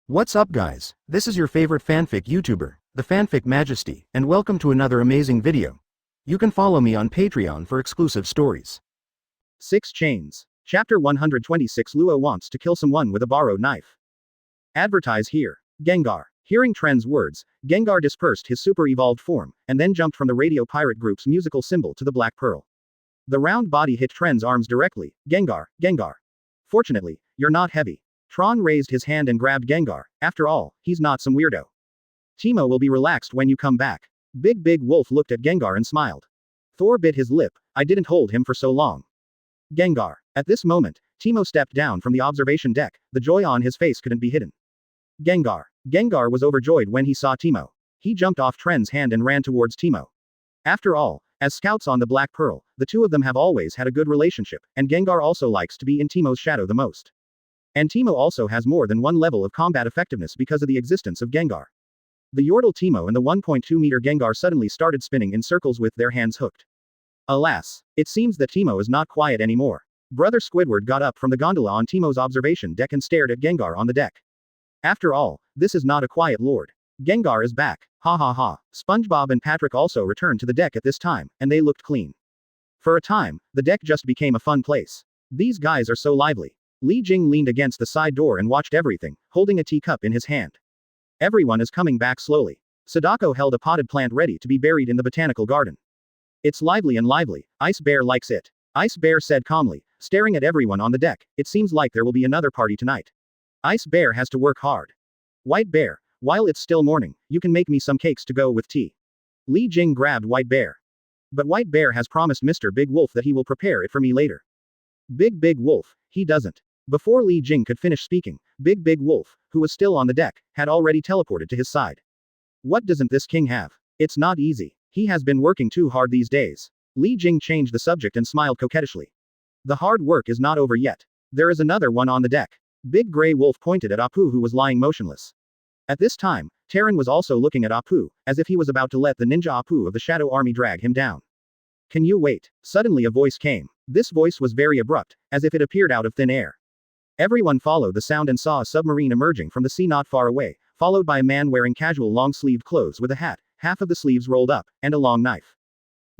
What's up guys, this is your favorite fanfic YouTuber, the Fanfic Majesty, and welcome to another amazing video. You can follow me on Patreon for exclusive stories. 6 Chains. Chapter 126. Luo wants to kill someone with a borrowed knife. Advertise here. Gengar. Hearing Tren's words, Gengar dispersed his super-evolved form, and then jumped from the radio pirate group's musical symbol to the Black Pearl. The round body hit Tren's arms directly. Gengar, Gengar. Fortunately, you're not heavy. Tron raised his hand and grabbed Gengar. After all, he's not some weirdo. Teemo will be relaxed when you come back. Big Wolf looked at Gengar and smiled. Thor bit his lip. I didn't hold him for so long. Gengar. At this moment, Teemo stepped down from the observation deck. The joy on his face couldn't be hidden. Gengar. Gengar was overjoyed when he saw Teemo. He jumped off Tren's hand and ran towards Teemo. After all, as scouts on the Black Pearl, the two of them have always had a good relationship, and Gengar also likes to be in Teemo's shadow the most. And Teemo also has more than one level of combat effectiveness because of the existence of Gengar. The Yordle Teemo and the 1.2-meter Gengar suddenly started spinning in circles with their hands hooked. Alas, it seems that Teemo is not quiet anymore. Brother Squidward got up from the gondola on Teemo's observation deck and stared at Gengar on the deck. After all, this is not a quiet lord. Gengar is back. Ha ha ha. SpongeBob and Patrick also returned to the deck at this time, and they looked clean. For a time, the deck just became a fun place. These guys are so lively. Li Jing leaned against the side door and watched everything, holding a teacup in his hand. Everyone is coming back slowly. Sadako held a potted plant ready to be buried in the botanical garden. It's lively and lively. Ice Bear likes it. Ice Bear said calmly, staring at everyone on the deck. It seems like there will be another party tonight. Ice Bear has to work hard. White Bear, while it's still morning, you can make me some cakes to go with tea. Li Jing grabbed White Bear. But White Bear has promised Mr. Big Wolf that he will prepare it for me later. Big Wolf, he doesn't. Before Li Jing could finish speaking, Big Wolf, who was still on the deck, had already teleported to his side. What doesn't this king have? It's not easy. He has been working too hard these days. Li Jing changed the subject and smiled coquettishly. The hard work is not over yet. There is another one on the deck. Big Grey Wolf pointed at Apu who was lying motionless. At this time, Tren was also looking at Apu, as if he was about to let the ninja Apu of the Shadow Army drag him down. Can you wait? Suddenly a voice came. This voice was very abrupt, as if it appeared out of thin air. Everyone followed the sound and saw a submarine emerging from the sea not far away, followed by a man wearing casual long-sleeved clothes with a hat, half of the sleeves rolled up, and a long knife.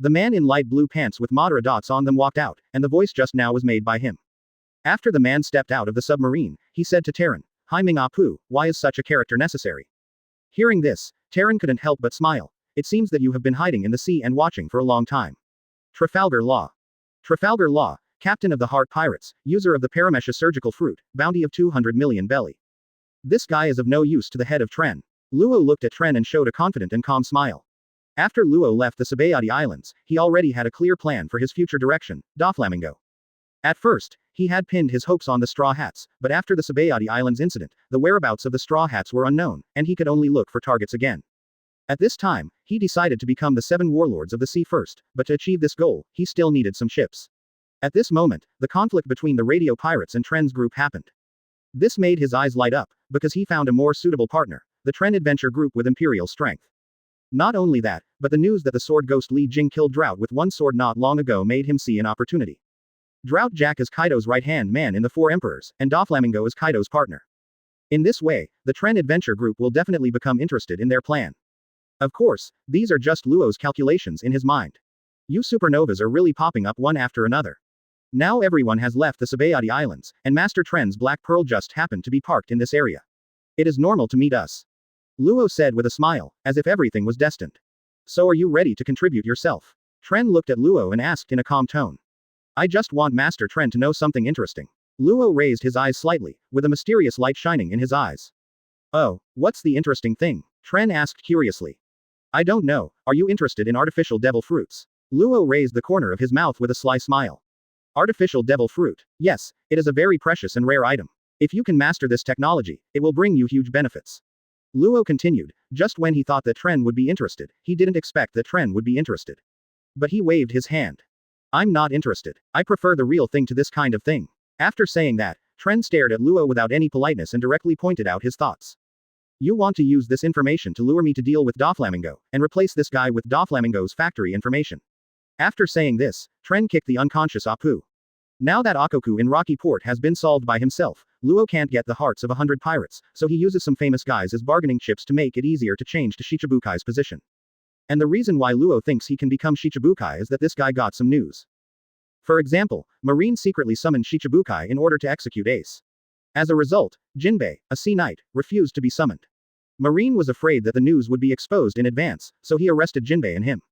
The man in light blue pants with Madara dots on them walked out, and the voice just now was made by him. After the man stepped out of the submarine, he said to Tren, "Hi Ming Apu, why is such a character necessary?" Hearing this, Tren couldn't help but smile. It seems that you have been hiding in the sea and watching for a long time. Trafalgar Law. Trafalgar Law, Captain of the Heart Pirates, user of the Paramesha surgical fruit, bounty of 200 million belly. This guy is of no use to the head of Tren. Luo looked at Tren and showed a confident and calm smile. After Luo left the Sabayati Islands, he already had a clear plan for his future direction, Doflamingo. At first, he had pinned his hopes on the Straw Hats, but after the Sabayati Islands incident, the whereabouts of the Straw Hats were unknown, and he could only look for targets again. At this time, he decided to become the 7 warlords of the sea first, but to achieve this goal, he still needed some ships. At this moment, the conflict between the radio pirates and Tren's group happened. This made his eyes light up, because he found a more suitable partner, the Tren adventure group with imperial strength. Not only that, but the news that the sword ghost Li Jing killed Drought with one sword not long ago made him see an opportunity. Drought Jack is Kaido's right-hand man in the Four Emperors, and Doflamingo is Kaido's partner. In this way, the Tren adventure group will definitely become interested in their plan. Of course, these are just Luo's calculations in his mind. You supernovas are really popping up one after another. Now everyone has left the Sabayati Islands, and Master Tren's Black Pearl just happened to be parked in this area. It is normal to meet us. Luo said with a smile, as if everything was destined. So are you ready to contribute yourself? Tren looked at Luo and asked in a calm tone. I just want Master Tren to know something interesting. Luo raised his eyes slightly, with a mysterious light shining in his eyes. Oh, what's the interesting thing? Tren asked curiously. I don't know, are you interested in artificial devil fruits? Luo raised the corner of his mouth with a sly smile. Artificial devil fruit. Yes, it is a very precious and rare item. If you can master this technology, it will bring you huge benefits. Luo continued, just when he thought that Tren would be interested, he didn't expect that Tren would be interested. But he waved his hand. I'm not interested. I prefer the real thing to this kind of thing. After saying that, Tren stared at Luo without any politeness and directly pointed out his thoughts. You want to use this information to lure me to deal with Doflamingo, and replace this guy with Doflamingo's factory information. After saying this, Tren kicked the unconscious Apu. Now that Akoku in Rocky Port has been solved by himself, Luo can't get the hearts of 100 pirates, so he uses some famous guys as bargaining chips to make it easier to change to Shichibukai's position. And the reason why Luo thinks he can become Shichibukai is that this guy got some news. For example, Marine secretly summoned Shichibukai in order to execute Ace. As a result, Jinbei, a sea knight, refused to be summoned. Marine was afraid that the news would be exposed in advance, so he arrested Jinbei and him.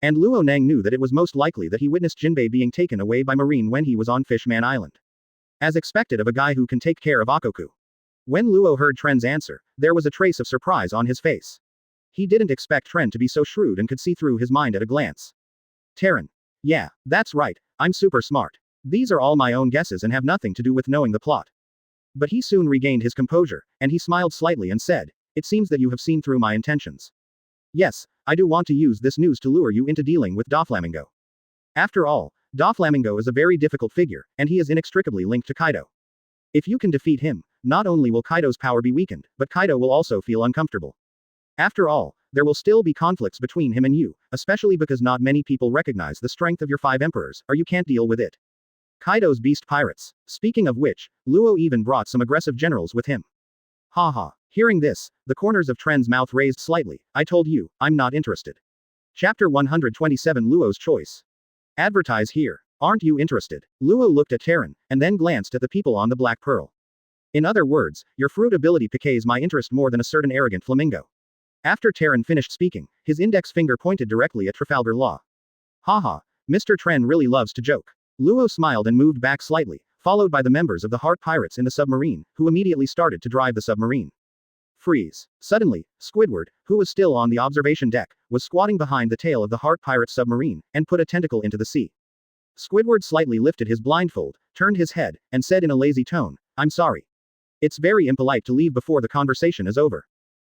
And Luo Nang knew that it was most likely that he witnessed Jinbei being taken away by Marine when he was on Fishman Island. As expected of a guy who can take care of Akoku. When Luo heard Tren's answer, there was a trace of surprise on his face. He didn't expect Tren to be so shrewd and could see through his mind at a glance. Tren. Yeah, that's right, I'm super smart. These are all my own guesses and have nothing to do with knowing the plot. But he soon regained his composure, and he smiled slightly and said, "It seems that you have seen through my intentions. Yes, I do want to use this news to lure you into dealing with Doflamingo. After all, Doflamingo is a very difficult figure, and he is inextricably linked to Kaido. If you can defeat him, not only will Kaido's power be weakened, but Kaido will also feel uncomfortable. After all, there will still be conflicts between him and you, especially because not many people recognize the strength of your 5 emperors, or you can't deal with it. Kaido's beast pirates. Speaking of which, Luo even brought some aggressive generals with him." Haha. Hearing this, the corners of Tren's mouth raised slightly. "I told you, I'm not interested." Chapter 127 Luo's Choice. Advertise here. Aren't you interested? Luo looked at Teren, and then glanced at the people on the Black Pearl. In other words, your fruit ability piques my interest more than a certain arrogant flamingo. After Teren finished speaking, his index finger pointed directly at Trafalgar Law. Haha, Mr. Tren really loves to joke. Luo smiled and moved back slightly, followed by the members of the Heart Pirates in the submarine, who immediately started to drive the submarine. Freeze. Suddenly, Squidward, who was still on the observation deck, was squatting behind the tail of the Heart Pirate submarine, and put a tentacle into the sea. Squidward slightly lifted his blindfold, turned his head, and said in a lazy tone, "I'm sorry. It's very impolite to leave before the conversation is over."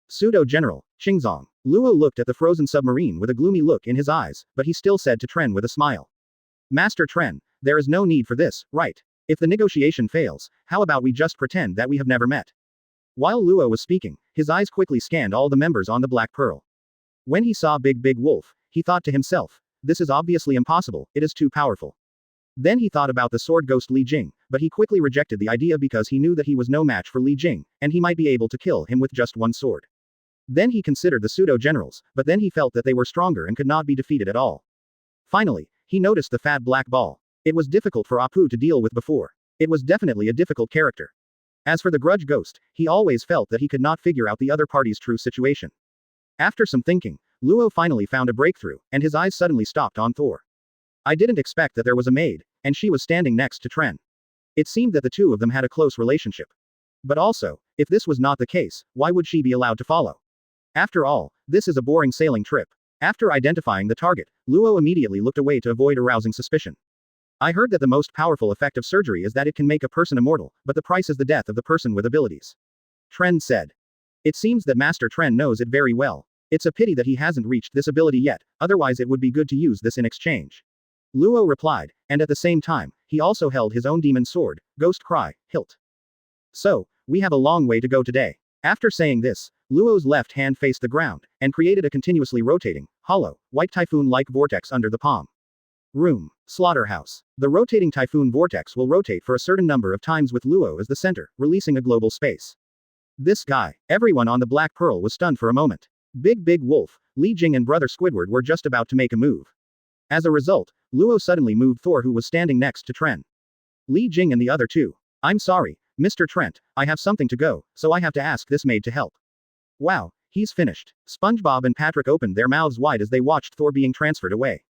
Pseudo-General, Qingzong. Luo looked at the frozen submarine with a gloomy look in his eyes, but he still said to Tren with a smile. "Master Tren, there is no need for this, right? If the negotiation fails, how about we just pretend that we have never met?" While Luo was speaking, his eyes quickly scanned all the members on the Black Pearl. When he saw Big Wolf, he thought to himself, "This is obviously impossible, it is too powerful." Then he thought about the sword ghost Li Jing, but he quickly rejected the idea because he knew that he was no match for Li Jing, and he might be able to kill him with just one sword. Then he considered the pseudo-generals, but then he felt that they were stronger and could not be defeated at all. Finally, he noticed the fat black ball. It was difficult for Apu to deal with before. It was definitely a difficult character. As for the grudge ghost, he always felt that he could not figure out the other party's true situation. After some thinking, Luo finally found a breakthrough, and his eyes suddenly stopped on Thor. "I didn't expect that there was a maid, and she was standing next to Tren. It seemed that the two of them had a close relationship. But also, if this was not the case, why would she be allowed to follow? After all, this is a boring sailing trip." After identifying the target, Luo immediately looked away to avoid arousing suspicion. "I heard that the most powerful effect of surgery is that it can make a person immortal, but the price is the death of the person with abilities," Tren said. "It seems that Master Tren knows it very well. It's a pity that he hasn't reached this ability yet, otherwise it would be good to use this in exchange." Luo replied, and at the same time, he also held his own demon sword, Ghost Cry, hilt. "So, we have a long way to go today." After saying this, Luo's left hand faced the ground, and created a continuously rotating, hollow, white typhoon-like vortex under the palm. Room. Slaughterhouse. The rotating typhoon vortex will rotate for a certain number of times with Luo as the center, releasing a global space. This guy. Everyone on the Black Pearl was stunned for a moment. Big Wolf, Li Jing and Brother Squidward were just about to make a move. As a result, Luo suddenly moved Thor, who was standing next to Tren. Li Jing and the other two. "I'm sorry, Mr. Trent, I have something to go, so I have to ask this maid to help." "Wow, he's finished." SpongeBob and Patrick opened their mouths wide as they watched Thor being transferred away.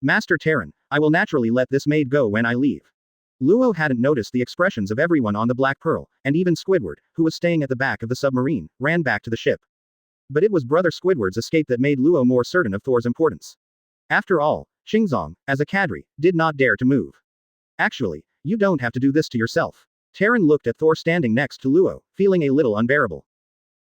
"Master Teren, I will naturally let this maid go when I leave." Luo hadn't noticed the expressions of everyone on the Black Pearl, and even Squidward, who was staying at the back of the submarine, ran back to the ship. But it was Brother Squidward's escape that made Luo more certain of Thor's importance. After all, Qingzong, as a cadre, did not dare to move. "Actually, you don't have to do this to yourself." Teren looked at Thor standing next to Luo, feeling a little unbearable.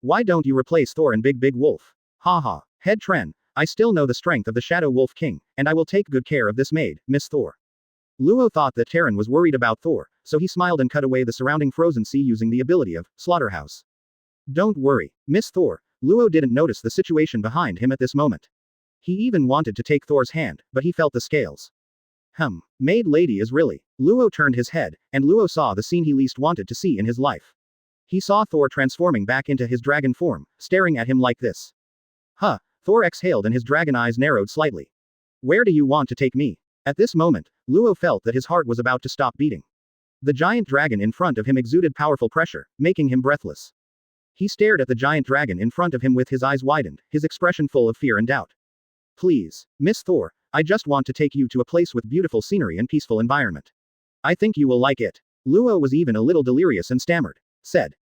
"Why don't you replace Thor and Big Wolf?" "Haha, Head Tren, I still know the strength of the Shadow Wolf King, and I will take good care of this maid, Miss Thor." Luo thought that Teren was worried about Thor, so he smiled and cut away the surrounding frozen sea using the ability of Slaughterhouse. "Don't worry, Miss Thor." Luo didn't notice the situation behind him at this moment. He even wanted to take Thor's hand, but he felt the scales. Maid lady is really. Luo turned his head, and Luo saw the scene he least wanted to see in his life. He saw Thor transforming back into his dragon form, staring at him like this. Huh, Thor exhaled and his dragon eyes narrowed slightly. Where do you want to take me? At this moment, Luo felt that his heart was about to stop beating. The giant dragon in front of him exuded powerful pressure, making him breathless. He stared at the giant dragon in front of him with his eyes widened, his expression full of fear and doubt. Please, Miss Thor, I just want to take you to a place with beautiful scenery and peaceful environment. I think you will like it. Luo was even a little delirious and stammered. Said.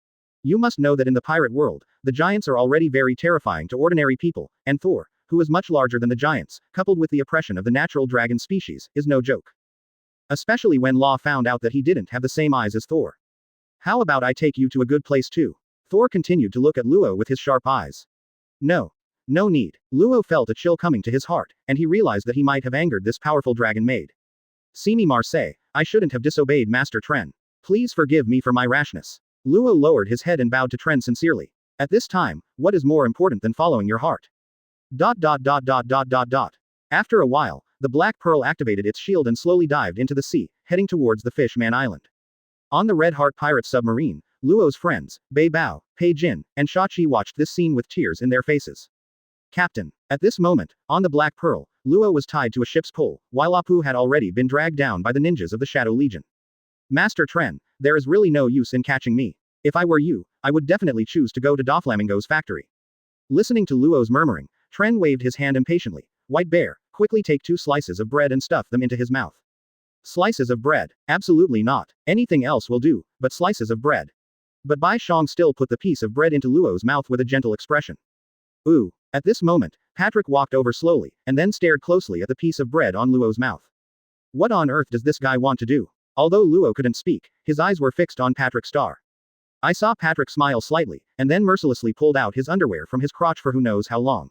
You must know that in the pirate world, the giants are already very terrifying to ordinary people, and Thor, who is much larger than the giants, coupled with the oppression of the natural dragon species, is no joke. Especially when Law found out that he didn't have the same eyes as Thor. How about I take you to a good place too? Thor continued to look at Luo with his sharp eyes. No. No need. Luo felt a chill coming to his heart, and he realized that he might have angered this powerful dragon maid. See me Marseille, I shouldn't have disobeyed Master Tren. Please forgive me for my rashness. Luo lowered his head and bowed to Tren sincerely. At this time, what is more important than following your heart? ... After a while, the Black Pearl activated its shield and slowly dived into the sea, heading towards the Fishman Island. On the Red Heart pirate submarine, Luo's friends, Bei Bao, Pei Jin, and Shachi watched this scene with tears in their faces. Captain. At this moment, on the Black Pearl, Luo was tied to a ship's pole, while Apu had already been dragged down by the ninjas of the Shadow Legion. Master Tren, there is really no use in catching me. If I were you, I would definitely choose to go to Doflamingo's factory. Listening to Luo's murmuring, Tren waved his hand impatiently. White Bear, quickly take 2 slices of bread and stuff them into his mouth. Slices of bread? Absolutely not. Anything else will do, but slices of bread. But Bai Shang still put the piece of bread into Luo's mouth with a gentle expression. Ooh. At this moment, Patrick walked over slowly, and then stared closely at the piece of bread on Luo's mouth. What on earth does this guy want to do? Although Luo couldn't speak, his eyes were fixed on Patrick's star. I saw Patrick smile slightly, and then mercilessly pulled out his underwear from his crotch for who knows how long.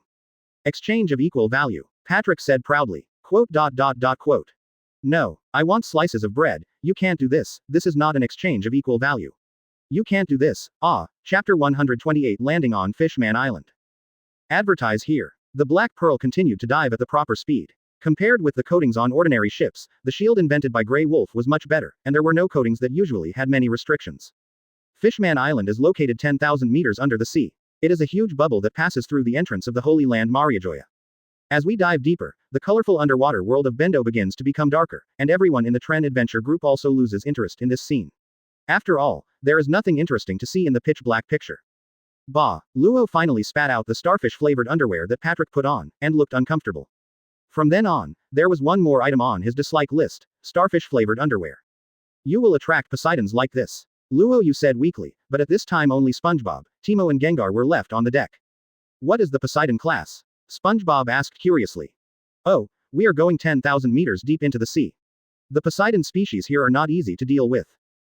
Exchange of equal value. Patrick said proudly. Quote. No, I want slices of bread, you can't do this, this is not an exchange of equal value. You can't do this. Chapter 128 Landing on Fishman Island. Advertise here. The Black Pearl continued to dive at the proper speed. Compared with the coatings on ordinary ships, the shield invented by Grey Wolf was much better, and there were no coatings that usually had many restrictions. Fishman Island is located 10,000 meters under the sea. It is a huge bubble that passes through the entrance of the Holy Land Mariajoya. As we dive deeper, the colorful underwater world of Bendo begins to become darker, and everyone in the Tren Adventure group also loses interest in this scene. After all, there is nothing interesting to see in the pitch-black picture. Bah, Luo finally spat out the starfish-flavored underwear that Patrick put on, and looked uncomfortable. From then on, there was one more item on his dislike list, starfish-flavored underwear. You will attract Poseidons like this. Luo you said weakly, but at this time only SpongeBob, Timo and Gengar were left on the deck. What is the Poseidon class? SpongeBob asked curiously. Oh, we are going 10,000 meters deep into the sea. The Poseidon species here are not easy to deal with.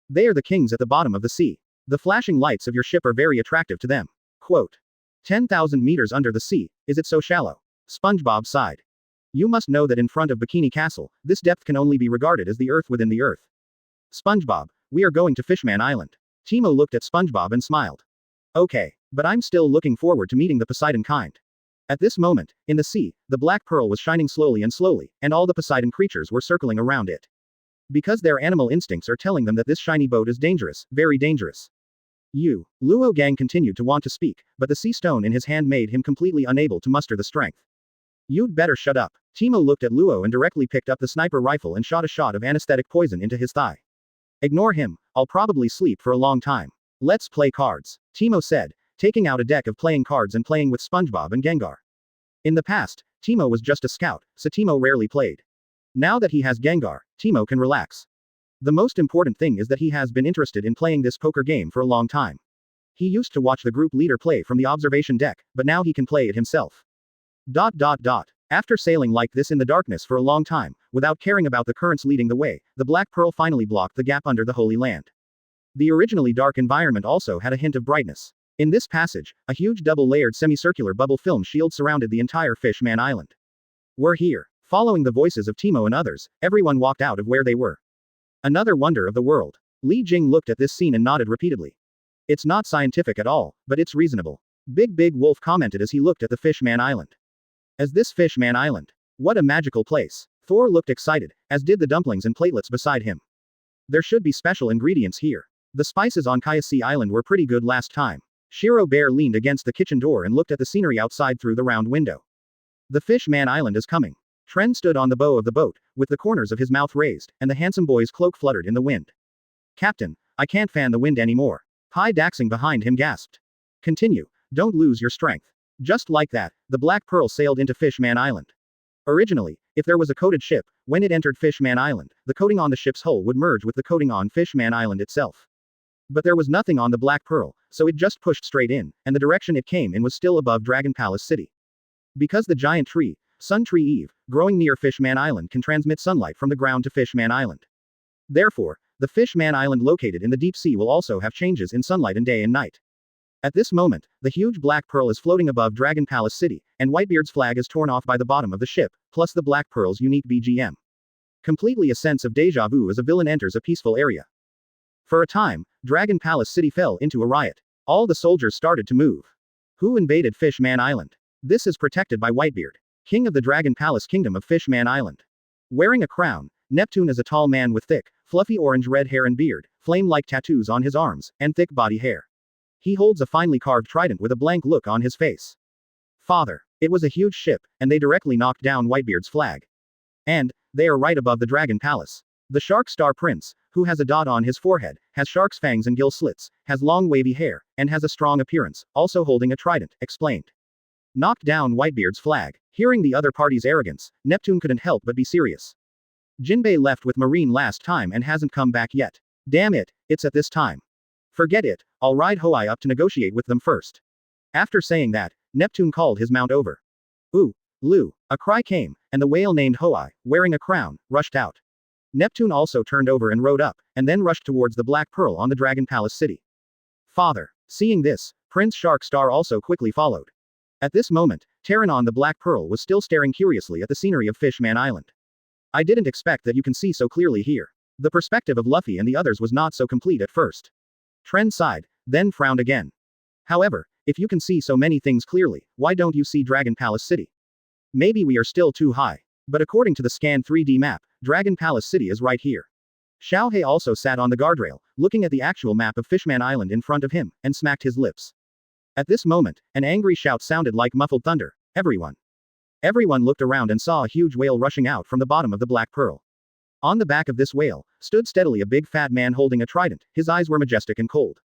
They are the kings at the bottom of the sea. The flashing lights of your ship are very attractive to them. Quote. 10,000 meters under the sea, is it so shallow? SpongeBob sighed. You must know that in front of Bikini Castle, this depth can only be regarded as the earth within the earth. SpongeBob, we are going to Fishman Island. Timo looked at SpongeBob and smiled. Okay, but I'm still looking forward to meeting the Poseidon kind. At this moment, in the sea, the Black Pearl was shining slowly, and all the Poseidon creatures were circling around it. Because their animal instincts are telling them that this shiny boat is dangerous, very dangerous. Luo Gang continued to want to speak, but the sea stone in his hand made him completely unable to muster the strength. You'd better shut up. Timo looked at Luo and directly picked up the sniper rifle and shot a shot of anesthetic poison into his thigh. Ignore him, I'll probably sleep for a long time. Let's play cards, Timo said, taking out a deck of playing cards and playing with SpongeBob and Gengar. In the past, Timo was just a scout, so Timo rarely played. Now that he has Gengar, Timo can relax. The most important thing is that he has been interested in playing this poker game for a long time. He used to watch the group leader play from the observation deck, but now he can play it himself. After sailing like this in the darkness for a long time, without caring about the currents leading the way, the Black Pearl finally blocked the gap under the Holy Land. The originally dark environment also had a hint of brightness. In this passage, a huge double-layered semicircular bubble film shield surrounded the entire Fishman Island. We're here. Following the voices of Timo and others, everyone walked out of where they were. Another wonder of the world. Li Jing looked at this scene and nodded repeatedly. It's not scientific at all, but it's reasonable. Big Wolf commented as he looked at the Fishman Island. As this Fishman Island? What a magical place. Thor looked excited, as did the dumplings and platelets beside him. There should be special ingredients here. The spices on Kayasi Island were pretty good last time. Shiro Bear leaned against the kitchen door and looked at the scenery outside through the round window. The Fish Man Island is coming. Tren stood on the bow of the boat, with the corners of his mouth raised, and the handsome boy's cloak fluttered in the wind. Captain, I can't fan the wind anymore. Pai Daxing behind him gasped. Continue, don't lose your strength. Just like that, the Black Pearl sailed into Fish Man Island. Originally, if there was a coated ship, when it entered Fish Man Island, the coating on the ship's hull would merge with the coating on Fish Man Island itself. But there was nothing on the Black Pearl, so it just pushed straight in, and the direction it came in was still above Dragon Palace City. Because the giant tree, Sun Tree Eve, growing near Fish Man Island can transmit sunlight from the ground to Fish Man Island. Therefore, the Fish Man Island located in the deep sea will also have changes in sunlight in day and night. At this moment, the huge Black Pearl is floating above Dragon Palace City, and Whitebeard's flag is torn off by the bottom of the ship, plus the Black Pearl's unique BGM. Completely a sense of deja vu as a villain enters a peaceful area. For a time, Dragon Palace City fell into a riot. All the soldiers started to move. Who invaded Fish Man Island? This is protected by Whitebeard, king of the Dragon Palace Kingdom of Fish Man Island. Wearing a crown, Neptune is a tall man with thick, fluffy orange-red hair and beard, flame-like tattoos on his arms, and thick body hair. He holds a finely carved trident with a blank look on his face. Father, it was a huge ship, and they directly knocked down Whitebeard's flag. And, they are right above the Dragon Palace. The Shark Star Prince, who has a dot on his forehead, has shark's fangs and gill slits, has long wavy hair, and has a strong appearance, also holding a trident, explained. Knocked down Whitebeard's flag. Hearing the other party's arrogance, Neptune couldn't help but be serious. Jinbei left with Marine last time and hasn't come back yet. Damn it, it's at this time. Forget it, I'll ride Hawkeye up to negotiate with them first. After saying that, Neptune called his mount over. Ooh, Lu, a cry came, and the whale named Hawkeye, wearing a crown, rushed out. Neptune also turned over and rode up, and then rushed towards the Black Pearl on the Dragon Palace City. Father. Seeing this, Prince Shark Star also quickly followed. At this moment, Tren on the Black Pearl was still staring curiously at the scenery of Fish Man Island. I didn't expect that you can see so clearly here. The perspective of Luffy and the others was not so complete at first. Tren sighed, then frowned again. However, if you can see so many things clearly, why don't you see Dragon Palace City? Maybe we are still too high. But according to the scan 3D map, Dragon Palace City is right here. Xiaohei also sat on the guardrail, looking at the actual map of Fishman Island in front of him, and smacked his lips. At this moment, an angry shout sounded like muffled thunder. Everyone. Everyone looked around and saw a huge whale rushing out from the bottom of the Black Pearl. On the back of this whale, stood steadily a big fat man holding a trident, his eyes were majestic and cold.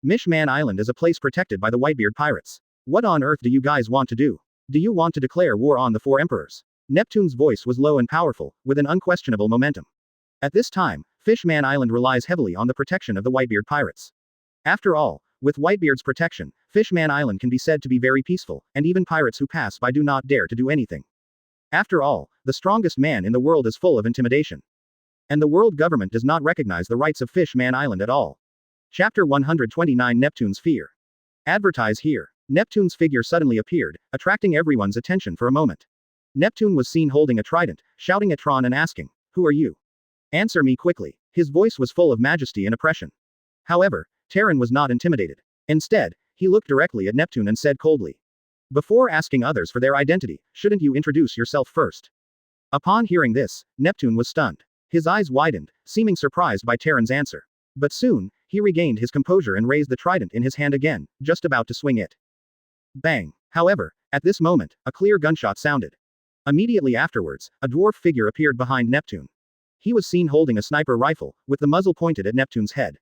Mishman Island is a place protected by the Whitebeard pirates. What on earth do you guys want to do? Do you want to declare war on the four emperors? Neptune's voice was low and powerful, with an unquestionable momentum. At this time, Fishman Island relies heavily on the protection of the Whitebeard pirates. After all, with Whitebeard's protection, Fishman Island can be said to be very peaceful, and even pirates who pass by do not dare to do anything. After all, the strongest man in the world is full of intimidation. And the world government does not recognize the rights of Fishman Island at all. Chapter 129 Neptune's Fear. Advertise here. Neptune's figure suddenly appeared, attracting everyone's attention for a moment. Neptune was seen holding a trident, shouting at Tron and asking, "Who are you? Answer me quickly." His voice was full of majesty and oppression. However, Tren was not intimidated. Instead, he looked directly at Neptune and said coldly, "Before asking others for their identity, shouldn't you introduce yourself first?" Upon hearing this, Neptune was stunned. His eyes widened, seeming surprised by Terran's answer. But soon, he regained his composure and raised the trident in his hand again, just about to swing it. Bang! However, at this moment, a clear gunshot sounded. Immediately afterwards, a dwarf figure appeared behind Neptune. He was seen holding a sniper rifle, with the muzzle pointed at Neptune's head.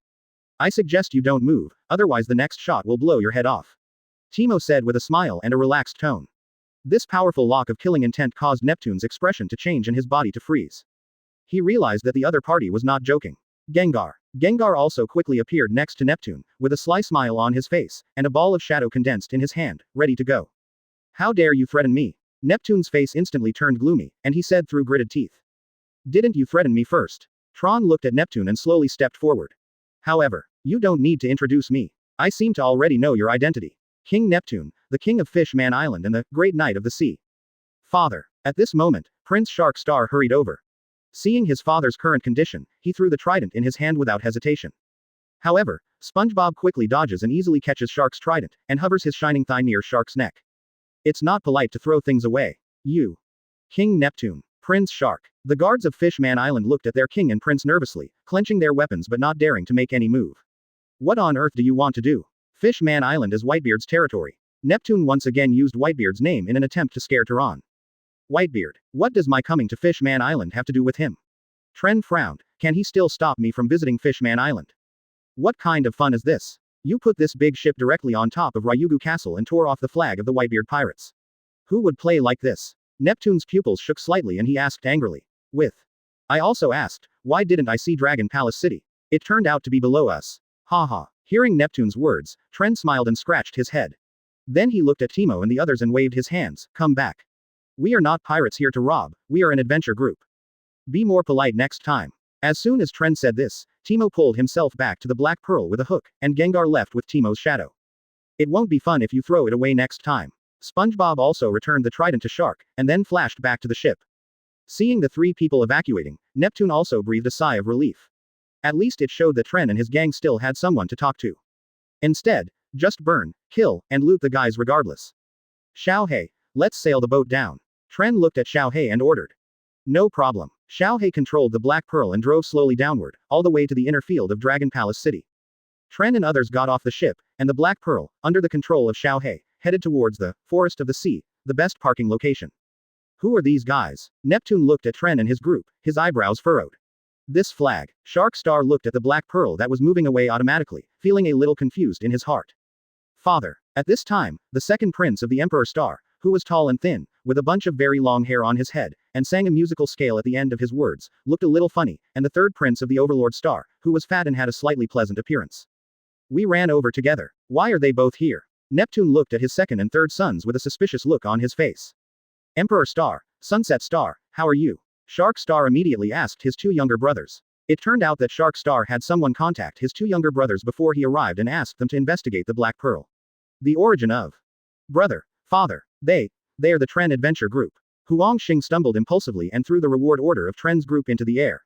"I suggest you don't move, otherwise the next shot will blow your head off," Timo said with a smile and a relaxed tone. This powerful lock of killing intent caused Neptune's expression to change and his body to freeze. He realized that the other party was not joking. Gengar. Gengar also quickly appeared next to Neptune, with a sly smile on his face, and a ball of shadow condensed in his hand, ready to go. "How dare you threaten me?" Neptune's face instantly turned gloomy, and he said through gritted teeth. "Didn't you threaten me first?" Tron looked at Neptune and slowly stepped forward. "However, you don't need to introduce me. I seem to already know your identity. King Neptune, the king of Fishman Island and the great knight of the sea." "Father." At this moment, Prince Shark Star hurried over. Seeing his father's current condition, he threw the trident in his hand without hesitation. However, SpongeBob quickly dodges and easily catches Shark's trident, and hovers his shining thigh near Shark's neck. "It's not polite to throw things away. You. King Neptune." Prince Shark. The guards of Fishman Island looked at their king and prince nervously, clenching their weapons but not daring to make any move. What on earth do you want to do? Fishman Island is Whitebeard's territory. Neptune once again used Whitebeard's name in an attempt to scare Tron. Whitebeard, what does my coming to Fishman Island have to do with him? Tren frowned. Can he still stop me from visiting Fishman Island? What kind of fun is this? You put this big ship directly on top of Ryugu Castle and tore off the flag of the Whitebeard pirates. Who would play like this? Neptune's pupils shook slightly and he asked angrily. I also asked, why didn't I see Dragon Palace City? It turned out to be below us. Ha ha. Hearing Neptune's words, Tren smiled and scratched his head. Then he looked at Timo and the others and waved his hands. Come back. We are not pirates here to rob, we are an adventure group. Be more polite next time. As soon as Tren said this, Timo pulled himself back to the Black Pearl with a hook, and Gengar left with Timo's shadow. It won't be fun if you throw it away next time. SpongeBob also returned the trident to Shark, and then flashed back to the ship. Seeing the three people evacuating, Neptune also breathed a sigh of relief. At least it showed that Tren and his gang still had someone to talk to. Instead, just burn, kill, and loot the guys regardless. Xiaohei, let's sail the boat down. Tren looked at Xiaohei and ordered. No problem. Xiaohei controlled the Black Pearl and drove slowly downward, all the way to the inner field of Dragon Palace City. Tren and others got off the ship, and the Black Pearl, under the control of Xiaohei, headed towards the Forest of the Sea, the best parking location. Who are these guys? Neptune looked at Tren and his group, his eyebrows furrowed. This flag. Shark Star looked at the Black Pearl that was moving away automatically, feeling a little confused in his heart. Father. At this time, the second prince of the Emperor Star, who was tall and thin, with a bunch of very long hair on his head, and sang a musical scale at the end of his words, looked a little funny, and the third prince of the Overlord Star, who was fat and had a slightly pleasant appearance. We ran over together. Why are they both here? Neptune looked at his second and third sons with a suspicious look on his face. Emperor Star, Sunset Star, how are you? Shark Star immediately asked his two younger brothers. It turned out that Shark Star had someone contact his two younger brothers before he arrived and asked them to investigate the Black Pearl. The origin of brother, father, they are the Tren Adventure Group. Huang Xing stumbled impulsively and threw the reward order of Tren's group into the air.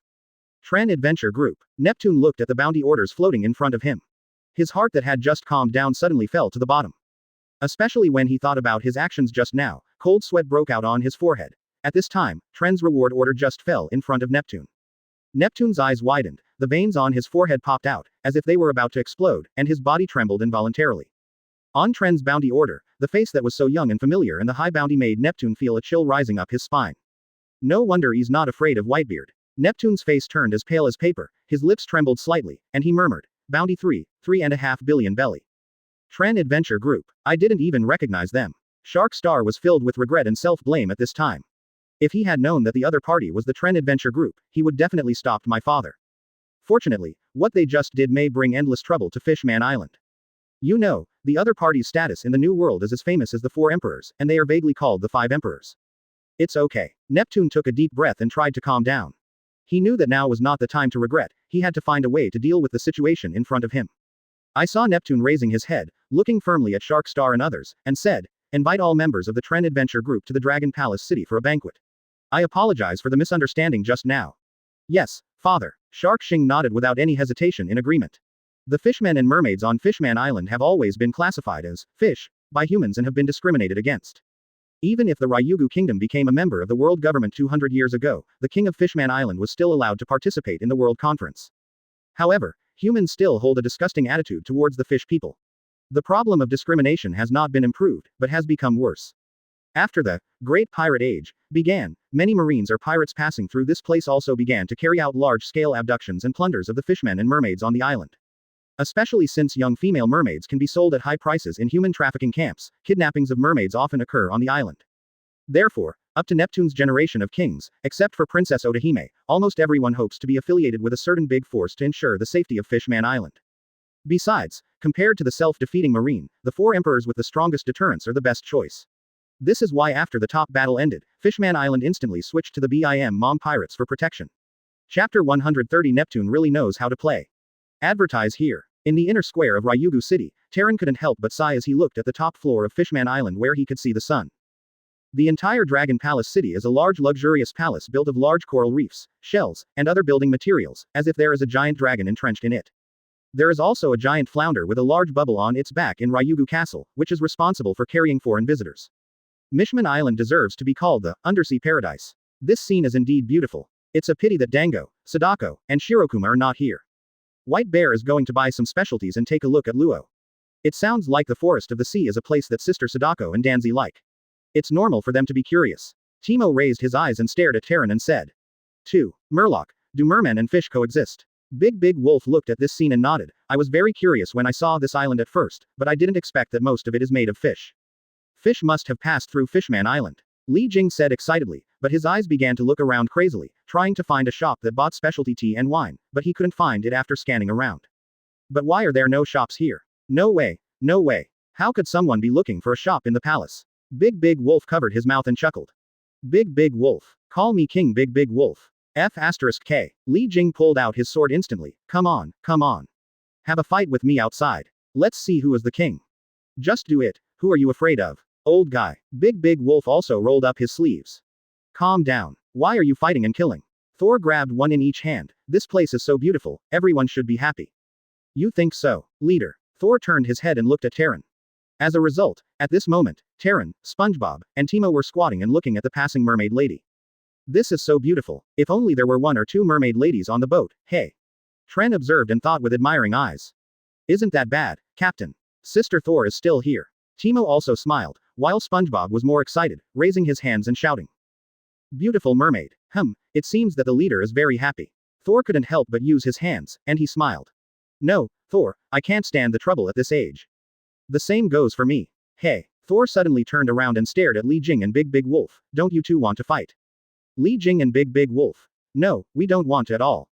Tren Adventure Group. Neptune looked at the bounty orders floating in front of him. His heart that had just calmed down suddenly fell to the bottom. Especially when he thought about his actions just now, cold sweat broke out on his forehead. At this time, Tren's reward order just fell in front of Neptune. Neptune's eyes widened, the veins on his forehead popped out, as if they were about to explode, and his body trembled involuntarily. On Tren's bounty order, the face that was so young and familiar and the high bounty made Neptune feel a chill rising up his spine. No wonder he's not afraid of Whitebeard. Neptune's face turned as pale as paper, his lips trembled slightly, and he murmured, Bounty 3.5 billion belly. Tren Adventure Group. I didn't even recognize them. Shark Star was filled with regret and self-blame at this time. If he had known that the other party was the Tren Adventure Group, he would definitely stopped my father. Fortunately, what they just did may bring endless trouble to Fishman Island. You know, the other party's status in the New World is as famous as the Four Emperors, and they are vaguely called the Five Emperors. It's okay. Neptune took a deep breath and tried to calm down. He knew that now was not the time to regret, he had to find a way to deal with the situation in front of him. I saw Neptune raising his head, looking firmly at Shark Star and others, and said, invite all members of the Tren Adventure Group to the Dragon Palace City for a banquet. I apologize for the misunderstanding just now. Yes, father. Shark Xing nodded without any hesitation in agreement. The fishmen and mermaids on Fishman Island have always been classified as fish by humans and have been discriminated against. Even if the Ryugu Kingdom became a member of the world government 200 years ago, the king of Fishman Island was still allowed to participate in the World Conference. However, humans still hold a disgusting attitude towards the fish people. The problem of discrimination has not been improved, but has become worse. After the Great Pirate Age began, many marines or pirates passing through this place also began to carry out large-scale abductions and plunders of the fishmen and mermaids on the island. Especially since young female mermaids can be sold at high prices in human trafficking camps, kidnappings of mermaids often occur on the island. Therefore, up to Neptune's generation of kings, except for Princess Otahime, almost everyone hopes to be affiliated with a certain big force to ensure the safety of Fishman Island. Besides, compared to the self-defeating marine, the four emperors with the strongest deterrence are the best choice. This is why after the top battle ended, Fishman Island instantly switched to the BIM Mom Pirates for protection. Chapter 130 Neptune really knows how to play. Advertise here. In the inner square of Ryugu City, Tren couldn't help but sigh as he looked at the top floor of Fishman Island where he could see the sun. The entire Dragon Palace City is a large luxurious palace built of large coral reefs, shells, and other building materials, as if there is a giant dragon entrenched in it. There is also a giant flounder with a large bubble on its back in Ryugu Castle, which is responsible for carrying foreign visitors. Fishman Island deserves to be called the Undersea Paradise. This scene is indeed beautiful. It's a pity that Dango, Sadako, and Shirokuma are not here. White Bear is going to buy some specialties and take a look at Luo. It sounds like the Forest of the Sea is a place that Sister Sadako and Danzi like. It's normal for them to be curious. Timo raised his eyes and stared at Tren and said. 2. Murloc, do mermen and fish coexist? Big Wolf looked at this scene and nodded. I was very curious when I saw this island at first, but I didn't expect that most of it is made of fish. Fish must have passed through Fishman Island. Li Jing said excitedly, but his eyes began to look around crazily, trying to find a shop that bought specialty tea and wine, but he couldn't find it after scanning around. But why are there no shops here? No way, no way. How could someone be looking for a shop in the palace? Big Wolf covered his mouth and chuckled. Big Wolf. Call me King Big Wolf. F***K. Li Jing pulled out his sword instantly. Come on. Have a fight with me outside. Let's see who is the king. Just do it. Who are you afraid of? Old guy. Big Wolf also rolled up his sleeves. Calm down. Why are you fighting and killing? Thor grabbed one in each hand. This place is so beautiful, everyone should be happy. You think so, leader? Thor turned his head and looked at Tren. As a result, at this moment, Tren, SpongeBob, and Timo were squatting and looking at the passing mermaid lady. This is so beautiful. If only there were one or two mermaid ladies on the boat, hey. Tren observed and thought with admiring eyes. Isn't that bad, Captain? Sister Thor is still here. Timo also smiled, while SpongeBob was more excited, raising his hands and shouting. Beautiful mermaid. It seems that the leader is very happy. Thor couldn't help but use his hands, and he smiled. No, Thor, I can't stand the trouble at this age. The same goes for me. Hey. Thor suddenly turned around and stared at Li Jing and Big Wolf. Don't you two want to fight? Li Jing and Big Wolf. No, we don't want to at all.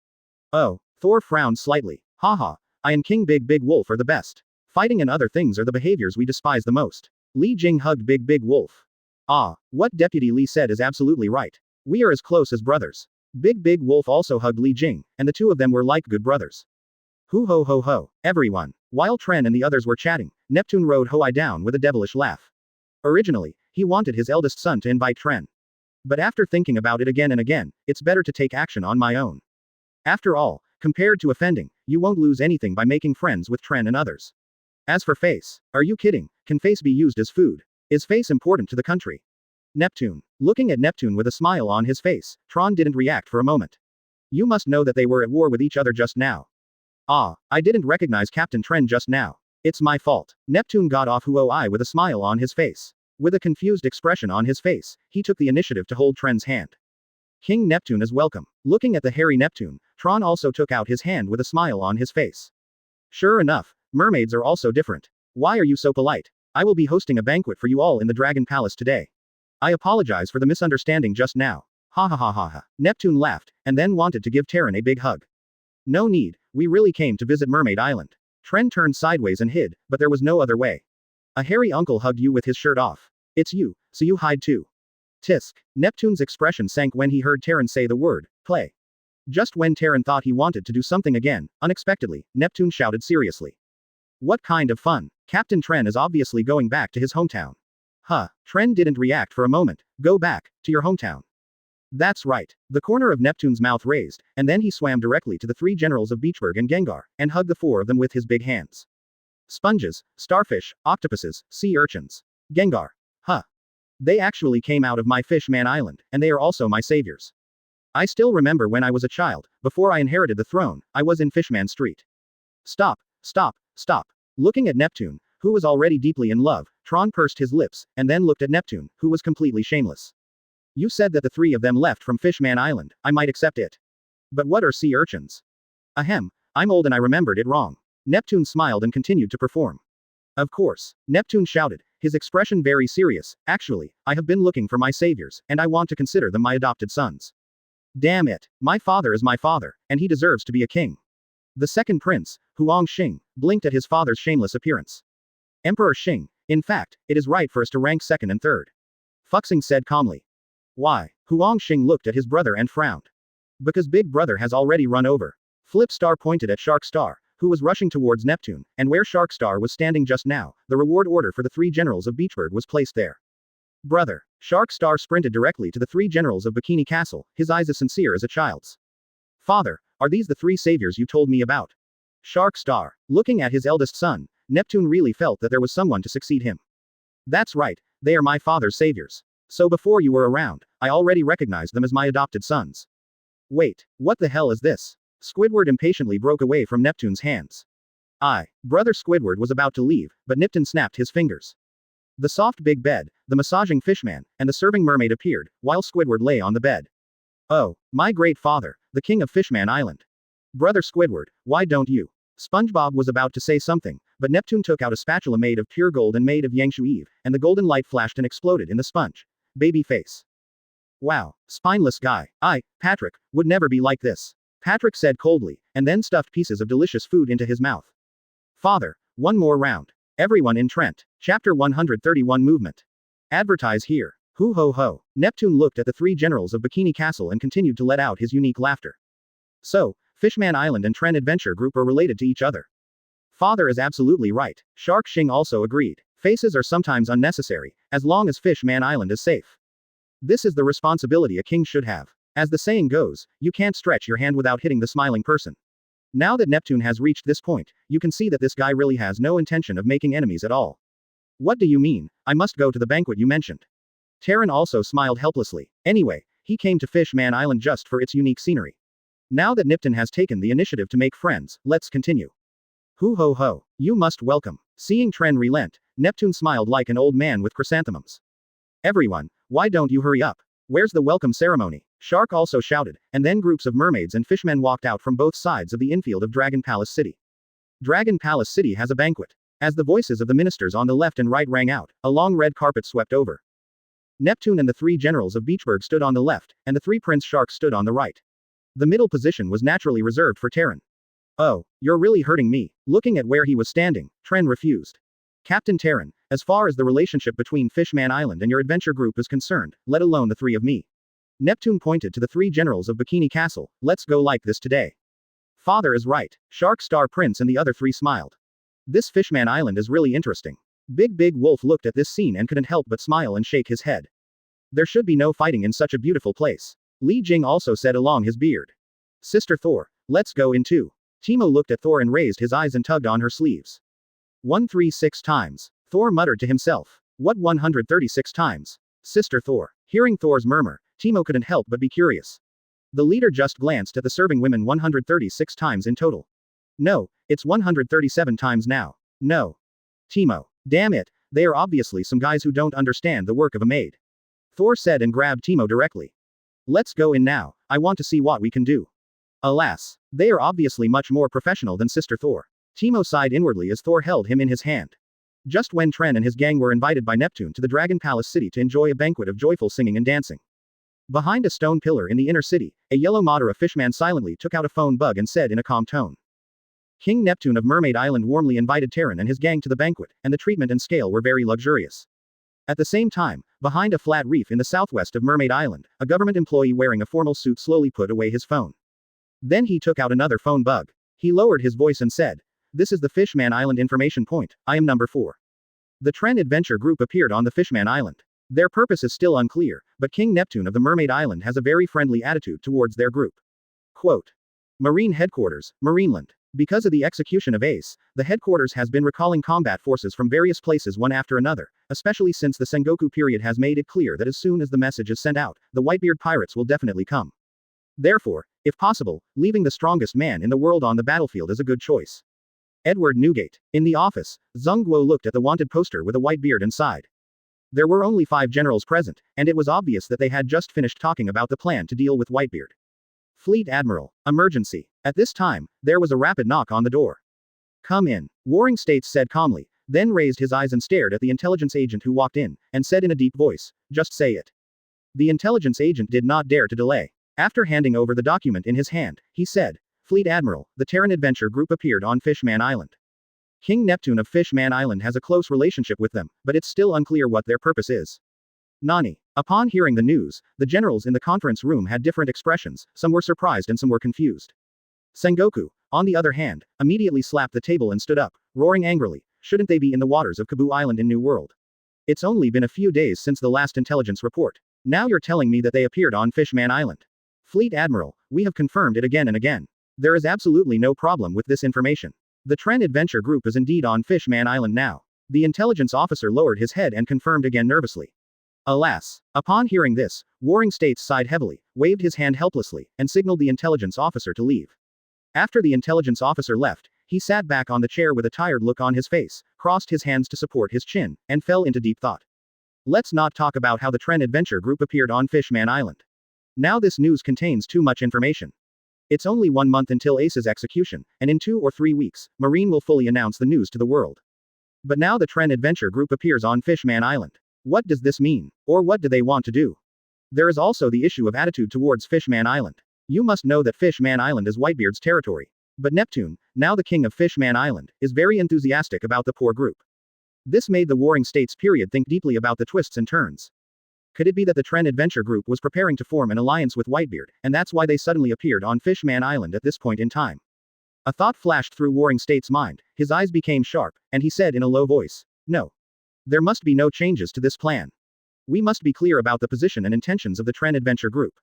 Oh. Thor frowned slightly. Haha, I and King Big Wolf are the best. Fighting and other things are the behaviors we despise the most. Li Jing hugged Big Wolf. Ah, what Deputy Li said is absolutely right. We are as close as brothers. Big Wolf also hugged Li Jing, and the two of them were like good brothers. Hoo ho, everyone. While Tren and the others were chatting, Neptune rode Hawkeye down with a devilish laugh. Originally, he wanted his eldest son to invite Tren. But after thinking about it again and again, it's better to take action on my own. After all, compared to offending, you won't lose anything by making friends with Tren and others. As for face, are you kidding? Can face be used as food? Is face important to the country? Neptune. Looking at Neptune with a smile on his face, Tron didn't react for a moment. You must know that they were at war with each other just now. Ah, I didn't recognize Captain Tren just now. It's my fault. Neptune got off Hawkeye with a smile on his face. With a confused expression on his face, he took the initiative to hold Tren's hand. King Neptune is welcome. Looking at the hairy Neptune, Tron also took out his hand with a smile on his face. Sure enough, mermaids are also different. Why are you so polite? I will be hosting a banquet for you all in the Dragon Palace today. I apologize for the misunderstanding just now. Ha. Neptune laughed, and then wanted to give Tren a big hug. No need, we really came to visit Mermaid Island. Tren turned sideways and hid, but there was no other way. A hairy uncle hugged you with his shirt off. It's you, so you hide too. Tisk. Neptune's expression sank when he heard Tren say the word, play. Just when Tren thought he wanted to do something again, unexpectedly, Neptune shouted seriously. What kind of fun? Captain Tren is obviously going back to his hometown. Tren didn't react for a moment. Go back, to your hometown. That's right. The corner of Neptune's mouth raised, and then he swam directly to the three generals of Beachburg and Gengar, and hugged the four of them with his big hands. Sponges, starfish, octopuses, sea urchins. Gengar. They actually came out of my Fishman Island, and they are also my saviors. I still remember when I was a child, before I inherited the throne, I was in Fishman Street. Stop. Looking at Neptune, who was already deeply in love, Tron pursed his lips, and then looked at Neptune, who was completely shameless. You said that the three of them left from Fishman Island, I might accept it. But what are sea urchins? Ahem, I'm old and I remembered it wrong. Neptune smiled and continued to perform. Of course, Neptune shouted, his expression very serious. Actually, I have been looking for my saviors, and I want to consider them my adopted sons. Damn it, my father is my father, and he deserves to be a king. The second prince, Huang Xing, blinked at his father's shameless appearance. Emperor Xing, in fact, it is right for us to rank second and third. Fuxing said calmly. Why? Huang Xing looked at his brother and frowned. Because Big Brother has already run over. Flip Star pointed at Shark Star, who was rushing towards Neptune, and where Shark Star was standing just now, the reward order for the three generals of Beachburg was placed there. Brother. Shark Star sprinted directly to the three generals of Bikini Castle, his eyes as sincere as a child's. Father, are these the three saviors you told me about? Shark Star. Looking at his eldest son, Neptune really felt that there was someone to succeed him. That's right, they are my father's saviors. So before you were around, I already recognized them as my adopted sons. Wait, what the hell is this? Squidward impatiently broke away from Neptune's hands. Brother Squidward was about to leave, but Neptune snapped his fingers. The soft big bed, the massaging fishman, and the serving mermaid appeared, while Squidward lay on the bed. Oh, my great father, the king of Fishman Island. Brother Squidward, why don't you? SpongeBob was about to say something, but Neptune took out a spatula made of pure gold and made of Yangshu Eve, and the golden light flashed and exploded in the sponge. Baby face. Wow, spineless guy. Patrick, would never be like this. Patrick said coldly, and then stuffed pieces of delicious food into his mouth. Father, one more round. Everyone in Trent. Chapter 131 Movement. Advertise here. Hoo ho ho. Neptune looked at the three generals of Bikini Castle and continued to let out his unique laughter. So, Fishman Island and Tren Adventure Group are related to each other. Father is absolutely right. Shark Xing also agreed. Faces are sometimes unnecessary, as long as Fishman Island is safe. This is the responsibility a king should have. As the saying goes, you can't stretch your hand without hitting the smiling person. Now that Neptune has reached this point, you can see that this guy really has no intention of making enemies at all. What do you mean? I must go to the banquet you mentioned. Tren also smiled helplessly. Anyway, he came to Fishman Island just for its unique scenery. Now that Neptune has taken the initiative to make friends, let's continue. Hoo ho ho. You must welcome. Seeing Tren relent, Neptune smiled like an old man with chrysanthemums. Everyone, why don't you hurry up? Where's the welcome ceremony? Shark also shouted, and then groups of mermaids and fishmen walked out from both sides of the infield of Dragon Palace City. Dragon Palace City has a banquet. As the voices of the ministers on the left and right rang out, a long red carpet swept over. Neptune and the three generals of Beachburg stood on the left, and the three Prince Sharks stood on the right. The middle position was naturally reserved for Tren. Oh, you're really hurting me. Looking at where he was standing, Tren refused. Captain Tren, as far as the relationship between Fishman Island and your adventure group is concerned, let alone the three of me. Neptune pointed to the three generals of Bikini Castle. Let's go like this today. Father is right. Shark Star Prince and the other three smiled. This Fishman Island is really interesting. Big Wolf looked at this scene and couldn't help but smile and shake his head. There should be no fighting in such a beautiful place. Li Jing also said along his beard. Sister Thor, let's go in too. Timo looked at Thor and raised his eyes and tugged on her sleeves. 136 times. Thor muttered to himself. What 136 times? Sister Thor. Hearing Thor's murmur, Timo couldn't help but be curious. The leader just glanced at the serving women 136 times in total. No, it's 137 times now. No. Timo. Damn it, they are obviously some guys who don't understand the work of a maid. Thor said and grabbed Timo directly. Let's go in now, I want to see what we can do. Alas, they are obviously much more professional than Sister Thor. Timo sighed inwardly as Thor held him in his hand. Just when Tren and his gang were invited by Neptune to the Dragon Palace City to enjoy a banquet of joyful singing and dancing. Behind a stone pillar in the inner city, a yellow Madara fishman silently took out a phone bug and said in a calm tone. King Neptune of Mermaid Island warmly invited Tren and his gang to the banquet, and the treatment and scale were very luxurious. At the same time, behind a flat reef in the southwest of Mermaid Island, a government employee wearing a formal suit slowly put away his phone. Then he took out another phone bug. He lowered his voice and said, "This is the Fishman Island information point, I am number 4. The Tren Adventure Group appeared on the Fishman Island. Their purpose is still unclear, but King Neptune of the Mermaid Island has a very friendly attitude towards their group. Quote. Marine Headquarters, Marineland. Because of the execution of Ace, the headquarters has been recalling combat forces from various places one after another, especially since the Sengoku period has made it clear that as soon as the message is sent out, the Whitebeard pirates will definitely come. Therefore, if possible, leaving the strongest man in the world on the battlefield is a good choice. Edward Newgate. In the office, Zheng Guo looked at the wanted poster with a white beard and sighed. There were only 5 generals present, and it was obvious that they had just finished talking about the plan to deal with Whitebeard. Fleet Admiral. Emergency. At this time, there was a rapid knock on the door. Come in. Warring States said calmly, then raised his eyes and stared at the intelligence agent who walked in, and said in a deep voice, just say it. The intelligence agent did not dare to delay. After handing over the document in his hand, he said, Fleet Admiral, the Terran Adventure Group appeared on Fishman Island. King Neptune of Fishman Island has a close relationship with them, but it's still unclear what their purpose is. Nani. Upon hearing the news, the generals in the conference room had different expressions, some were surprised and some were confused. Sengoku, on the other hand, immediately slapped the table and stood up, roaring angrily, shouldn't they be in the waters of Kabu Island in New World? It's only been a few days since the last intelligence report. Now you're telling me that they appeared on Fishman Island. Fleet Admiral, we have confirmed it again and again. There is absolutely no problem with this information. The Tren Adventure Group is indeed on Fishman Island now. The intelligence officer lowered his head and confirmed again nervously. Alas. Upon hearing this, Warring States sighed heavily, waved his hand helplessly, and signaled the intelligence officer to leave. After the intelligence officer left, he sat back on the chair with a tired look on his face, crossed his hands to support his chin, and fell into deep thought. Let's not talk about how the Tren Adventure Group appeared on Fishman Island. Now this news contains too much information. It's only 1 month until Ace's execution, and in 2 or 3 weeks, Marine will fully announce the news to the world. But now the Tren Adventure Group appears on Fishman Island. What does this mean? Or what do they want to do? There is also the issue of attitude towards Fishman Island. You must know that Fishman Island is Whitebeard's territory. But Neptune, now the king of Fishman Island, is very enthusiastic about the poor group. This made the Warring States period think deeply about the twists and turns. Could it be that the Tren Adventure Group was preparing to form an alliance with Whitebeard, and that's why they suddenly appeared on Fishman Island at this point in time? A thought flashed through Warring States' mind, his eyes became sharp, and he said in a low voice, "No. There must be no changes to this plan. We must be clear about the position and intentions of the Tren Adventure Group."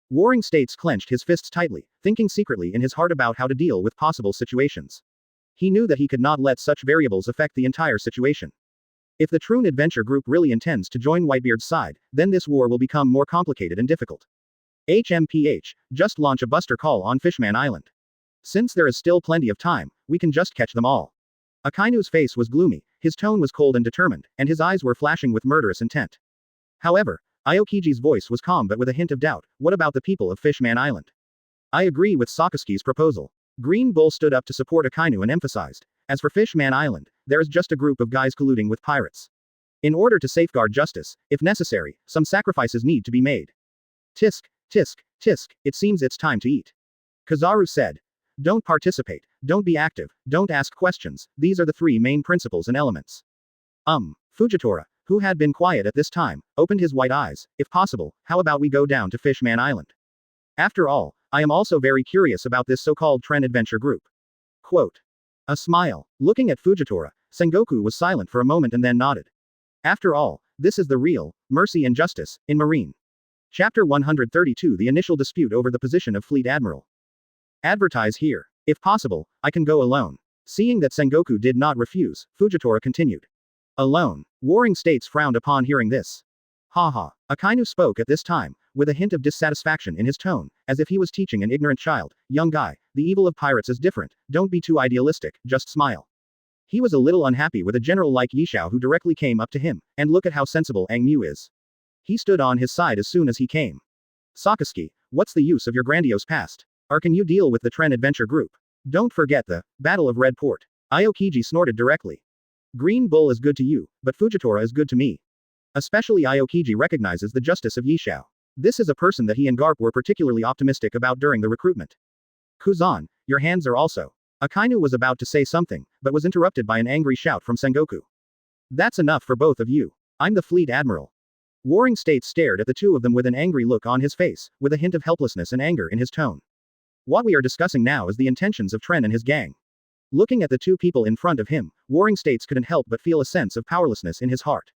Warring States clenched his fists tightly, thinking secretly in his heart about how to deal with possible situations. He knew that he could not let such variables affect the entire situation. If the Tren Adventure Group really intends to join Whitebeard's side, then this war will become more complicated and difficult. HMPH, just launch a buster call on Fishman Island. Since there is still plenty of time, we can just catch them all. Akainu's face was gloomy, his tone was cold and determined, and his eyes were flashing with murderous intent. However, Aokiji's voice was calm but with a hint of doubt. What about the people of Fishman Island? I agree with Sakaski's proposal. Green Bull stood up to support Akainu and emphasized, as for Fishman Island, there is just a group of guys colluding with pirates. In order to safeguard justice, if necessary, some sacrifices need to be made. Tisk, tisk, tisk, it seems it's time to eat. Kizaru said. Don't participate, don't be active, don't ask questions, these are the 3 main principles and elements. Fujitora, who had been quiet at this time, opened his white eyes. If possible, how about we go down to Fishman Island? After all, I am also very curious about this so-called Tren Adventure Group. Quote. A smile. Looking at Fujitora, Sengoku was silent for a moment and then nodded. After all, this is the real mercy and justice in Marine. Chapter 132 The initial dispute over the position of Fleet Admiral. Advertise here. If possible, I can go alone. Seeing that Sengoku did not refuse, Fujitora continued. Alone. Warring States frowned upon hearing this. Haha. Akainu spoke at this time, with a hint of dissatisfaction in his tone, as if he was teaching an ignorant child. Young guy, the evil of pirates is different, don't be too idealistic, just smile. He was a little unhappy with a general like Yishao who directly came up to him, and look at how sensible Ang Mu is. He stood on his side as soon as he came. Sakaski, what's the use of your grandiose past? Or can you deal with the Tren Adventure Group? Don't forget the Battle of Red Port. Aokiji snorted directly. Green Bull is good to you, but Fujitora is good to me. Especially Aokiji recognizes the justice of Yishao. This is a person that he and Garp were particularly optimistic about during the recruitment. Kuzan, your hands are also. Akainu was about to say something, but was interrupted by an angry shout from Sengoku. That's enough for both of you. I'm the Fleet Admiral. Warring States stared at the two of them with an angry look on his face, with a hint of helplessness and anger in his tone. What we are discussing now is the intentions of Tren and his gang. Looking at the 2 people in front of him, Warring States couldn't help but feel a sense of powerlessness in his heart.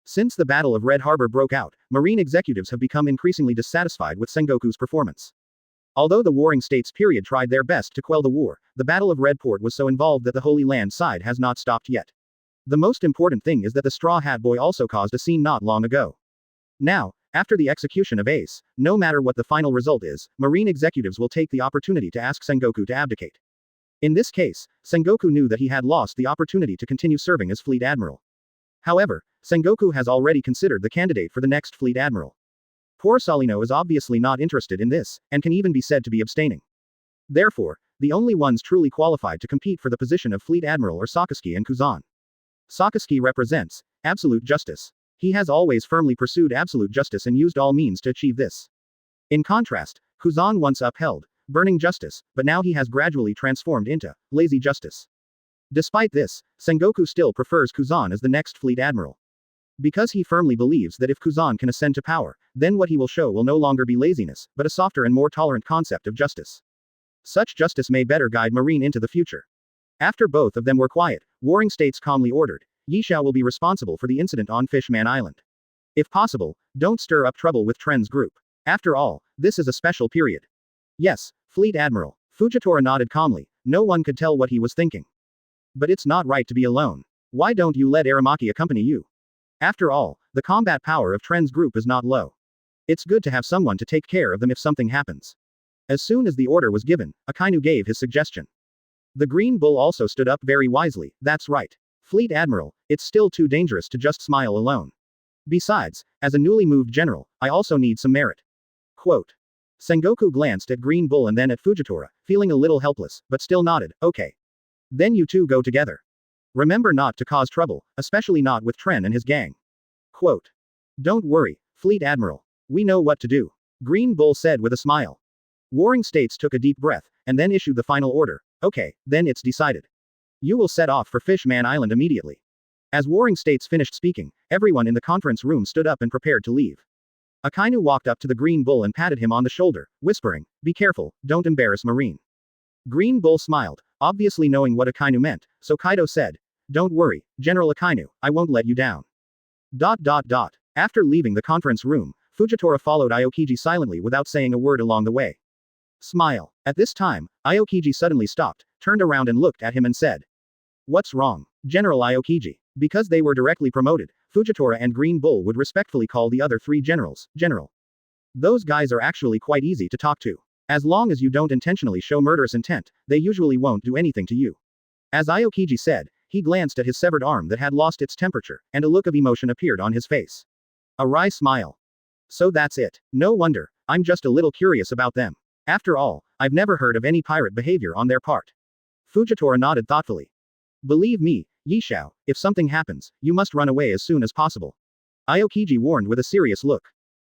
Since the Battle of Red Harbor broke out, Marine executives have become increasingly dissatisfied with Sengoku's performance. Although the Warring States period tried their best to quell the war, the Battle of Red Port was so involved that the Holy Land side has not stopped yet. The most important thing is that the Straw Hat Boy also caused a scene not long ago. Now, after the execution of Ace, no matter what the final result is, Marine executives will take the opportunity to ask Sengoku to abdicate. In this case, Sengoku knew that he had lost the opportunity to continue serving as Fleet Admiral. However, Sengoku has already considered the candidate for the next Fleet Admiral. Poor Salino is obviously not interested in this, and can even be said to be abstaining. Therefore, the only ones truly qualified to compete for the position of Fleet Admiral are Sakaski and Kuzan. Sakaski represents absolute justice. He has always firmly pursued absolute justice and used all means to achieve this. In contrast, Kuzan once upheld burning justice, but now he has gradually transformed into lazy justice. Despite this, Sengoku still prefers Kuzan as the next Fleet Admiral. Because he firmly believes that if Kuzan can ascend to power, then what he will show will no longer be laziness, but a softer and more tolerant concept of justice. Such justice may better guide Marine into the future. After both of them were quiet, Warring States calmly ordered, Yishao will be responsible for the incident on Fishman Island. If possible, don't stir up trouble with Tren's group. After all, this is a special period. Yes, Fleet Admiral. Fujitora nodded calmly, no one could tell what he was thinking. But it's not right to be alone. Why don't you let Aramaki accompany you? After all, The combat power of Tren's group is not low. It's good to have someone to take care of them if something happens. As soon as the order was given, Akainu gave his suggestion. The Green Bull also stood up very wisely. That's right. Fleet Admiral, it's still too dangerous to just smile alone. Besides, as a newly moved general, I also need some merit. Quote. Sengoku glanced at Green Bull and then at Fujitora, feeling a little helpless, but still nodded, okay. Then you two go together. Remember not to cause trouble, especially not with Tren and his gang. Quote. Don't worry, Fleet Admiral. We know what to do. Green Bull said with a smile. Warring States took a deep breath, and then issued the final order. Okay, then it's decided. You will set off for Fishman Island immediately. As Warring States finished speaking, everyone in the conference room stood up and prepared to leave. Akainu walked up to the Green Bull and patted him on the shoulder, whispering, be careful, don't embarrass Marine. Green Bull smiled, obviously knowing what Akainu meant, so Kaido said, don't worry, General Akainu, I won't let you down. After leaving the conference room, Fujitora followed Aokiji silently without saying a word along the way. Smile. At this time, Aokiji suddenly stopped, turned around and looked at him and said. What's wrong, General Aokiji? Because they were directly promoted, Fujitora and Green Bull would respectfully call the other three generals, General. Those guys are actually quite easy to talk to. As long as you don't intentionally show murderous intent, they usually won't do anything to you. As Aokiji said, he glanced at his severed arm that had lost its temperature, and a look of emotion appeared on his face. A wry smile. So that's it. No wonder, I'm just a little curious about them. After all, I've never heard of any pirate behavior on their part. Fujitora nodded thoughtfully. Believe me, Yishao, if something happens, you must run away as soon as possible. Aokiji warned with a serious look.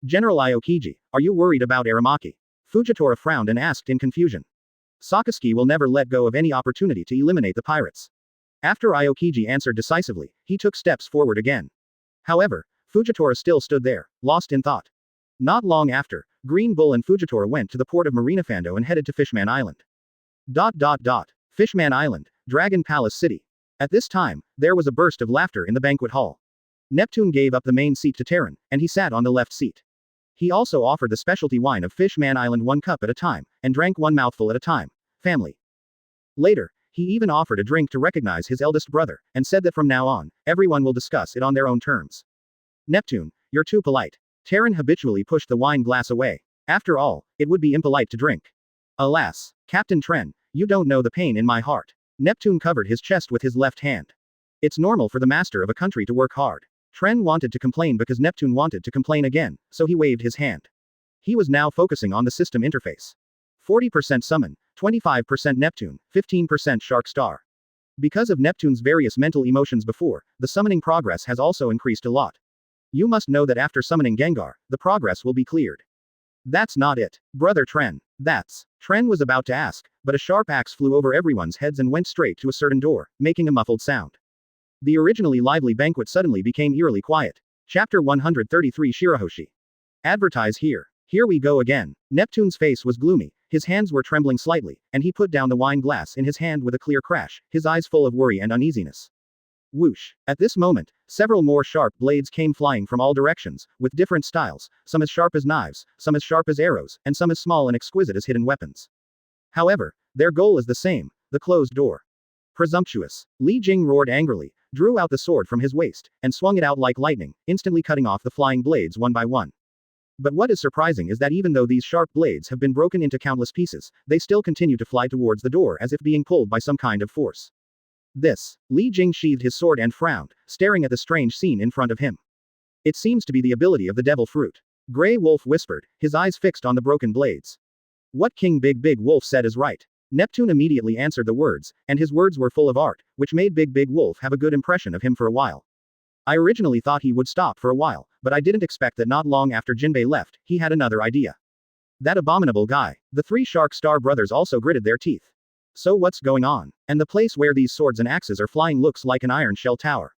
General Aokiji, are you worried about Aramaki? Fujitora frowned and asked in confusion. Sakazuki will never let go of any opportunity to eliminate the pirates. After Aokiji answered decisively, he took steps forward again. However, Fujitora still stood there, lost in thought. Not long after, Green Bull and Fujitora went to the port of Marinafando and headed to Fishman Island. Fishman Island, Dragon Palace City. At this time, there was a burst of laughter in the banquet hall. Neptune gave up the main seat to Tren, and he sat on the left seat. He also offered the specialty wine of Fishman Island 1 cup at a time, and drank 1 mouthful at a time. Family. Later, he even offered a drink to recognize his eldest brother, and said that from now on, everyone will discuss it on their own terms. Neptune, you're too polite. Tren habitually pushed the wine glass away. After all, it would be impolite to drink. Alas, Captain Tren, you don't know the pain in my heart. Neptune covered his chest with his left hand. It's normal for the master of a country to work hard. Tren wanted to complain because Neptune wanted to complain again, so he waved his hand. He was now focusing on the system interface. 40% summon, 25% Neptune, 15% Shark Star. Because of Neptune's various mental emotions before, the summoning progress has also increased a lot. You must know that after summoning Gengar, the progress will be cleared. That's not it, Brother Tren. Tren was about to ask, but a sharp axe flew over everyone's heads and went straight to a certain door, making a muffled sound. The originally lively banquet suddenly became eerily quiet. Chapter 133 Shirahoshi. Advertise here. Here we go again. Neptune's face was gloomy, his hands were trembling slightly, and he put down the wine glass in his hand with a clear crash, his eyes full of worry and uneasiness. Whoosh. At this moment, several more sharp blades came flying from all directions, with different styles, some as sharp as knives, some as sharp as arrows, and some as small and exquisite as hidden weapons. However, their goal is the same, the closed door. Presumptuous. Li Jing roared angrily, drew out the sword from his waist, and swung it out like lightning, instantly cutting off the flying blades one by one. But what is surprising is that even though these sharp blades have been broken into countless pieces, they still continue to fly towards the door as if being pulled by some kind of force. Li Jing sheathed his sword and frowned, staring at the strange scene in front of him. It seems to be the ability of the devil fruit. Grey Wolf whispered, his eyes fixed on the broken blades. What King Big Wolf said is right. Neptune immediately answered the words, and his words were full of art, which made Big Wolf have a good impression of him for a while. I originally thought he would stop for a while, but I didn't expect that not long after Jinbei left, he had another idea. That abominable guy. The 3 Shark Star brothers also gritted their teeth. So what's going on? And the place where these swords and axes are flying looks like an iron shell tower.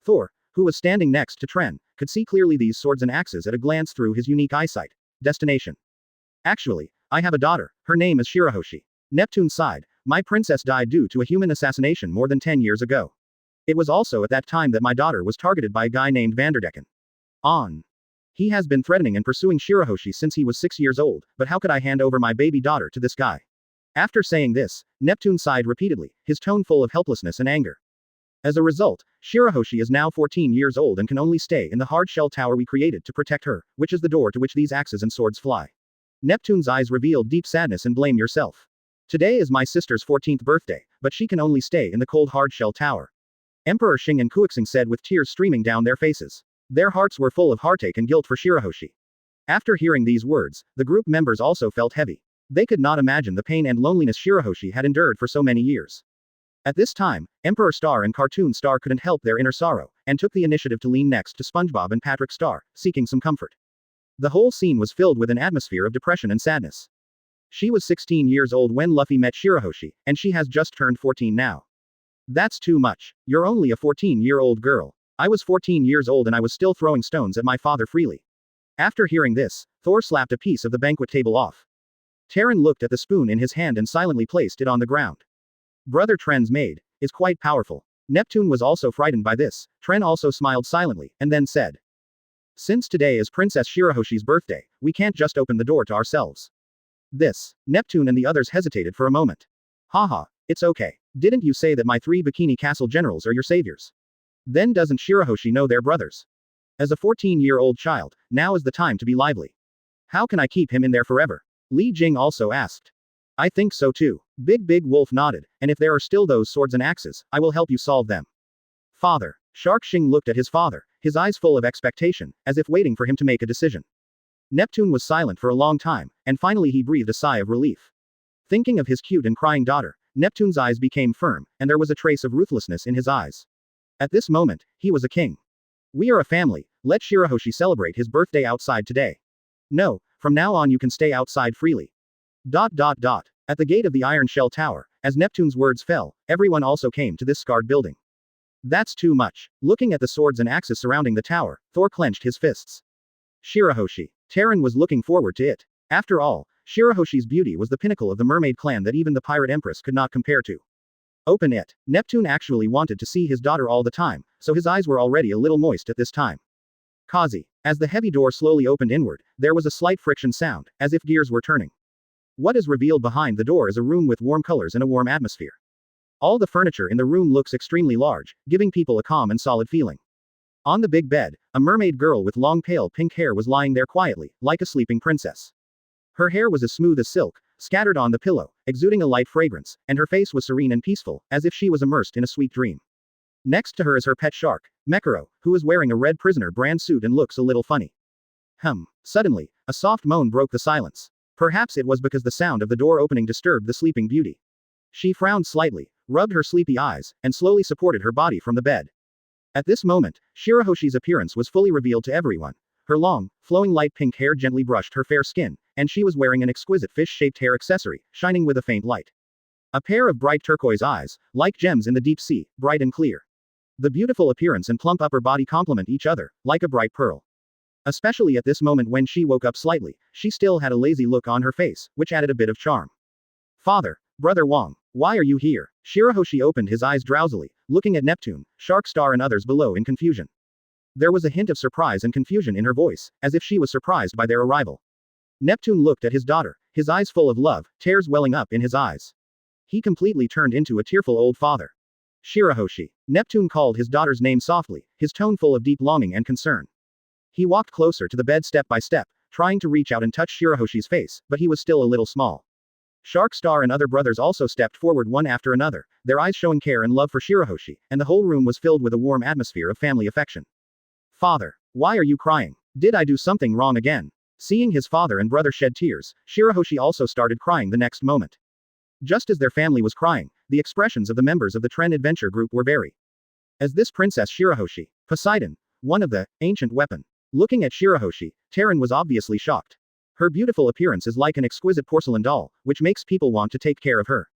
Thor, who was standing next to Tren, could see clearly these swords and axes at a glance through his unique eyesight. Destination. Actually, I have a daughter, her name is Shirahoshi. Neptune sighed, my princess died due to a human assassination more than 10 years ago. It was also at that time that my daughter was targeted by a guy named Vanderdecken. He has been threatening and pursuing Shirahoshi since he was 6 years old, but how could I hand over my baby daughter to this guy? After saying this, Neptune sighed repeatedly, his tone full of helplessness and anger. As a result, Shirahoshi is now 14 years old and can only stay in the hard shell tower we created to protect her, which is the door to which these axes and swords fly. Neptune's eyes revealed deep sadness and blame yourself. Today is my sister's 14th birthday, but she can only stay in the cold hard shell tower. Emperor Xing and Kuixing said with tears streaming down their faces. Their hearts were full of heartache and guilt for Shirahoshi. After hearing these words, the group members also felt heavy. They could not imagine the pain and loneliness Shirahoshi had endured for so many years. At this time, Emperor Star and Cartoon Star couldn't help their inner sorrow, and took the initiative to lean next to SpongeBob and Patrick Star, seeking some comfort. The whole scene was filled with an atmosphere of depression and sadness. She was 16 years old when Luffy met Shirahoshi, and she has just turned 14 now. That's too much. You're only a 14-year-old girl. I was 14 years old and I was still throwing stones at my father freely. After hearing this, Thor slapped a piece of the banquet table off. Tren looked at the spoon in his hand and silently placed it on the ground. Brother Tren's maid is quite powerful. Neptune was also frightened by this. Tren also smiled silently, and then said, "Since today is Princess Shirahoshi's birthday, we can't just open the door to ourselves." This. Neptune and the others hesitated for a moment. Haha, it's okay. Didn't you say that my 3 Bikini Castle generals are your saviors? Then doesn't Shirahoshi know their brothers? As a 14-year-old child, now is the time to be lively. How can I keep him in there forever? Li Jing also asked. I think so too. Big Wolf nodded, and if there are still those swords and axes, I will help you solve them. Father. Shark Xing looked at his father, his eyes full of expectation, as if waiting for him to make a decision. Neptune was silent for a long time, and finally he breathed a sigh of relief. Thinking of his cute and crying daughter, Neptune's eyes became firm, and there was a trace of ruthlessness in his eyes. At this moment, he was a king. We are a family, let Shirahoshi celebrate his birthday outside today. No, from now on you can stay outside freely. At the gate of the Iron Shell Tower, as Neptune's words fell, everyone also came to this scarred building. That's too much. Looking at the swords and axes surrounding the tower, Thor clenched his fists. Shirahoshi. Tren was looking forward to it. After all, Shirahoshi's beauty was the pinnacle of the mermaid clan that even the pirate empress could not compare to. Open it. Neptune actually wanted to see his daughter all the time, so his eyes were already a little moist at this time. Kazi. As the heavy door slowly opened inward, there was a slight friction sound, as if gears were turning. What is revealed behind the door is a room with warm colors and a warm atmosphere. All the furniture in the room looks extremely large, giving people a calm and solid feeling. On the big bed, a mermaid girl with long pale pink hair was lying there quietly, like a sleeping princess. Her hair was as smooth as silk, scattered on the pillow, exuding a light fragrance, and her face was serene and peaceful, as if she was immersed in a sweet dream. Next to her is her pet shark, Mekaro, who is wearing a red prisoner brand suit and looks a little funny. Suddenly, a soft moan broke the silence. Perhaps it was because the sound of the door opening disturbed the sleeping beauty. She frowned slightly, rubbed her sleepy eyes, and slowly supported her body from the bed. At this moment, Shirahoshi's appearance was fully revealed to everyone. Her long, flowing light pink hair gently brushed her fair skin, and she was wearing an exquisite fish-shaped hair accessory, shining with a faint light. A pair of bright turquoise eyes, like gems in the deep sea, bright and clear. The beautiful appearance and plump upper body complement each other, like a bright pearl. Especially at this moment when she woke up slightly, she still had a lazy look on her face, which added a bit of charm. Father, Brother Wang, why are you here? Shirahoshi opened his eyes drowsily, looking at Neptune, Shark Star and others below in confusion. There was a hint of surprise and confusion in her voice, as if she was surprised by their arrival. Neptune looked at his daughter, his eyes full of love, tears welling up in his eyes. He completely turned into a tearful old father. Shirahoshi. Neptune called his daughter's name softly, his tone full of deep longing and concern. He walked closer to the bed step by step, trying to reach out and touch Shirahoshi's face, but he was still a little small. Shark Star and other brothers also stepped forward one after another, their eyes showing care and love for Shirahoshi, and the whole room was filled with a warm atmosphere of family affection. Father, why are you crying? Did I do something wrong again? Seeing his father and brother shed tears, Shirahoshi also started crying the next moment. Just as their family was crying, the expressions of the members of the Tren adventure group were very. As this Princess Shirahoshi, Poseidon, one of the ancient weapon. Looking at Shirahoshi, Tren was obviously shocked. Her beautiful appearance is like an exquisite porcelain doll, which makes people want to take care of her.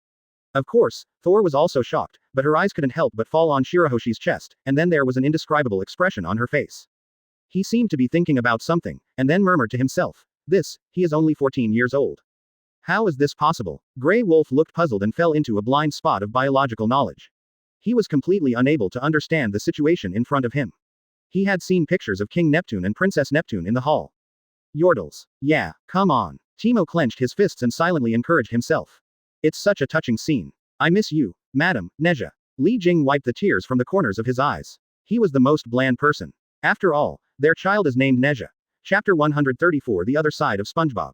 Of course, Thor was also shocked, but her eyes couldn't help but fall on Shirahoshi's chest, and then there was an indescribable expression on her face. He seemed to be thinking about something, and then murmured to himself, he is only 14 years old. How is this possible? Grey Wolf looked puzzled and fell into a blind spot of biological knowledge. He was completely unable to understand the situation in front of him. He had seen pictures of King Neptune and Princess Neptune in the hall. Yordles. Yeah, come on. Timo clenched his fists and silently encouraged himself. It's such a touching scene. I miss you, Madam Neja. Li Jing wiped the tears from the corners of his eyes. He was the most bland person. After all, their child is named Nezha. Chapter 134 The Other Side of SpongeBob.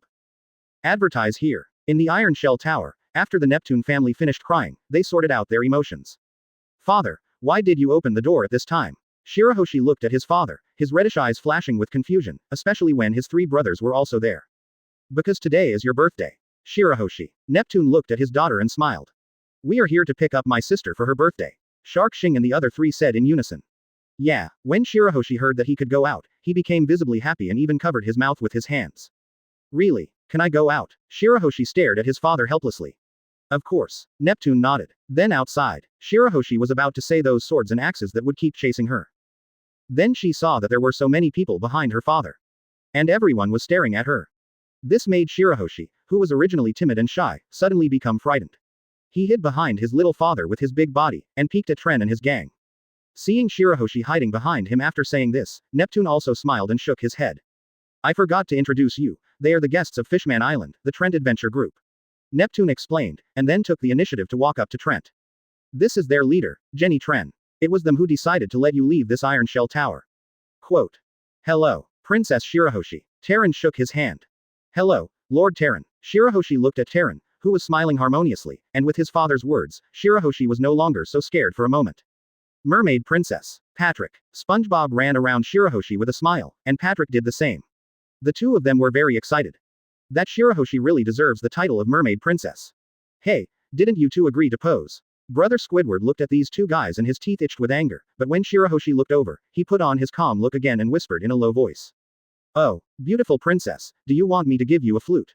Advertise here. In the Iron Shell Tower, after the Neptune family finished crying, they sorted out their emotions. Father, why did you open the door at this time? Shirahoshi looked at his father, his reddish eyes flashing with confusion, especially when his three brothers were also there. Because today is your birthday. Shirahoshi. Neptune looked at his daughter and smiled. We are here to pick up my sister for her birthday. Shark Xing and the other three said in unison. Yeah, when Shirahoshi heard that he could go out, he became visibly happy and even covered his mouth with his hands. Really? Can I go out? Shirahoshi stared at his father helplessly. Of course. Neptune nodded. Then outside, Shirahoshi was about to say those swords and axes that would keep chasing her. Then she saw that there were so many people behind her father. And everyone was staring at her. This made Shirahoshi, who was originally timid and shy, suddenly become frightened. He hid behind his little father with his big body, and peeked at Tren and his gang. Seeing Shirahoshi hiding behind him after saying this, Neptune also smiled and shook his head. I forgot to introduce you, they are the guests of Fishman Island, the Trent Adventure Group. Neptune explained, and then took the initiative to walk up to Trent. This is their leader, Jenny Tren. It was them who decided to let you leave this Iron Shell Tower. Quote. Hello, Princess Shirahoshi. Tren shook his hand. Hello, Lord Tren. Shirahoshi looked at Tren, who was smiling harmoniously, and with his father's words, Shirahoshi was no longer so scared for a moment. Mermaid Princess. Patrick. SpongeBob ran around Shirahoshi with a smile, and Patrick did the same. The two of them were very excited. That Shirahoshi really deserves the title of Mermaid Princess. Hey, didn't you two agree to pose? Brother Squidward looked at these two guys and his teeth itched with anger, but when Shirahoshi looked over, he put on his calm look again and whispered in a low voice. Oh, beautiful princess, do you want me to give you a flute?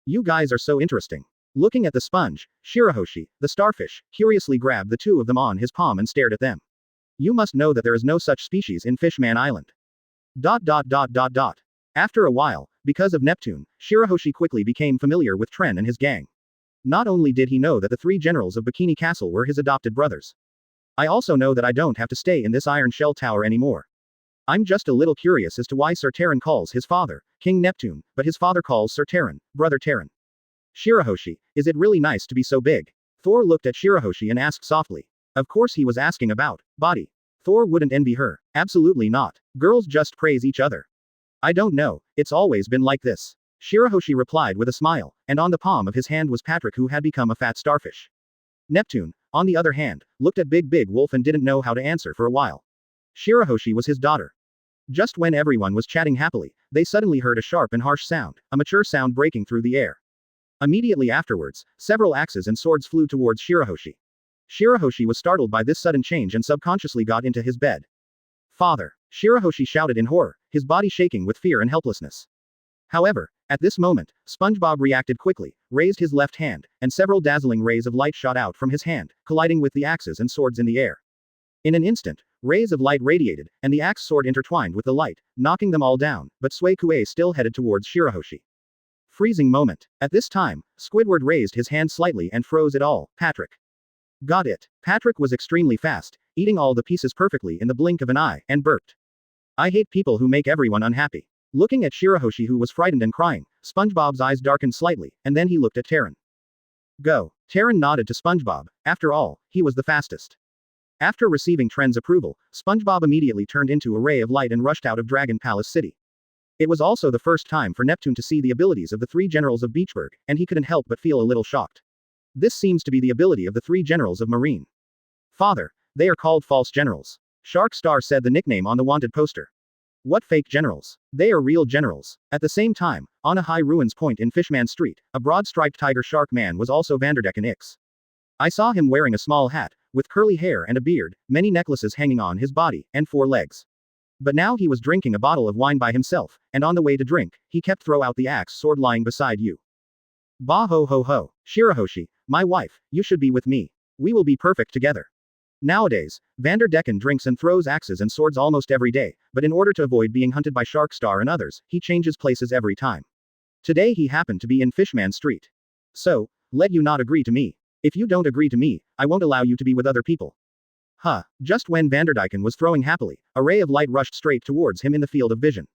You guys are so interesting. Looking at the sponge, Shirahoshi, the starfish, curiously grabbed the two of them on his palm and stared at them. You must know that there is no such species in Fishman Island. ... After a while, because of Neptune, Shirahoshi quickly became familiar with Tren and his gang. Not only did he know that the three generals of Bikini Castle were his adopted brothers. I also know that I don't have to stay in this Iron Shell Tower anymore. I'm just a little curious as to why Sir Tren calls his father, King Neptune, but his father calls Sir Tren, Brother Tren. Shirahoshi, is it really nice to be so big? Thor looked at Shirahoshi and asked softly. Of course he was asking about body. Thor wouldn't envy her. Absolutely not. Girls just praise each other. I don't know, it's always been like this. Shirahoshi replied with a smile, and on the palm of his hand was Patrick, who had become a fat starfish. Neptune, on the other hand, looked at Big Wolf and didn't know how to answer for a while. Shirahoshi was his daughter. Just when everyone was chatting happily, they suddenly heard a sharp and harsh sound, a mature sound breaking through the air. Immediately afterwards, several axes and swords flew towards Shirahoshi. Shirahoshi was startled by this sudden change and subconsciously got into his bed. Father! Shirahoshi shouted in horror, his body shaking with fear and helplessness. However, at this moment, SpongeBob reacted quickly, raised his left hand, and several dazzling rays of light shot out from his hand, colliding with the axes and swords in the air. In an instant, rays of light radiated, and the axe sword intertwined with the light, knocking them all down, but Suicune still headed towards Shirahoshi. Freezing moment. At this time, Squidward raised his hand slightly and froze it all. Patrick. Got it. Patrick was extremely fast, eating all the pieces perfectly in the blink of an eye, and burped. I hate people who make everyone unhappy. Looking at Shirahoshi, who was frightened and crying, SpongeBob's eyes darkened slightly, and then he looked at Tren. Go. Tren nodded to SpongeBob. After all, he was the fastest. After receiving Tren's approval, SpongeBob immediately turned into a ray of light and rushed out of Dragon Palace City. It was also the first time for Neptune to see the abilities of the three generals of Beachburg, and he couldn't help but feel a little shocked. This seems to be the ability of the three generals of Marine. Father, they are called false generals. Shark Star said the nickname on the wanted poster. What fake generals? They are real generals. At the same time, on a high ruins point in Fishman Street, a broad-striped tiger shark man was also Vanderdecken X. I saw him wearing a small hat, with curly hair and a beard, many necklaces hanging on his body, and 4 legs. But now he was drinking a bottle of wine by himself, and on the way to drink, he kept throw out the axe sword lying beside you. Bah ho ho ho. Shirahoshi, my wife, you should be with me. We will be perfect together. Nowadays, Vanderdecken drinks and throws axes and swords almost every day, but in order to avoid being hunted by Shark Star and others, he changes places every time. Today he happened to be in Fishman Street. So, let you not agree to me. If you don't agree to me, I won't allow you to be with other people. Huh. Just when Vanderdecken was throwing happily, a ray of light rushed straight towards him in the field of vision.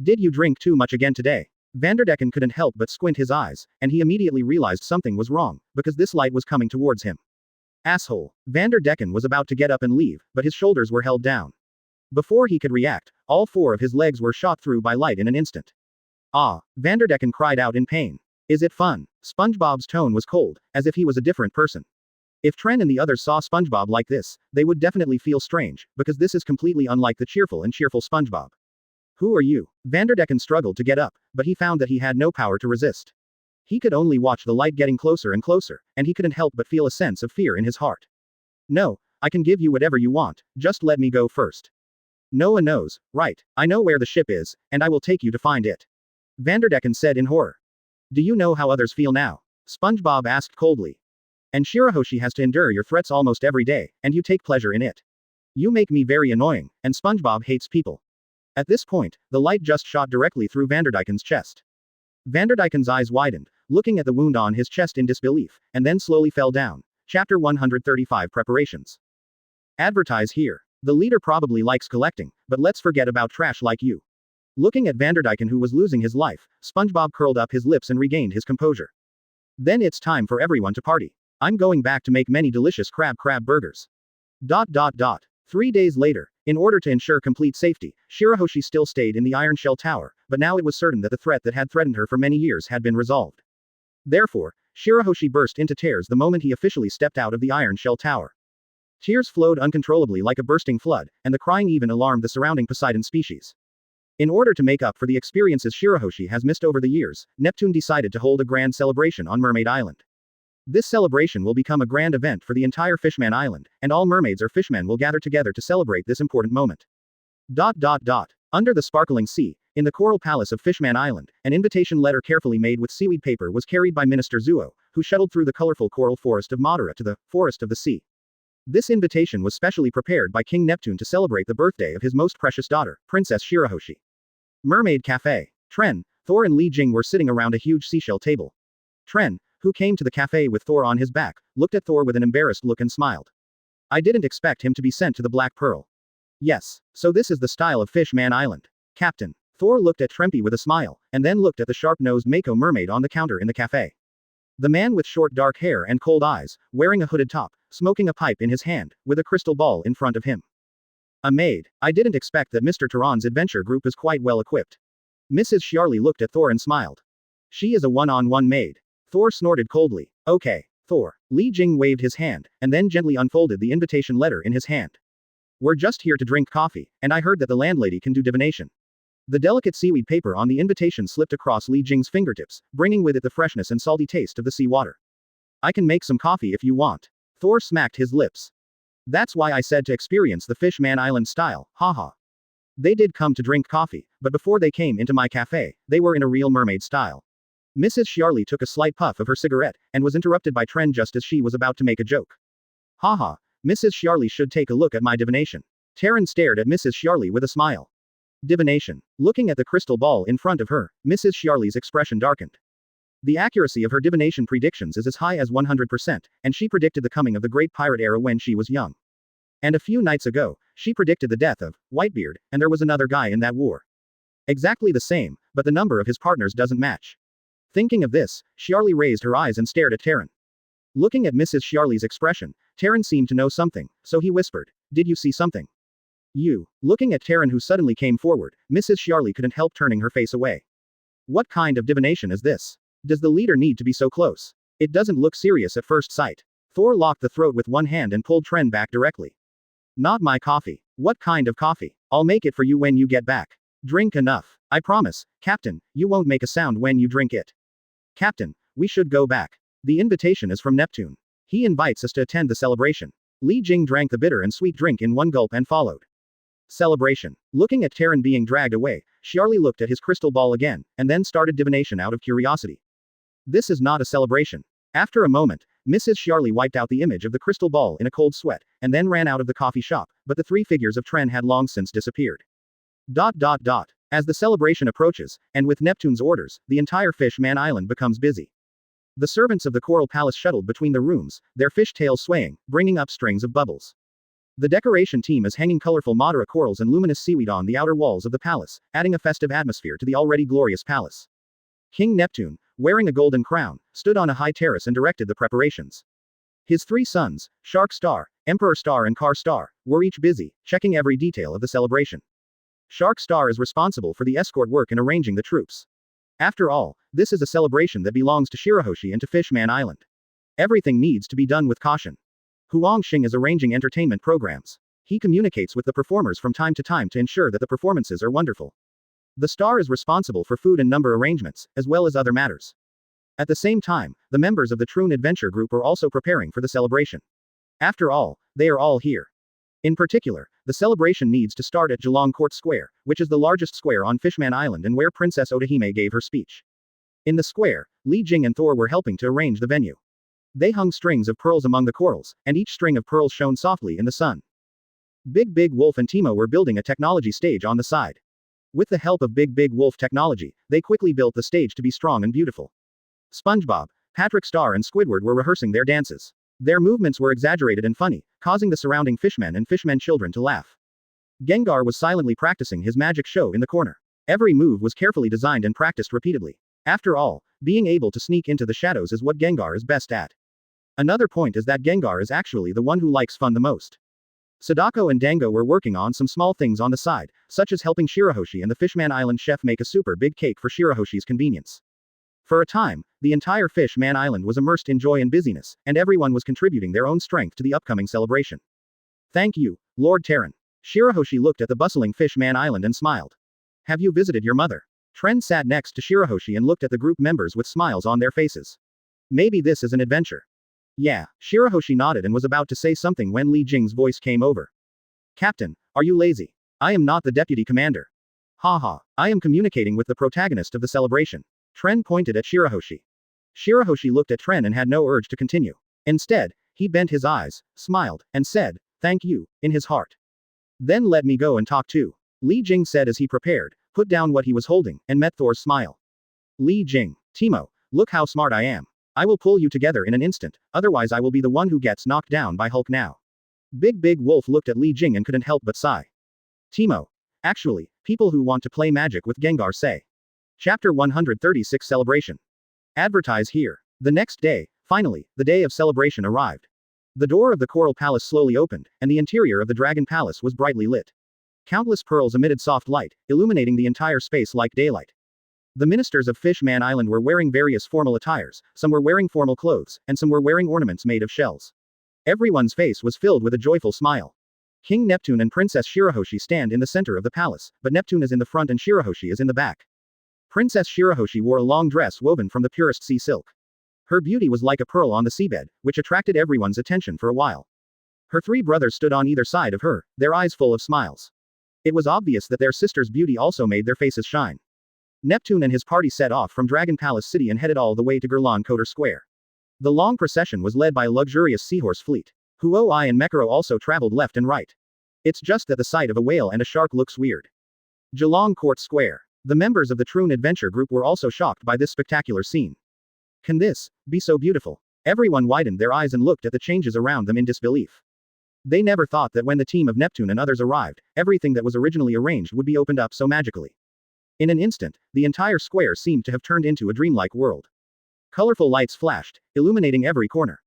Did you drink too much again today? Vanderdecken couldn't help but squint his eyes, and he immediately realized something was wrong, because this light was coming towards him. Asshole. Vanderdecken was about to get up and leave, but his shoulders were held down. Before he could react, all 4 of his legs were shot through by light in an instant. Ah! Vanderdecken cried out in pain. Is it fun? SpongeBob's tone was cold, as if he was a different person. If Tren and the others saw SpongeBob like this, they would definitely feel strange, because this is completely unlike the cheerful and cheerful SpongeBob. Who are you? Vanderdecken struggled to get up, but he found that he had no power to resist. He could only watch the light getting closer and closer, and he couldn't help but feel a sense of fear in his heart. No, I can give you whatever you want, just let me go first. Noah knows, right? I know where the ship is, and I will take you to find it. Vanderdecken said in horror. Do you know how others feel now? SpongeBob asked coldly. And Shirahoshi has to endure your threats almost every day, and you take pleasure in it. You make me very annoying, and SpongeBob hates people. At this point, the light just shot directly through Vanderdecken's chest. Vanderdecken's eyes widened, looking at the wound on his chest in disbelief, and then slowly fell down. Chapter 135 Preparations. Advertise here. The leader probably likes collecting, but let's forget about trash like you. Looking at Vanderdecken, who was losing his life, SpongeBob curled up his lips and regained his composure. Then it's time for everyone to party. I'm going back to make many delicious crab burgers. 3 days later, in order to ensure complete safety, Shirahoshi still stayed in the Iron Shell Tower, but now it was certain that the threat that had threatened her for many years had been resolved. Therefore, Shirahoshi burst into tears the moment he officially stepped out of the Iron Shell Tower. Tears flowed uncontrollably like a bursting flood, and the crying even alarmed the surrounding Poseidon species. In order to make up for the experiences Shirahoshi has missed over the years, Neptune decided to hold a grand celebration on Mermaid Island. This celebration will become a grand event for the entire Fishman Island, and all mermaids or fishmen will gather together to celebrate this important moment. Under the sparkling sea, in the Coral Palace of Fishman Island, an invitation letter carefully made with seaweed paper was carried by Minister Zuo, who shuttled through the colorful coral forest of Madara to the forest of the sea. This invitation was specially prepared by King Neptune to celebrate the birthday of his most precious daughter, Princess Shirahoshi. Mermaid Cafe. Tren, Thor and Li Jing were sitting around a huge seashell table. Tren, who came to the cafe with Thor on his back, looked at Thor with an embarrassed look and smiled. I didn't expect him to be sent to the Black Pearl. Yes, so this is the style of Fishman Island. Captain. Thor looked at Trempy with a smile, and then looked at the sharp-nosed Mako mermaid on the counter in the cafe. The man with short dark hair and cold eyes, wearing a hooded top, smoking a pipe in his hand, with a crystal ball in front of him. A maid. I didn't expect that Mr. Tron's adventure group is quite well equipped. Mrs. Shiarly looked at Thor and smiled. She is a one-on-one maid. Thor snorted coldly. Okay, Thor. Li Jing waved his hand, and then gently unfolded the invitation letter in his hand. We're just here to drink coffee, and I heard that the landlady can do divination. The delicate seaweed paper on the invitation slipped across Li Jing's fingertips, bringing with it the freshness and salty taste of the sea water. I can make some coffee if you want. Thor smacked his lips. That's why I said to experience the Fishman Island style, haha. They did come to drink coffee, but before they came into my cafe, they were in a real mermaid style. Mrs. Shiarly took a slight puff of her cigarette, and was interrupted by Tren just as she was about to make a joke. Haha, Mrs. Shiarly should take a look at my divination. Taren stared at Mrs. Shiarly with a smile. Divination. Looking at the crystal ball in front of her, Mrs. Shiarly's expression darkened. The accuracy of her divination predictions is as high as 100%, and she predicted the coming of the Great Pirate Era when she was young. And a few nights ago, she predicted the death of Whitebeard, and there was another guy in that war. Exactly the same, but the number of his partners doesn't match. Thinking of this, Shiarly raised her eyes and stared at Taren. Looking at Mrs. Shiarly's expression, Taren seemed to know something, so he whispered, Did you see something? You. Looking at Taren, who suddenly came forward, Mrs. Shiarly couldn't help turning her face away. What kind of divination is this? Does the leader need to be so close? It doesn't look serious at first sight. Thor locked the throat with one hand and pulled Tren back directly. Not my coffee. What kind of coffee? I'll make it for you when you get back. Drink enough. I promise, Captain, you won't make a sound when you drink it. Captain, we should go back. The invitation is from Neptune. He invites us to attend the celebration. Li Jing drank the bitter and sweet drink in one gulp and followed. Celebration. Looking at Taren being dragged away, Shiarly looked at his crystal ball again, and then started divination out of curiosity. This is not a celebration. After a moment, Mrs. Shiarly wiped out the image of the crystal ball in a cold sweat, and then ran out of the coffee shop, but the 3 figures of Tren had long since disappeared. As the celebration approaches, and with Neptune's orders, the entire Fishman Island becomes busy. The servants of the Coral Palace shuttled between the rooms, their fish tails swaying, bringing up strings of bubbles. The decoration team is hanging colorful Madara corals and luminous seaweed on the outer walls of the palace, adding a festive atmosphere to the already glorious palace. King Neptune, wearing a golden crown, stood on a high terrace and directed the preparations. His three sons, Shark Star, Emperor Star and Car Star, were each busy, checking every detail of the celebration. Shark Star is responsible for the escort work and arranging the troops. After all, this is a celebration that belongs to Shirahoshi and to Fishman Island. Everything needs to be done with caution. Huang Xing is arranging entertainment programs. He communicates with the performers from time to time to ensure that the performances are wonderful. The star is responsible for food and number arrangements, as well as other matters. At the same time, the members of the Tron Adventure Group are also preparing for the celebration. After all, they are all here. In particular, the celebration needs to start at Geelong Court Square, which is the largest square on Fishman Island and where Princess Otahime gave her speech. In the square, Li Jing and Thor were helping to arrange the venue. They hung strings of pearls among the corals, and each string of pearls shone softly in the sun. Big Wolf and Timo were building a technology stage on the side. With the help of Big Wolf technology, they quickly built the stage to be strong and beautiful. SpongeBob, Patrick Star and Squidward were rehearsing their dances. Their movements were exaggerated and funny, causing the surrounding fishmen and fishmen children to laugh. Gengar was silently practicing his magic show in the corner. Every move was carefully designed and practiced repeatedly. After all, being able to sneak into the shadows is what Gengar is best at. Another point is that Gengar is actually the one who likes fun the most. Sadako and Dango were working on some small things on the side, such as helping Shirahoshi and the Fishman Island chef make a super big cake for Shirahoshi's convenience. For a time, the entire Fishman Island was immersed in joy and busyness, and everyone was contributing their own strength to the upcoming celebration. Thank you, Lord Tren. Shirahoshi looked at the bustling Fishman Island and smiled. Have you visited your mother? Tren sat next to Shirahoshi and looked at the group members with smiles on their faces. Maybe this is an adventure. Yeah, Shirahoshi nodded and was about to say something when Li Jing's voice came over. Captain, are you lazy? I am not the deputy commander. Haha, I am communicating with the protagonist of the celebration. Tren pointed at Shirahoshi. Shirahoshi looked at Tren and had no urge to continue. Instead, he bent his eyes, smiled, and said, "Thank you," in his heart. Then let me go and talk too. Li Jing said as he prepared, put down what he was holding, and met Thor's smile. Li Jing, Timo, look how smart I am. I will pull you together in an instant, otherwise I will be the one who gets knocked down by Hulk now. Big Wolf looked at Li Jing and couldn't help but sigh. Timo. Actually, people who want to play magic with Gengar say. Chapter 136 Celebration. Advertise here. The next day, finally, the day of celebration arrived. The door of the Coral Palace slowly opened, and the interior of the Dragon Palace was brightly lit. Countless pearls emitted soft light, illuminating the entire space like daylight. The ministers of Fishman Island were wearing various formal attires, some were wearing formal clothes, and some were wearing ornaments made of shells. Everyone's face was filled with a joyful smile. King Neptune and Princess Shirahoshi stand in the center of the palace, but Neptune is in the front and Shirahoshi is in the back. Princess Shirahoshi wore a long dress woven from the purest sea silk. Her beauty was like a pearl on the seabed, which attracted everyone's attention for a while. Her three brothers stood on either side of her, their eyes full of smiles. It was obvious that their sister's beauty also made their faces shine. Neptune and his party set off from Dragon Palace City and headed all the way to Gerlon Coder Square. The long procession was led by a luxurious seahorse fleet. Huo-I and Mekaro also traveled left and right. It's just that the sight of a whale and a shark looks weird. Geelong Court Square. The members of the Tron Adventure Group were also shocked by this spectacular scene. Can this be so beautiful? Everyone widened their eyes and looked at the changes around them in disbelief. They never thought that when the team of Neptune and others arrived, everything that was originally arranged would be opened up so magically. In an instant, the entire square seemed to have turned into a dreamlike world. Colorful lights flashed, illuminating every corner.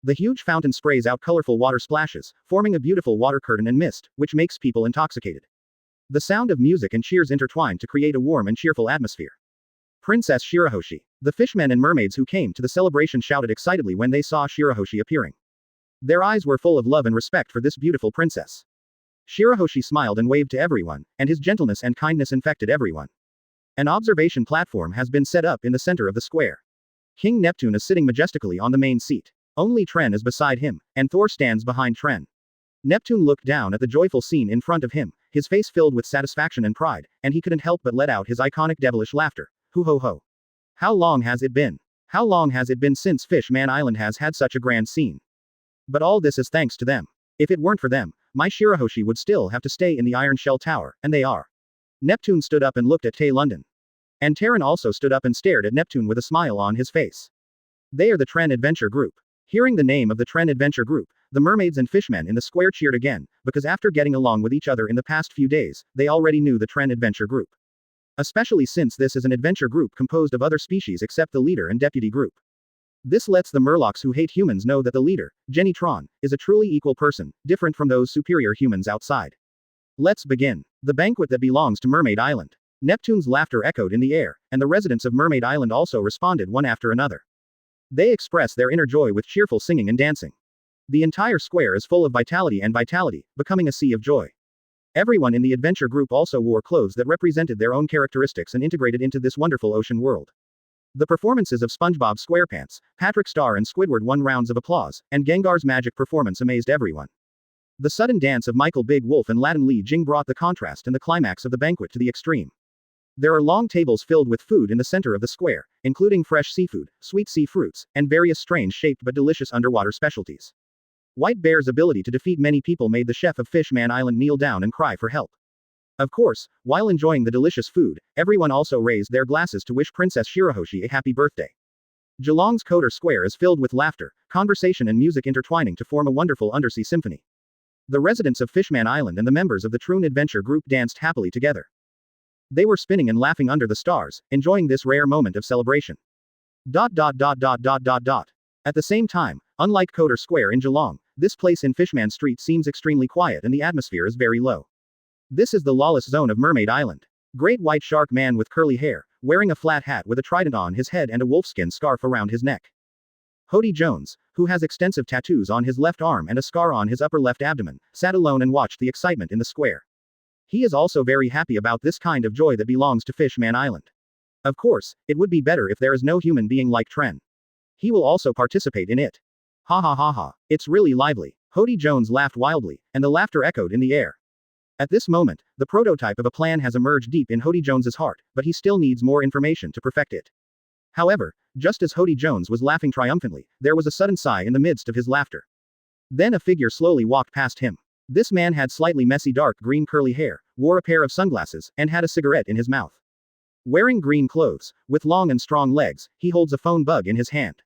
The huge fountain sprays out colorful water splashes, forming a beautiful water curtain and mist, which makes people intoxicated. The sound of music and cheers intertwined to create a warm and cheerful atmosphere. Princess Shirahoshi. The fishmen and mermaids who came to the celebration shouted excitedly when they saw Shirahoshi appearing. Their eyes were full of love and respect for this beautiful princess. Shirahoshi smiled and waved to everyone, and his gentleness and kindness infected everyone. An observation platform has been set up in the center of the square. King Neptune is sitting majestically on the main seat. Only Tren is beside him, and Thor stands behind Tren. Neptune looked down at the joyful scene in front of him, his face filled with satisfaction and pride, and he couldn't help but let out his iconic devilish laughter. Hoo ho ho. How long has it been? How long has it been since Fishman Island has had such a grand scene? But all this is thanks to them. If it weren't for them, my Shirahoshi would still have to stay in the Iron Shell Tower, and they are. Neptune stood up and looked at Tay London. And Tren also stood up and stared at Neptune with a smile on his face. They are the Tren Adventure Group. Hearing the name of the Tren Adventure Group, the mermaids and fishmen in the square cheered again, because after getting along with each other in the past few days, they already knew the Tren Adventure Group. Especially since this is an adventure group composed of other species except the leader and deputy group. This lets the Murlocs who hate humans know that the leader, Tron, is a truly equal person, different from those superior humans outside. Let's begin. The banquet that belongs to Mermaid Island. Neptune's laughter echoed in the air, and the residents of Mermaid Island also responded one after another. They express their inner joy with cheerful singing and dancing. The entire square is full of vitality, becoming a sea of joy. Everyone in the adventure group also wore clothes that represented their own characteristics and integrated into this wonderful ocean world. The performances of SpongeBob SquarePants, Patrick Star and Squidward won rounds of applause, and Gengar's magic performance amazed everyone. The sudden dance of Michael Big Wolf and Latin Li Jing brought the contrast and the climax of the banquet to the extreme. There are long tables filled with food in the center of the square, including fresh seafood, sweet sea fruits, and various strange-shaped but delicious underwater specialties. White Bear's ability to defeat many people made the chef of Fishman Island kneel down and cry for help. Of course, while enjoying the delicious food, everyone also raised their glasses to wish Princess Shirahoshi a happy birthday. Geelong's Coder Square is filled with laughter, conversation and music intertwining to form a wonderful undersea symphony. The residents of Fishman Island and the members of the Tron adventure group danced happily together. They were spinning and laughing under the stars, enjoying this rare moment of celebration. At the same time, unlike Coder Square in Geelong, this place in Fishman Street seems extremely quiet and the atmosphere is very low. This is the lawless zone of Mermaid Island. Great white shark man with curly hair, wearing a flat hat with a trident on his head and a wolfskin scarf around his neck. Hody Jones, who has extensive tattoos on his left arm and a scar on his upper left abdomen, sat alone and watched the excitement in the square. He is also very happy about this kind of joy that belongs to Fishman Island. Of course, it would be better if there is no human being like Tren. He will also participate in it. Ha ha ha ha, it's really lively. Hody Jones laughed wildly, and the laughter echoed in the air. At this moment, the prototype of a plan has emerged deep in Hody Jones's heart, but he still needs more information to perfect it. However, just as Hody Jones was laughing triumphantly, there was a sudden sigh in the midst of his laughter. Then a figure slowly walked past him. This man had slightly messy dark green curly hair, wore a pair of sunglasses, and had a cigarette in his mouth. Wearing green clothes, with long and strong legs, he holds a phone bug in his hand.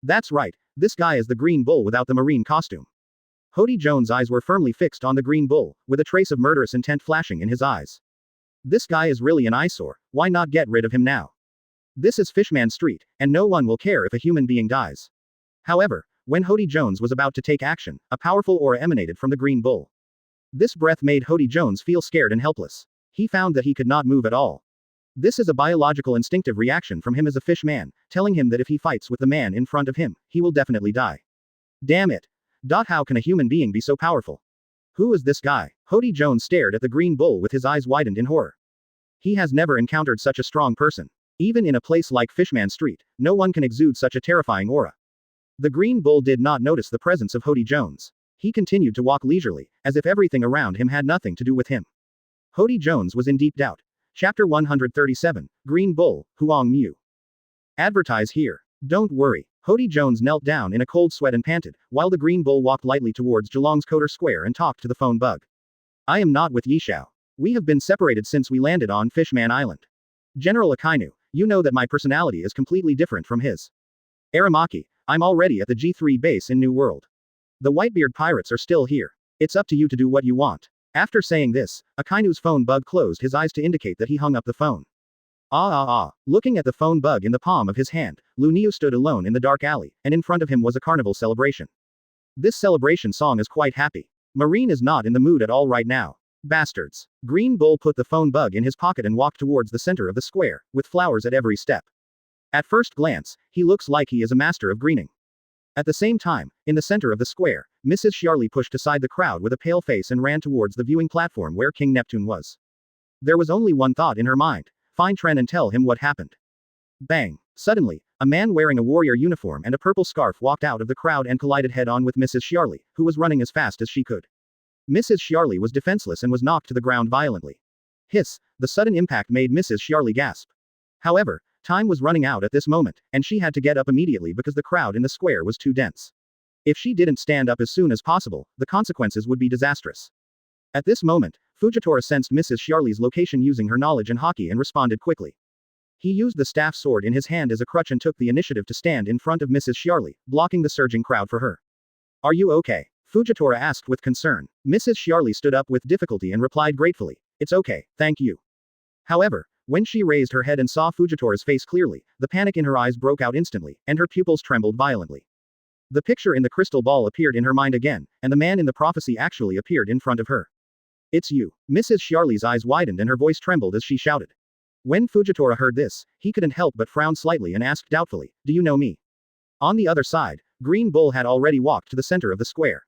That's right, this guy is the Green Bull without the marine costume. Hody Jones' eyes were firmly fixed on the Green Bull, with a trace of murderous intent flashing in his eyes. This guy is really an eyesore, why not get rid of him now? This is Fishman Street, and no one will care if a human being dies. However, when Hody Jones was about to take action, a powerful aura emanated from the Green Bull. This breath made Hody Jones feel scared and helpless. He found that he could not move at all. This is a biological instinctive reaction from him as a fish man, telling him that if he fights with the man in front of him, he will definitely die. Damn it. How can a human being be so powerful? Who is this guy? Hody Jones stared at the Green Bull with his eyes widened in horror. He has never encountered such a strong person. Even in a place like Fishman Street, no one can exude such a terrifying aura. The Green Bull did not notice the presence of Hody Jones. He continued to walk leisurely, as if everything around him had nothing to do with him. Hody Jones was in deep doubt. Chapter 137, Green Bull, Huang Mu. Advertise here. Don't worry. Hody Jones knelt down in a cold sweat and panted, while the Green Bull walked lightly towards Geelong's Coder Square and talked to the phone bug. I am not with Yishao. We have been separated since we landed on Fishman Island. General Akainu, you know that my personality is completely different from his. Aramaki, I'm already at the G3 base in New World. The Whitebeard pirates are still here. It's up to you to do what you want. After saying this, Akainu's phone bug closed his eyes to indicate that he hung up the phone. Looking at the phone bug in the palm of his hand, Lunio stood alone in the dark alley, and in front of him was a carnival celebration. This celebration song is quite happy. Marine is not in the mood at all right now. Bastards. Green Bull put the phone bug in his pocket and walked towards the center of the square, with flowers at every step. At first glance, he looks like he is a master of greening. At the same time, in the center of the square, Mrs. Shiarly pushed aside the crowd with a pale face and ran towards the viewing platform where King Neptune was. There was only one thought in her mind. Find Tren and tell him what happened. Bang. Suddenly, a man wearing a warrior uniform and a purple scarf walked out of the crowd and collided head-on with Mrs. Shiarly, who was running as fast as she could. Mrs. Shiarly was defenseless and was knocked to the ground violently. Hiss, the sudden impact made Mrs. Shiarly gasp. However, time was running out at this moment, and she had to get up immediately because the crowd in the square was too dense. If she didn't stand up as soon as possible, the consequences would be disastrous. At this moment, Fujitora sensed Mrs. Shiarly's location using her knowledge and hockey and responded quickly. He used the staff sword in his hand as a crutch and took the initiative to stand in front of Mrs. Shiarly, blocking the surging crowd for her. Are you okay? Fujitora asked with concern. Mrs. Shiarly stood up with difficulty and replied gratefully, It's okay, thank you. However, When she raised her head and saw Fujitora's face clearly, the panic in her eyes broke out instantly, and her pupils trembled violently. The picture in the crystal ball appeared in her mind again, and the man in the prophecy actually appeared in front of her. It's you. Mrs. Charlie's eyes widened and her voice trembled as she shouted. When Fujitora heard this, he couldn't help but frown slightly and asked doubtfully, "Do you know me?" On the other side, Green Bull had already walked to the center of the square.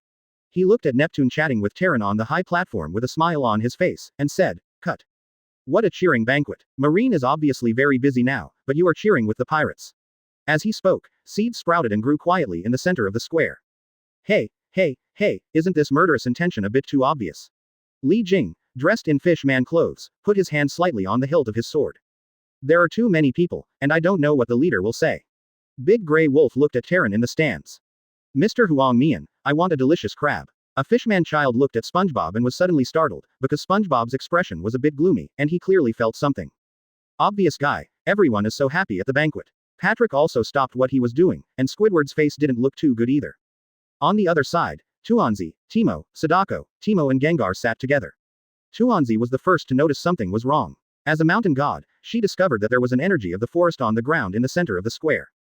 He looked at Neptune chatting with Tren on the high platform with a smile on his face, and said, "Cut. What a cheering banquet. Marine is obviously very busy now, but you are cheering with the pirates." As he spoke, seeds sprouted and grew quietly in the center of the square. Hey, isn't this murderous intention a bit too obvious? Li Jing, dressed in fish-man clothes, put his hand slightly on the hilt of his sword. There are too many people, and I don't know what the leader will say. Big Gray Wolf looked at Tren in the stands. Mr. Huang Mian, I want a delicious crab. A fishman child looked at SpongeBob and was suddenly startled, because SpongeBob's expression was a bit gloomy, and he clearly felt something. Obvious guy, everyone is so happy at the banquet. Patrick also stopped what he was doing, and Squidward's face didn't look too good either. On the other side, Tuanzi, Timo, Sadako, Timo and Gengar sat together. Tuanzi was the first to notice something was wrong. As a mountain god, she discovered that there was an energy of the forest on the ground in the center of the square.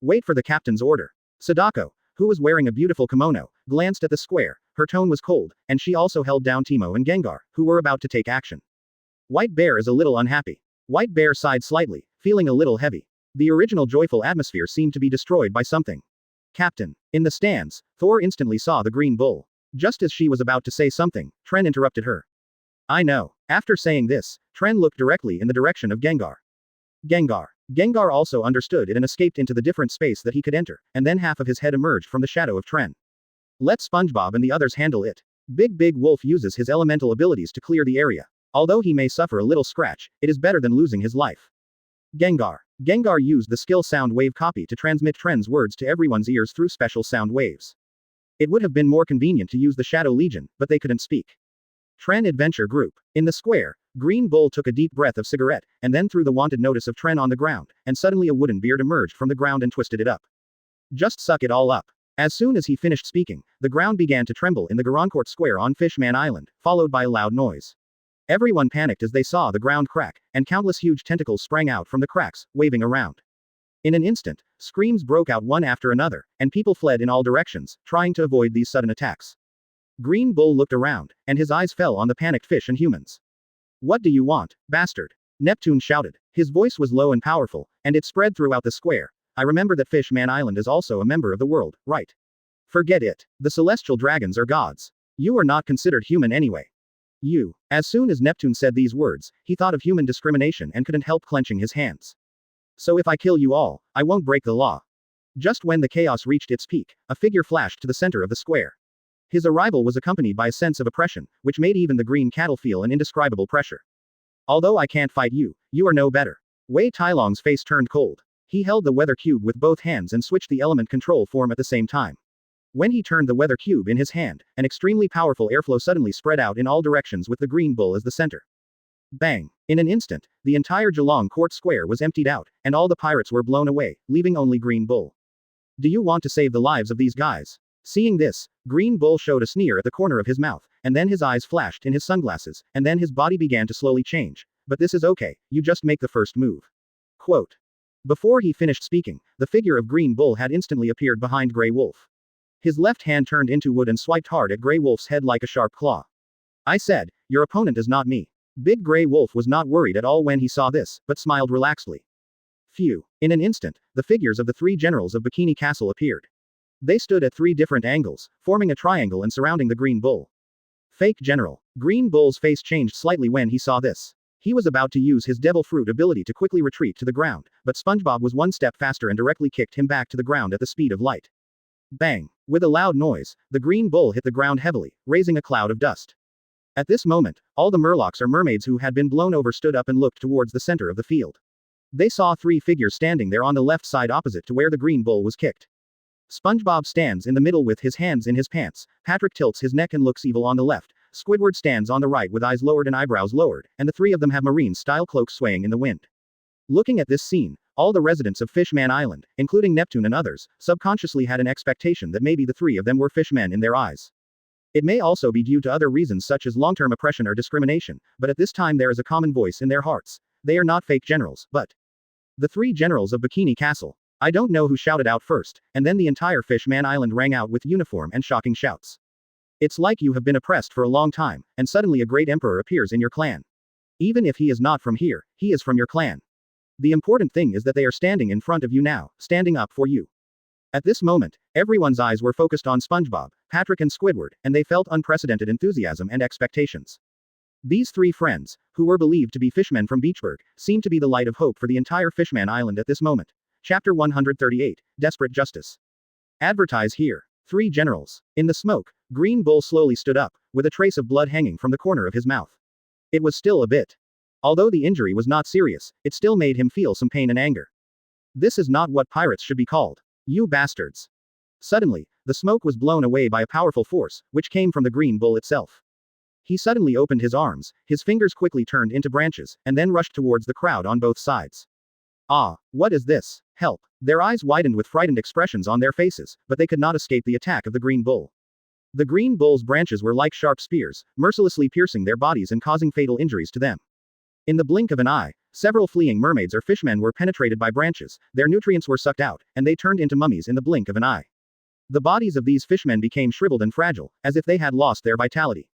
Wait for the captain's order. Sadako, who was wearing a beautiful kimono, glanced at the square. Her tone was cold, and she also held down Timo and Gengar, who were about to take action. White Bear is a little unhappy. White Bear sighed slightly, feeling a little heavy. The original joyful atmosphere seemed to be destroyed by something. Captain. In the stands, Thor instantly saw the Green Bull. Just as she was about to say something, Tren interrupted her. I know. After saying this, Tren looked directly in the direction of Gengar. Gengar also understood it and escaped into the different space that he could enter, and then half of his head emerged from the shadow of Tren. Let SpongeBob and the others handle it. Big Wolf uses his elemental abilities to clear the area. Although he may suffer a little scratch, it is better than losing his life. Gengar used the skill sound wave copy to transmit Tren's words to everyone's ears through special sound waves. It would have been more convenient to use the Shadow Legion, but they couldn't speak. Tren Adventure Group. In the square, Green Bull took a deep breath of cigarette, and then threw the wanted notice of Tren on the ground, and suddenly a wooden beard emerged from the ground and twisted it up. Just suck it all up. As soon as he finished speaking, the ground began to tremble in the Garancourt Square on Fishman Island, followed by a loud noise. Everyone panicked as they saw the ground crack, and countless huge tentacles sprang out from the cracks, waving around. In an instant, screams broke out one after another, and people fled in all directions, trying to avoid these sudden attacks. Green Bull looked around, and his eyes fell on the panicked fish and humans. What do you want, bastard? Neptune shouted. His voice was low and powerful, and it spread throughout the square. I remember that Fishman Island is also a member of the world, right? Forget it. The celestial dragons are gods. You are not considered human anyway. You. As soon as Neptune said these words, he thought of human discrimination and couldn't help clenching his hands. So if I kill you all, I won't break the law. Just when the chaos reached its peak, a figure flashed to the center of the square. His arrival was accompanied by a sense of oppression, which made even the green cattle feel an indescribable pressure. Although I can't fight you, you are no better. Wei Tailong's face turned cold. He held the weather cube with both hands and switched the element control form at the same time. When he turned the weather cube in his hand, an extremely powerful airflow suddenly spread out in all directions with the Green Bull as the center. Bang! In an instant, the entire Geelong Court Square was emptied out, and all the pirates were blown away, leaving only Green Bull. Do you want to save the lives of these guys? Seeing this, Green Bull showed a sneer at the corner of his mouth, and then his eyes flashed in his sunglasses, and then his body began to slowly change. But this is okay, you just make the first move. Quote. Before he finished speaking, the figure of Green Bull had instantly appeared behind Grey Wolf. His left hand turned into wood and swiped hard at Grey Wolf's head like a sharp claw. I said, your opponent is not me. Big Grey Wolf was not worried at all when he saw this, but smiled relaxedly. Phew. In an instant, the figures of the three generals of Bikini Castle appeared. They stood at three different angles, forming a triangle and surrounding the Green Bull. Fake General. Green Bull's face changed slightly when he saw this. He was about to use his Devil Fruit ability to quickly retreat to the ground, but SpongeBob was one step faster and directly kicked him back to the ground at the speed of light. Bang! With a loud noise, the Green Bull hit the ground heavily, raising a cloud of dust. At this moment, all the Murlocs or mermaids who had been blown over stood up and looked towards the center of the field. They saw three figures standing there on the left side opposite to where the Green Bull was kicked. SpongeBob stands in the middle with his hands in his pants, Patrick tilts his neck and looks evil on the left, Squidward stands on the right with eyes lowered and eyebrows lowered, and the three of them have marine-style cloaks swaying in the wind. Looking at this scene, all the residents of Fishman Island, including Neptune and others, subconsciously had an expectation that maybe the three of them were fishmen in their eyes. It may also be due to other reasons such as long-term oppression or discrimination, but at this time there is a common voice in their hearts. They are not fake generals, but the three generals of Bikini Castle. I don't know who shouted out first, and then the entire Fishman Island rang out with uniform and shocking shouts. It's like you have been oppressed for a long time, and suddenly a great emperor appears in your clan. Even if he is not from here, he is from your clan. The important thing is that they are standing in front of you now, standing up for you. At this moment, everyone's eyes were focused on SpongeBob, Patrick and Squidward, and they felt unprecedented enthusiasm and expectations. These three friends, who were believed to be fishmen from Beachburg, seemed to be the light of hope for the entire Fishman Island at this moment. Chapter 138, Desperate Justice. Advertise here. Three generals. In the smoke, Green Bull slowly stood up, with a trace of blood hanging from the corner of his mouth. It was still a bit. Although the injury was not serious, it still made him feel some pain and anger. This is not what pirates should be called. You bastards. Suddenly, the smoke was blown away by a powerful force, which came from the Green Bull itself. He suddenly opened his arms, his fingers quickly turned into branches, and then rushed towards the crowd on both sides. Ah, what is this? Help. Their eyes widened with frightened expressions on their faces, but they could not escape the attack of the Green Bull. The Green Bull's branches were like sharp spears, mercilessly piercing their bodies and causing fatal injuries to them. In the blink of an eye, several fleeing mermaids or fishmen were penetrated by branches, their nutrients were sucked out, and they turned into mummies in the blink of an eye. The bodies of these fishmen became shriveled and fragile, as if they had lost their vitality.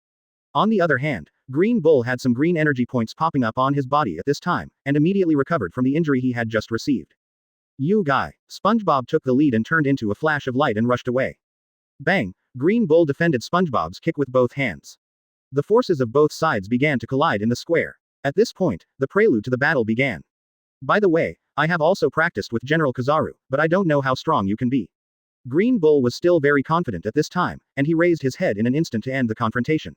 On the other hand, Green Bull had some green energy points popping up on his body at this time, and immediately recovered from the injury he had just received. You guy. SpongeBob took the lead and turned into a flash of light and rushed away. Bang! Green Bull defended SpongeBob's kick with both hands. The forces of both sides began to collide in the square. At this point, the prelude to the battle began. By the way, I have also practiced with General Kizaru, but I don't know how strong you can be. Green Bull was still very confident at this time, and he raised his head in an instant to end the confrontation.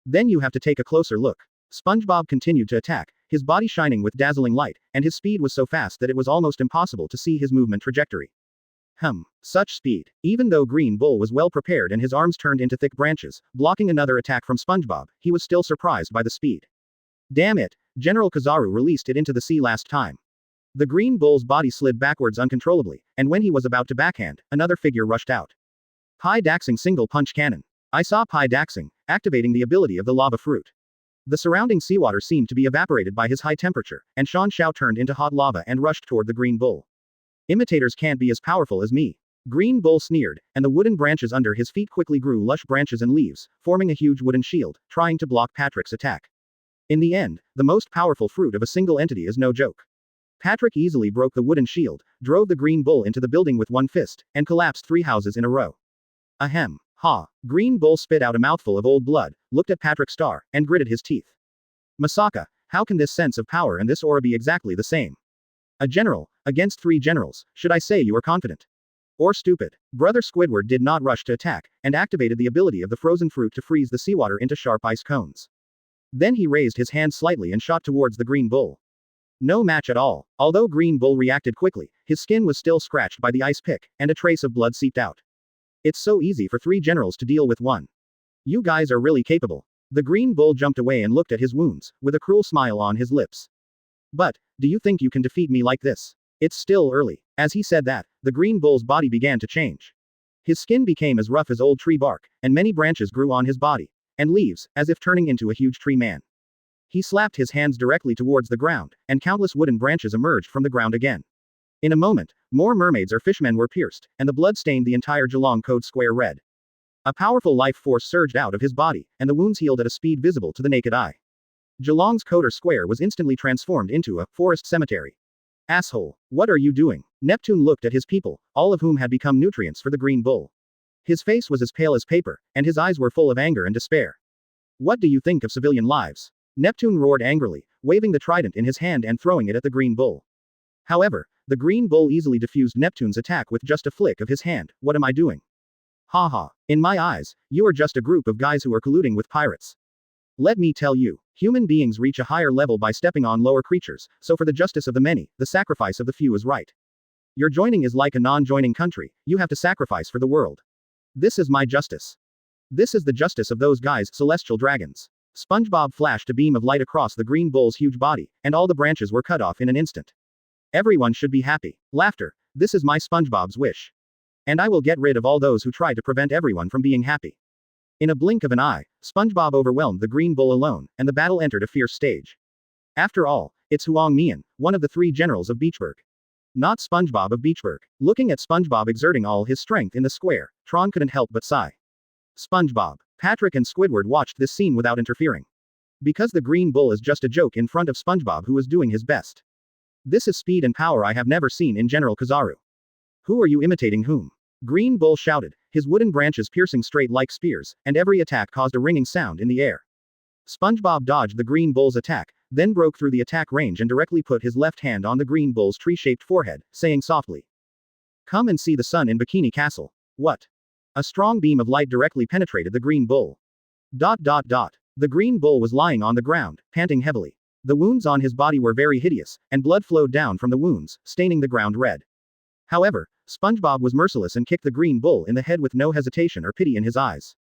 Then you have to take a closer look. SpongeBob continued to attack, his body shining with dazzling light, and his speed was so fast that it was almost impossible to see his movement trajectory. Such speed. Even though Green Bull was well prepared and his arms turned into thick branches, blocking another attack from SpongeBob, he was still surprised by the speed. Damn it, General Kizaru released it into the sea last time. The Green Bull's body slid backwards uncontrollably, and when he was about to backhand, another figure rushed out. Pi Daxing Single Punch Cannon. I saw Pi Daxing, activating the ability of the lava fruit. The surrounding seawater seemed to be evaporated by his high temperature, and Shan Xiao turned into hot lava and rushed toward the Green Bull. Imitators can't be as powerful as me. Green Bull sneered, and the wooden branches under his feet quickly grew lush branches and leaves, forming a huge wooden shield, trying to block Patrick's attack. In the end, the most powerful fruit of a single entity is no joke. Patrick easily broke the wooden shield, drove the Green Bull into the building with one fist, and collapsed 3 houses in a row. Ahem. Ha. Green Bull spit out a mouthful of old blood, looked at Patrick Star, and gritted his teeth. Masaka, how can this sense of power and this aura be exactly the same? A general, against 3 generals, should I say you are confident? Or stupid? Brother Squidward did not rush to attack, and activated the ability of the frozen fruit to freeze the seawater into sharp ice cones. Then he raised his hand slightly and shot towards the Green Bull. No match at all. Although Green Bull reacted quickly, his skin was still scratched by the ice pick, and a trace of blood seeped out. It's so easy for 3 generals to deal with one. You guys are really capable. The Green Bull jumped away and looked at his wounds, with a cruel smile on his lips. But, do you think you can defeat me like this? It's still early. As he said that, the Green Bull's body began to change. His skin became as rough as old tree bark, and many branches grew on his body, and leaves, as if turning into a huge tree man. He slapped his hands directly towards the ground, and countless wooden branches emerged from the ground again. In a moment, more mermaids or fishmen were pierced, and the blood stained the entire Geelong Code Square red. A powerful life force surged out of his body, and the wounds healed at a speed visible to the naked eye. Geelong's Coder Square was instantly transformed into a forest cemetery. Asshole, what are you doing? Neptune looked at his people, all of whom had become nutrients for the Green Bull. His face was as pale as paper, and his eyes were full of anger and despair. What do you think of civilian lives? Neptune roared angrily, waving the trident in his hand and throwing it at the Green Bull. However, the Green Bull easily diffused Neptune's attack with just a flick of his hand. What am I doing? Ha ha. In my eyes, you are just a group of guys who are colluding with pirates. Let me tell you, human beings reach a higher level by stepping on lower creatures, so for the justice of the many, the sacrifice of the few is right. Your joining is like a non-joining country, you have to sacrifice for the world. This is my justice. This is the justice of those guys, celestial dragons. SpongeBob flashed a beam of light across the Green Bull's huge body, and all the branches were cut off in an instant. Everyone should be happy. Laughter. This is my SpongeBob's wish. And I will get rid of all those who try to prevent everyone from being happy. In a blink of an eye, SpongeBob overwhelmed the Green Bull alone, and the battle entered a fierce stage. After all, it's Huang Mian, one of the 3 generals of Beachburg. Not SpongeBob of Beachburg. Looking at SpongeBob exerting all his strength in the square, Tron couldn't help but sigh. SpongeBob. Patrick and Squidward watched this scene without interfering. Because the Green Bull is just a joke in front of SpongeBob, who is doing his best. This is speed and power I have never seen in General Kizaru. Who are you imitating whom? Green Bull shouted, his wooden branches piercing straight like spears, and every attack caused a ringing sound in the air. SpongeBob dodged the Green Bull's attack, then broke through the attack range and directly put his left hand on the Green Bull's tree-shaped forehead, saying softly, "Come and see the sun in Bikini Castle." What? A strong beam of light directly penetrated the Green Bull. The Green Bull was lying on the ground, panting heavily. The wounds on his body were very hideous, and blood flowed down from the wounds, staining the ground red. However, SpongeBob was merciless and kicked the Green Bull in the head with no hesitation or pity in his eyes.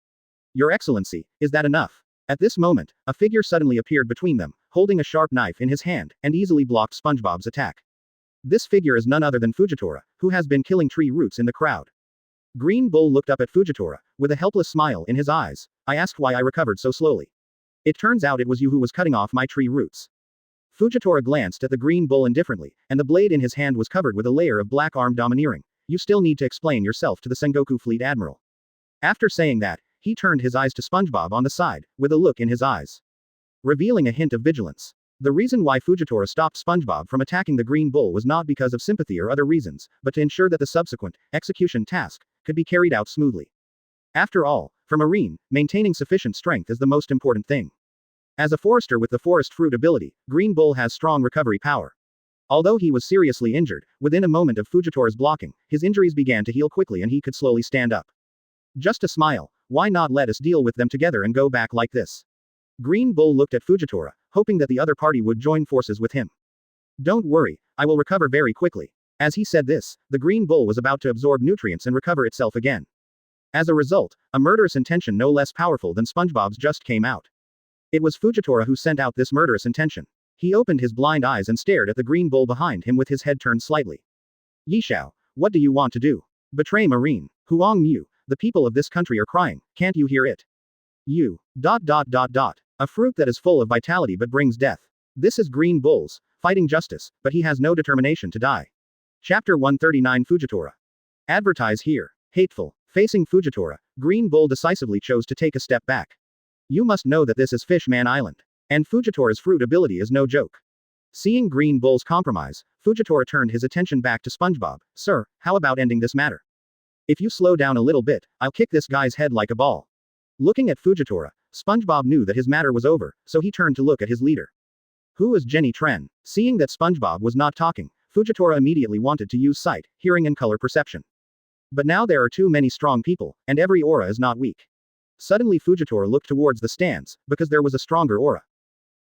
"Your Excellency, is that enough?" At this moment, a figure suddenly appeared between them, holding a sharp knife in his hand, and easily blocked SpongeBob's attack. This figure is none other than Fujitora, who has been killing tree roots in the crowd. Green Bull looked up at Fujitora, with a helpless smile in his eyes. "I asked why I recovered so slowly. It turns out it was you who was cutting off my tree roots." Fujitora glanced at the Green Bull indifferently, and the blade in his hand was covered with a layer of black arm domineering. "You still need to explain yourself to the Sengoku Fleet Admiral." After saying that, he turned his eyes to SpongeBob on the side, with a look in his eyes, revealing a hint of vigilance. The reason why Fujitora stopped SpongeBob from attacking the Green Bull was not because of sympathy or other reasons, but to ensure that the subsequent execution task could be carried out smoothly. After all, for Marine, maintaining sufficient strength is the most important thing. As a forester with the forest fruit ability, Green Bull has strong recovery power. Although he was seriously injured, within a moment of Fujitora's blocking, his injuries began to heal quickly and he could slowly stand up. Just a smile. Why not let us deal with them together and go back like this? Green Bull looked at Fujitora, hoping that the other party would join forces with him. "Don't worry, I will recover very quickly." As he said this, the Green Bull was about to absorb nutrients and recover itself again. As a result, a murderous intention no less powerful than SpongeBob's just came out. It was Fujitora who sent out this murderous intention. He opened his blind eyes and stared at the Green Bull behind him with his head turned slightly. "Yishao, what do you want to do? Betray Marine? Huang Mu, the people of this country are crying, can't you hear it? You. A fruit that is full of vitality but brings death. This is Green Bull's, fighting justice, but he has no determination to die." Chapter 139 Fujitora. Advertise here. Hateful. Facing Fujitora, Green Bull decisively chose to take a step back. "You must know that this is Fishman Island. And Fujitora's fruit ability is no joke." Seeing Green Bull's compromise, Fujitora turned his attention back to SpongeBob. "Sir, how about ending this matter? If you slow down a little bit, I'll kick this guy's head like a ball." Looking at Fujitora, SpongeBob knew that his matter was over, so he turned to look at his leader. "Who is Jenny Tren?" Seeing that SpongeBob was not talking, Fujitora immediately wanted to use sight, hearing and color perception. But now there are too many strong people, and every aura is not weak. Suddenly Fujitora looked towards the stands, because there was a stronger aura.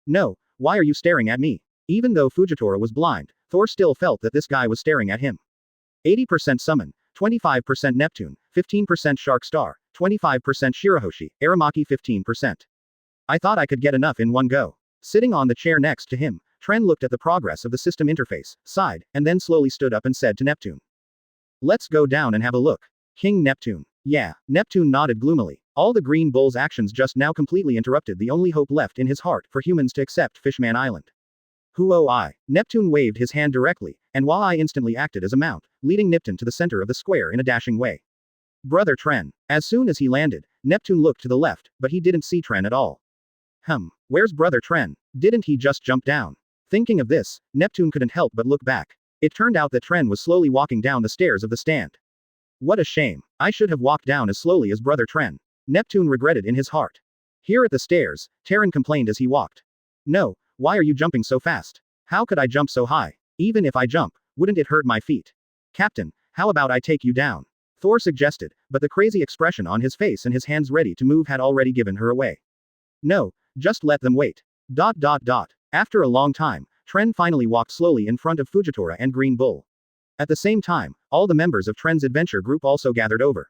"No, why are you staring at me?" Even though Fujitora was blind, Thor still felt that this guy was staring at him. 80% summon, 25% Neptune, 15% Shark Star, 25% Shirahoshi, Aramaki 15%. "I thought I could get enough in one go." Sitting on the chair next to him, Tren looked at the progress of the system interface, sighed, and then slowly stood up and said to Neptune, "Let's go down and have a look." King Neptune. "Yeah." Neptune nodded gloomily. All the Green Bull's actions just now completely interrupted the only hope left in his heart for humans to accept Fishman Island. "Who oh I?" Neptune waved his hand directly, and Wa I instantly acted as a mount, leading Neptune to the center of the square in a dashing way. "Brother Tren." As soon as he landed, Neptune looked to the left, but he didn't see Tren at all. Where's Brother Tren? Didn't he just jump down? Thinking of this, Neptune couldn't help but look back. It turned out that Tren was slowly walking down the stairs of the stand. What a shame. I should have walked down as slowly as Brother Tren. Neptune regretted in his heart. Here at the stairs, Tren complained as he walked. "No, why are you jumping so fast? How could I jump so high? Even if I jump, wouldn't it hurt my feet? Captain, how about I take you down?" Thor suggested, but the crazy expression on his face and his hands ready to move had already given her away. "No, just let them wait." After a long time, Tren finally walked slowly in front of Fujitora and Green Bull. At the same time, all the members of Tren's adventure group also gathered over.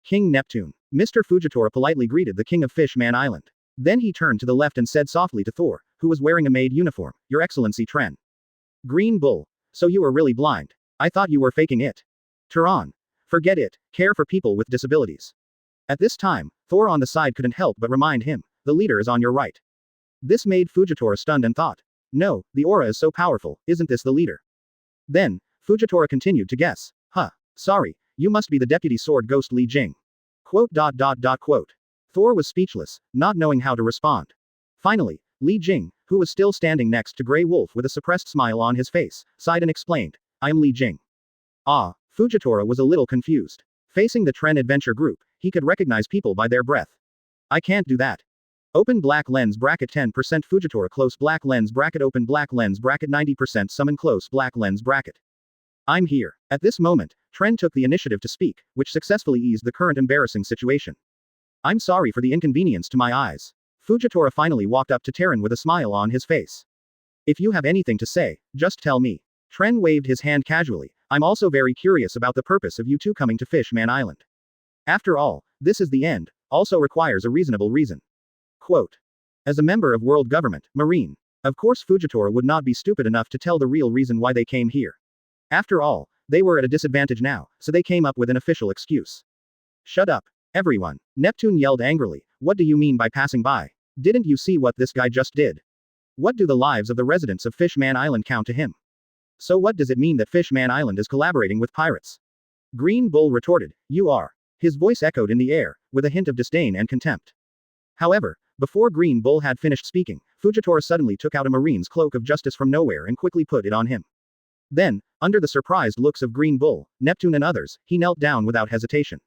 "King Neptune." Mr. Fujitora politely greeted the king of Fishman Island. Then he turned to the left and said softly to Thor, who was wearing a maid uniform, "Your Excellency Tren." Green Bull. "So you were really blind. I thought you were faking it." Tron. "Forget it, care for people with disabilities." At this time, Thor on the side couldn't help but remind him, "The leader is on your right." This made Fujitora stunned and thought, No, the aura is so powerful, isn't this the leader? Then, Fujitora continued to guess. Huh. Sorry, you must be the deputy sword ghost Li Jing. Quote. Thor was speechless, not knowing how to respond. Finally, Li Jing, who was still standing next to Grey Wolf with a suppressed smile on his face, sighed and explained, I am Li Jing. Ah, Fujitora was a little confused. Facing the Tren adventure group, he could recognize people by their breath. I can't do that. Open black lens bracket 10% Fujitora close black lens bracket open black lens bracket 90% summon close black lens bracket. I'm here. At this moment, Tren took the initiative to speak, which successfully eased the current embarrassing situation. I'm sorry for the inconvenience to my eyes. Fujitora finally walked up to Tren with a smile on his face. If you have anything to say, just tell me. Tren waved his hand casually. I'm also very curious about the purpose of you two coming to Fishman Island. After all, this is the end, also requires a reasonable reason. Quote. As a member of world government, Marine. Of course Fujitora would not be stupid enough to tell the real reason why they came here. After all, they were at a disadvantage now, so they came up with an official excuse. Shut up, everyone. Neptune yelled angrily. What do you mean by passing by? Didn't you see what this guy just did? What do the lives of the residents of Fishman Island count to him? So what does it mean that Fishman Island is collaborating with pirates? Green Bull retorted, you are. His voice echoed in the air, with a hint of disdain and contempt. However, before Green Bull had finished speaking, Fujitora suddenly took out a marine's cloak of justice from nowhere and quickly put it on him. Then, under the surprised looks of Green Bull, Neptune and others, he knelt down without hesitation.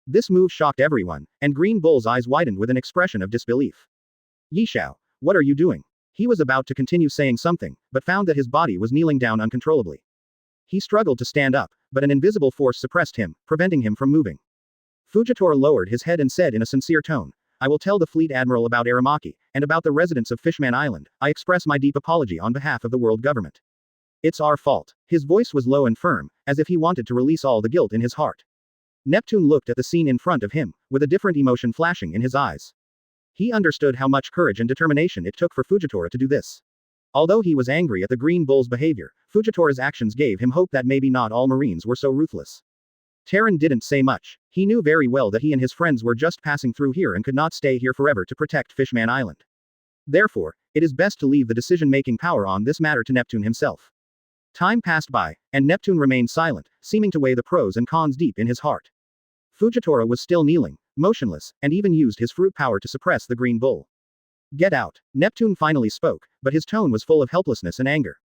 This move shocked everyone, and Green Bull's eyes widened with an expression of disbelief. Yishao, what are you doing? He was about to continue saying something, but found that his body was kneeling down uncontrollably. He struggled to stand up, but an invisible force suppressed him, preventing him from moving. Fujitora lowered his head and said in a sincere tone, I will tell the fleet admiral about Aramaki, and about the residents of Fishman Island. I express my deep apology on behalf of the world government. It's our fault. His voice was low and firm, as if he wanted to release all the guilt in his heart. Neptune looked at the scene in front of him, with a different emotion flashing in his eyes. He understood how much courage and determination it took for Fujitora to do this. Although he was angry at the Green Bull's behavior, Fujitora's actions gave him hope that maybe not all Marines were so ruthless. Tren didn't say much. He knew very well that he and his friends were just passing through here and could not stay here forever to protect Fishman Island. Therefore, it is best to leave the decision-making power on this matter to Neptune himself. Time passed by, and Neptune remained silent, seeming to weigh the pros and cons deep in his heart. Fujitora was still kneeling, motionless, and even used his fruit power to suppress the Green Bull. Get out. Neptune finally spoke, but his tone was full of helplessness and anger.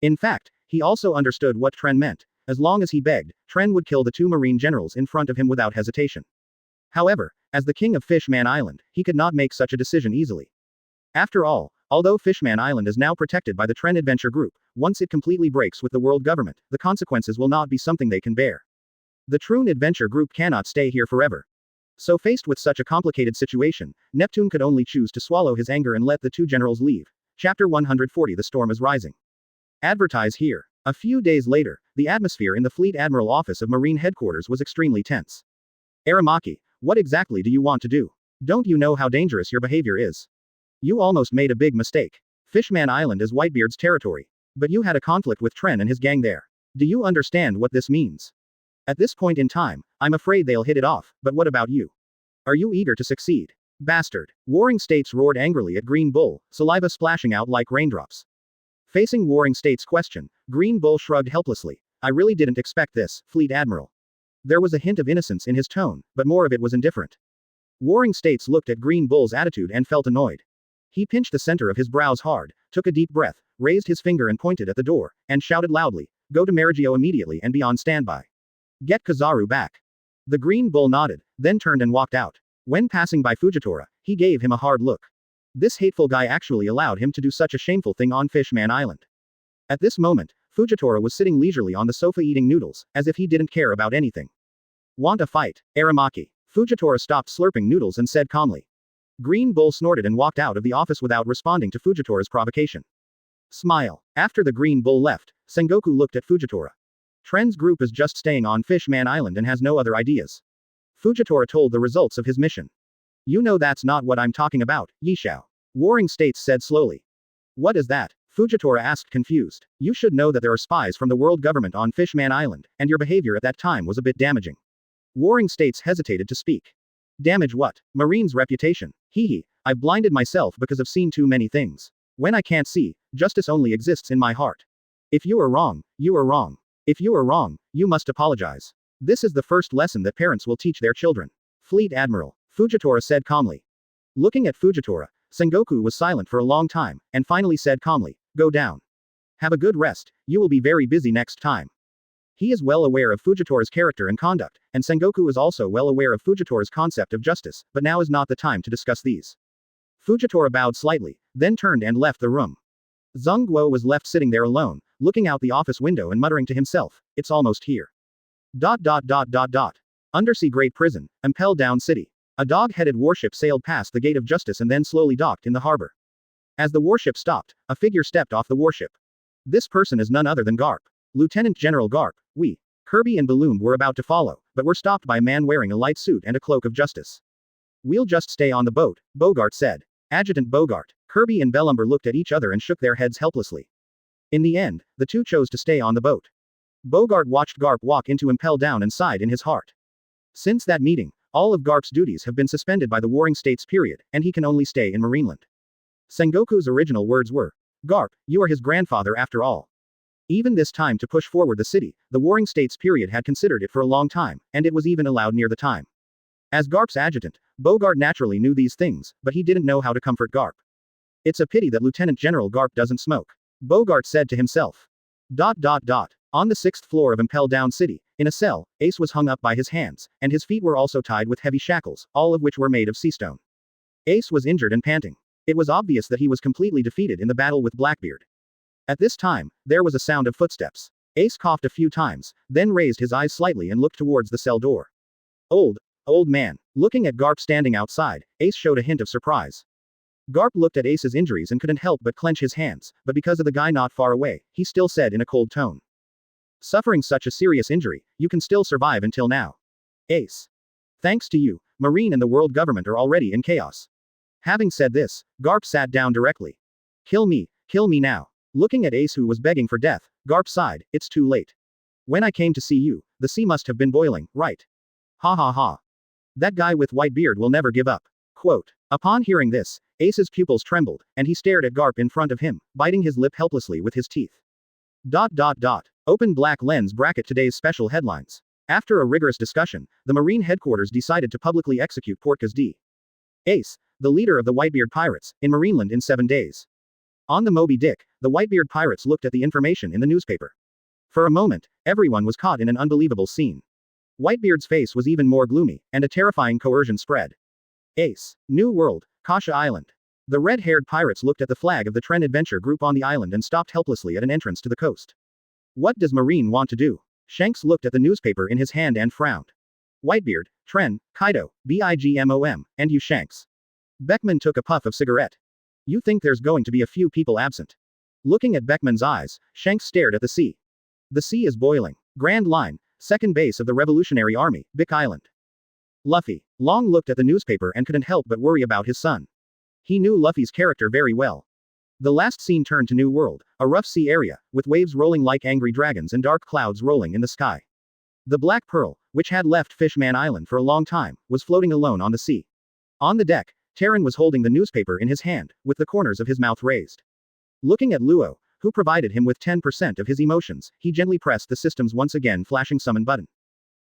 In fact, he also understood what Tren meant. As long as he begged, Tren would kill the two Marine generals in front of him without hesitation. However, as the king of Fishman Island, he could not make such a decision easily. After all, although Fishman Island is now protected by the Tren Adventure Group, once it completely breaks with the world government, the consequences will not be something they can bear. The Tron Adventure Group cannot stay here forever. So faced with such a complicated situation, Neptune could only choose to swallow his anger and let the two generals leave. Chapter 140 The Storm is Rising. Advertise here. A few days later, the atmosphere in the Fleet Admiral office of Marine Headquarters was extremely tense. Aramaki, what exactly do you want to do? Don't you know how dangerous your behavior is? You almost made a big mistake. Fishman Island is Whitebeard's territory. But you had a conflict with Tren and his gang there. Do you understand what this means? At this point in time, I'm afraid they'll hit it off, but what about you? Are you eager to succeed? Bastard. Warring States roared angrily at Green Bull, saliva splashing out like raindrops. Facing Warring States' question, Green Bull shrugged helplessly. I really didn't expect this, Fleet Admiral. There was a hint of innocence in his tone, but more of it was indifferent. Warring States looked at Green Bull's attitude and felt annoyed. He pinched the center of his brows hard, took a deep breath, raised his finger and pointed at the door, and shouted loudly, go to Marigio immediately and be on standby. Get Kizaru back. The Green Bull nodded, then turned and walked out. When passing by Fujitora, he gave him a hard look. This hateful guy actually allowed him to do such a shameful thing on Fishman Island. At this moment, Fujitora was sitting leisurely on the sofa eating noodles, as if he didn't care about anything. Want a fight, Aramaki? Fujitora stopped slurping noodles and said calmly. Green Bull snorted and walked out of the office without responding to Fujitora's provocation. Smile. After the Green Bull left, Sengoku looked at Fujitora. Tren's group is just staying on Fishman Island and has no other ideas. Fujitora told the results of his mission. You know that's not what I'm talking about, Yishao. Warring States said slowly. What is that? Fujitora asked confused. You should know that there are spies from the world government on Fishman Island, and your behavior at that time was a bit damaging. Warring States hesitated to speak. Damage what? Marine's reputation. I've blinded myself because I've seen too many things. When I can't see, justice only exists in my heart. If you are wrong, you are wrong. If you are wrong, you must apologize. This is the first lesson that parents will teach their children. Fleet Admiral Fujitora said calmly. Looking at Fujitora, Sengoku was silent for a long time, and finally said calmly, "Go down. Have a good rest, you will be very busy next time." He is well aware of Fujitora's character and conduct, and Sengoku is also well aware of Fujitora's concept of justice, but now is not the time to discuss these. Fujitora bowed slightly, then turned and left the room. Zheng Guo was left sitting there alone, looking out the office window and muttering to himself, "It's almost here." Undersea Great Prison, Impel Down City. A dog-headed warship sailed past the Gate of Justice and then slowly docked in the harbor. As the warship stopped, a figure stepped off the warship. This person is none other than Garp. Lieutenant General Garp. Kirby and Balloon were about to follow, but were stopped by a man wearing a light suit and a cloak of justice. "We'll just stay on the boat," Bogart said. Adjutant Bogart. Kirby and Bellumber looked at each other and shook their heads helplessly. In the end, the two chose to stay on the boat. Bogart watched Garp walk into Impel Down and sighed in his heart. Since that meeting, all of Garp's duties have been suspended by the Warring States period, and he can only stay in Marineland. Sengoku's original words were, "Garp, you are his grandfather after all." Even this time to push forward the city, the Warring States period had considered it for a long time, and it was even allowed near the time. As Garp's adjutant, Bogart naturally knew these things, but he didn't know how to comfort Garp. "It's a pity that Lieutenant General Garp doesn't smoke," Bogart said to himself. On the 6th floor of Impel Down City, in a cell, Ace was hung up by his hands, and his feet were also tied with heavy shackles, all of which were made of sea stone. Ace was injured and panting. It was obvious that he was completely defeated in the battle with Blackbeard. At this time, there was a sound of footsteps. Ace coughed a few times, then raised his eyes slightly and looked towards the cell door. Old man. Looking at Garp standing outside, Ace showed a hint of surprise. Garp looked at Ace's injuries and couldn't help but clench his hands, but because of the guy not far away, he still said in a cold tone. "Suffering such a serious injury, you can still survive until now. Ace. Thanks to you, Marine and the world government are already in chaos." Having said this, Garp sat down directly. Kill me now." Looking at Ace who was begging for death, Garp sighed, "It's too late. When I came to see you, the sea must have been boiling, right? Ha ha ha. That guy with white beard will never give up." Quote. Upon hearing this, Ace's pupils trembled, and he stared at Garp in front of him, biting his lip helplessly with his teeth. Open black lens bracket today's special headlines. After a rigorous discussion, the Marine headquarters decided to publicly execute Portkas D. Ace, the leader of the Whitebeard pirates, in Marineland in 7 days. On the Moby Dick, the Whitebeard pirates looked at the information in the newspaper. For a moment, everyone was caught in an unbelievable scene. Whitebeard's face was even more gloomy, and a terrifying coercion spread. Ace. New World, Kasha Island. The red-haired pirates looked at the flag of the Tren Adventure Group on the island and stopped helplessly at an entrance to the coast. What does Marine want to do? Shanks looked at the newspaper in his hand and frowned. Whitebeard, Tren, Kaido, Bigmom, and you Shanks. Beckman took a puff of cigarette. You think there's going to be a few people absent? Looking at Beckman's eyes, Shanks stared at the sea. The sea is boiling. Grand Line, second base of the Revolutionary Army, Bic Island. Luffy. Long looked at the newspaper and couldn't help but worry about his son. He knew Luffy's character very well. The last scene turned to New World, a rough sea area, with waves rolling like angry dragons and dark clouds rolling in the sky. The Black Pearl, which had left Fishman Island for a long time, was floating alone on the sea. On the deck, Tren was holding the newspaper in his hand, with the corners of his mouth raised. Looking at Luo, who provided him with 10% of his emotions, he gently pressed the system's once again flashing summon button.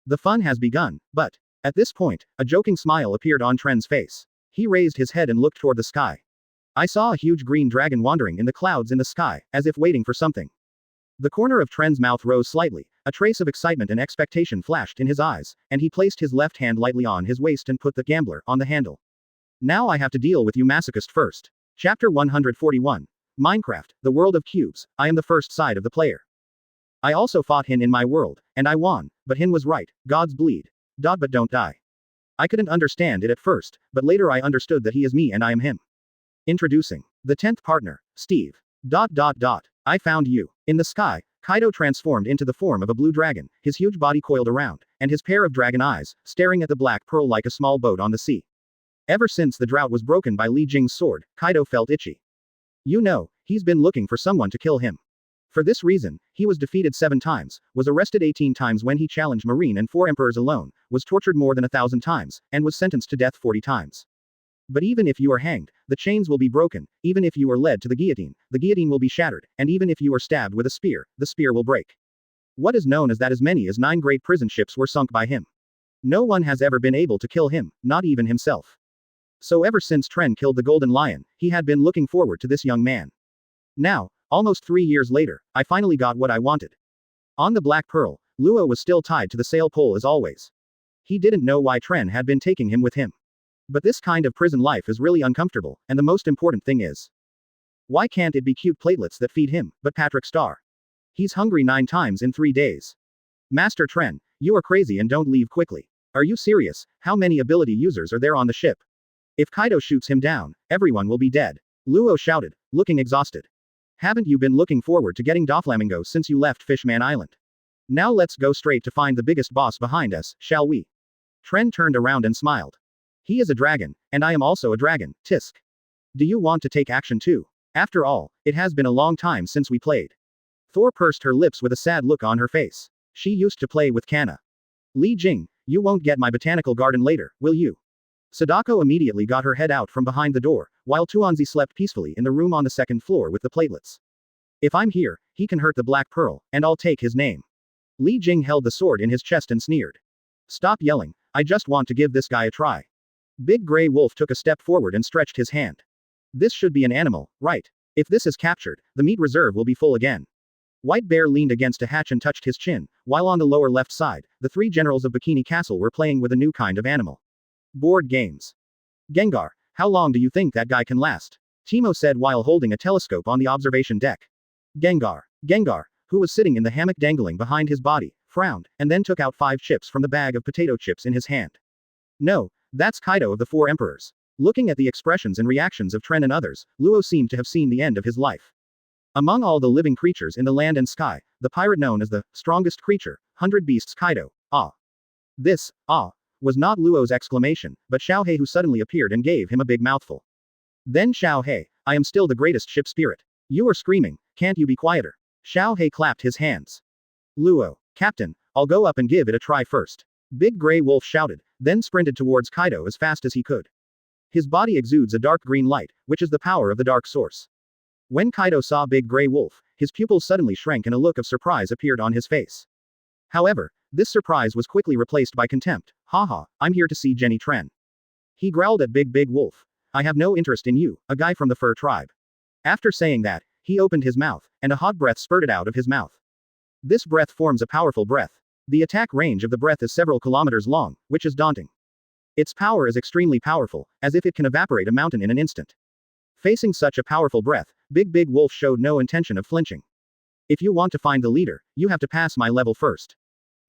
The fun has begun, but, at this point, a joking smile appeared on Tren's face. He raised his head and looked toward the sky. I saw a huge green dragon wandering in the clouds in the sky, as if waiting for something. The corner of Tren's mouth rose slightly, a trace of excitement and expectation flashed in his eyes, and he placed his left hand lightly on his waist and put the gambler on the handle. Now I have to deal with you masochist first. Chapter 141. Minecraft, the world of cubes, I am the first side of the player. I also fought Hin in my world, and I won, but Hin was right, gods bleed. But don't die. I couldn't understand it at first, but later I understood that he is me and I am him. Introducing the 10th partner, Steve. I found you. In the sky, Kaido transformed into the form of a blue dragon, his huge body coiled around, and his pair of dragon eyes, staring at the Black Pearl like a small boat on the sea. Ever since the drought was broken by Li Jing's sword, Kaido felt itchy. You know, he's been looking for someone to kill him. For this reason, he was defeated 7 times, was arrested 18 times when he challenged Marine and 4 emperors alone, was tortured more than 1,000 times, and was sentenced to death 40 times. But even if you are hanged, the chains will be broken, even if you are led to the guillotine will be shattered, and even if you are stabbed with a spear, the spear will break. What is known is that as many as 9 great prison ships were sunk by him. No one has ever been able to kill him, not even himself. So ever since Tren killed the Golden Lion, he had been looking forward to this young man. Now, almost 3 years later, I finally got what I wanted. On the Black Pearl, Luo was still tied to the sail pole as always. He didn't know why Tren had been taking him with him. But this kind of prison life is really uncomfortable, and the most important thing is, why can't it be cute platelets that feed him, but Patrick Star? He's hungry 9 times in 3 days. Master Tren, you are crazy and don't leave quickly. Are you serious? How many ability users are there on the ship? If Kaido shoots him down, everyone will be dead. Luo shouted, looking exhausted. Haven't you been looking forward to getting Doflamingo since you left Fishman Island? Now let's go straight to find the biggest boss behind us, shall we? Tren turned around and smiled. He is a dragon, and I am also a dragon, Tisk. Do you want to take action too? After all, it has been a long time since we played. Thor pursed her lips with a sad look on her face. She used to play with Kana. Li Jing, you won't get my botanical garden later, will you? Sadako immediately got her head out from behind the door, while Tuanzi slept peacefully in the room on the 2nd floor with the platelets. If I'm here, he can hurt the Black Pearl, and I'll take his name. Li Jing held the sword in his chest and sneered. Stop yelling, I just want to give this guy a try. Big Grey Wolf took a step forward and stretched his hand. This should be an animal, right? If this is captured, the meat reserve will be full again. White Bear leaned against a hatch and touched his chin, while on the lower left side, the 3 generals of Bikini Castle were playing with a new kind of animal. Board games. Gengar, how long do you think that guy can last? Timo said while holding a telescope on the observation deck. Gengar, who was sitting in the hammock dangling behind his body, frowned, and then took out 5 chips from the bag of potato chips in his hand. No, that's Kaido of the 4 Emperors. Looking at the expressions and reactions of Tren and others, Luo seemed to have seen the end of his life. Among all the living creatures in the land and sky, the pirate known as the strongest creature, 100 beasts Kaido, This, was not Luo's exclamation, but Xiaohei who suddenly appeared and gave him a big mouthful. Then Xiaohei, I am still the greatest ship spirit. You are screaming, can't you be quieter? Xiaohei clapped his hands. Luo, Captain, I'll go up and give it a try first. Big Grey Wolf shouted, then sprinted towards Kaido as fast as he could. His body exudes a dark green light, which is the power of the dark source. When Kaido saw Big Grey Wolf, his pupils suddenly shrank and a look of surprise appeared on his face. However, this surprise was quickly replaced by contempt. Haha, I'm here to see Jenny Tren. He growled at Big Wolf. I have no interest in you, a guy from the fur tribe. After saying that, he opened his mouth, and a hot breath spurted out of his mouth. This breath forms a powerful breath. The attack range of the breath is several kilometers long, which is daunting. Its power is extremely powerful, as if it can evaporate a mountain in an instant. Facing such a powerful breath, Big Wolf showed no intention of flinching. If you want to find the leader, you have to pass my level first.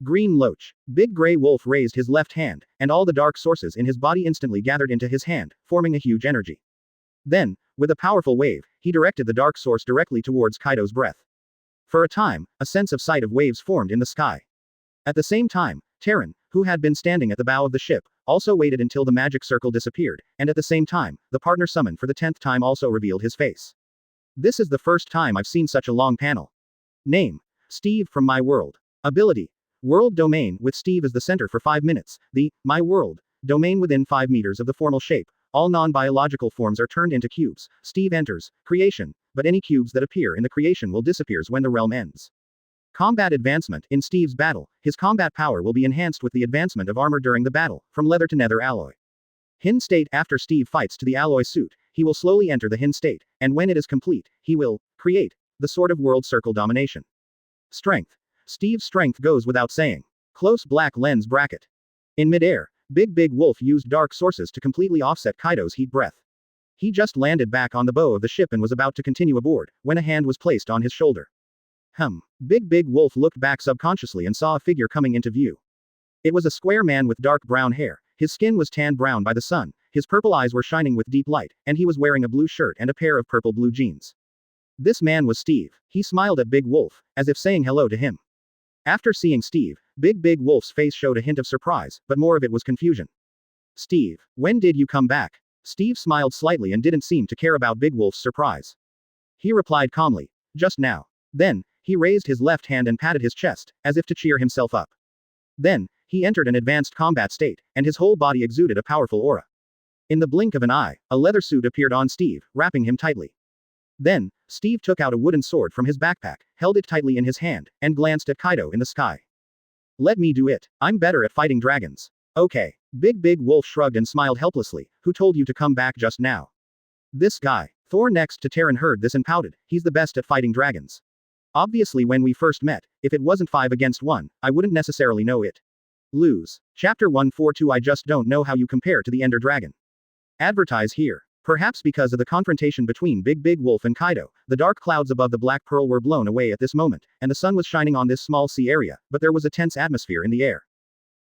Green Loach. Big Grey Wolf raised his left hand, and all the dark sources in his body instantly gathered into his hand, forming a huge energy. Then, with a powerful wave, he directed the dark source directly towards Kaido's breath. For a time, a sense of sight of waves formed in the sky. At the same time, Tren, who had been standing at the bow of the ship, also waited until the magic circle disappeared, and at the same time, the partner summoned for the 10th time also revealed his face. This is the first time I've seen such a long panel. Name: Steve from My World. Ability: World Domain with Steve as the center for 5 minutes. The My World domain within 5 meters of the formal shape. All non-biological forms are turned into cubes. Steve enters creation, but any cubes that appear in the creation will disappear when the realm ends. Combat advancement: in Steve's battle, his combat power will be enhanced with the advancement of armor during the battle, from leather to nether alloy. Hin state: after Steve fights to the alloy suit, he will slowly enter the Hin state, and when it is complete, he will create the Sword of World Circle Domination. Strength: Steve's strength goes without saying. Close black lens bracket. In midair, Big Wolf used dark sources to completely offset Kaido's heat breath. He just landed back on the bow of the ship and was about to continue aboard, when a hand was placed on his shoulder. Big Wolf looked back subconsciously and saw a figure coming into view. It was a square man with dark brown hair, his skin was tanned brown by the sun, his purple eyes were shining with deep light, and he was wearing a blue shirt and a pair of purple-blue jeans. This man was Steve. He smiled at Big Wolf, as if saying hello to him. After seeing Steve, Big Wolf's face showed a hint of surprise, but more of it was confusion. Steve, when did you come back? Steve smiled slightly and didn't seem to care about Big Wolf's surprise. He replied calmly, just now. Then, he raised his left hand and patted his chest, as if to cheer himself up. Then, he entered an advanced combat state, and his whole body exuded a powerful aura. In the blink of an eye, a leather suit appeared on Steve, wrapping him tightly. Then, Steve took out a wooden sword from his backpack, held it tightly in his hand, and glanced at Kaido in the sky. Let me do it. I'm better at fighting dragons. Okay. Big Wolf shrugged and smiled helplessly. Who told you to come back just now? This guy. Thor next to Tren heard this and pouted. He's the best at fighting dragons. Obviously when we first met, if it wasn't 5 against 1, I wouldn't necessarily know it. Lose. Chapter 142 I just don't know how you compare to the Ender Dragon. Advertise here. Perhaps because of the confrontation between Big Wolf and Kaido, the dark clouds above the Black Pearl were blown away at this moment, and the sun was shining on this small sea area, but there was a tense atmosphere in the air.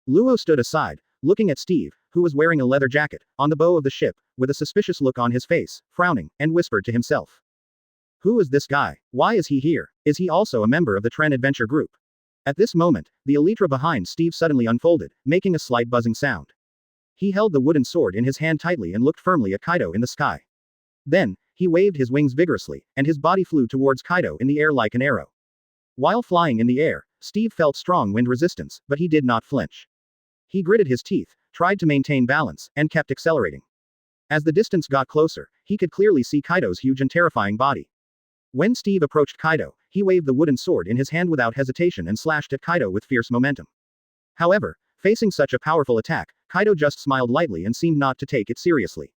Luo stood aside, looking at Steve, who was wearing a leather jacket, on the bow of the ship, with a suspicious look on his face, frowning, and whispered to himself. Who is this guy? Why is he here? Is he also a member of the Tren Adventure Group? At this moment, the elytra behind Steve suddenly unfolded, making a slight buzzing sound. He held the wooden sword in his hand tightly and looked firmly at Kaido in the sky. Then, he waved his wings vigorously, and his body flew towards Kaido in the air like an arrow. While flying in the air, Steve felt strong wind resistance, but he did not flinch. He gritted his teeth, tried to maintain balance, and kept accelerating. As the distance got closer, he could clearly see Kaido's huge and terrifying body. When Steve approached Kaido, he waved the wooden sword in his hand without hesitation and slashed at Kaido with fierce momentum. However, facing such a powerful attack, Kaido just smiled lightly and seemed not to take it seriously.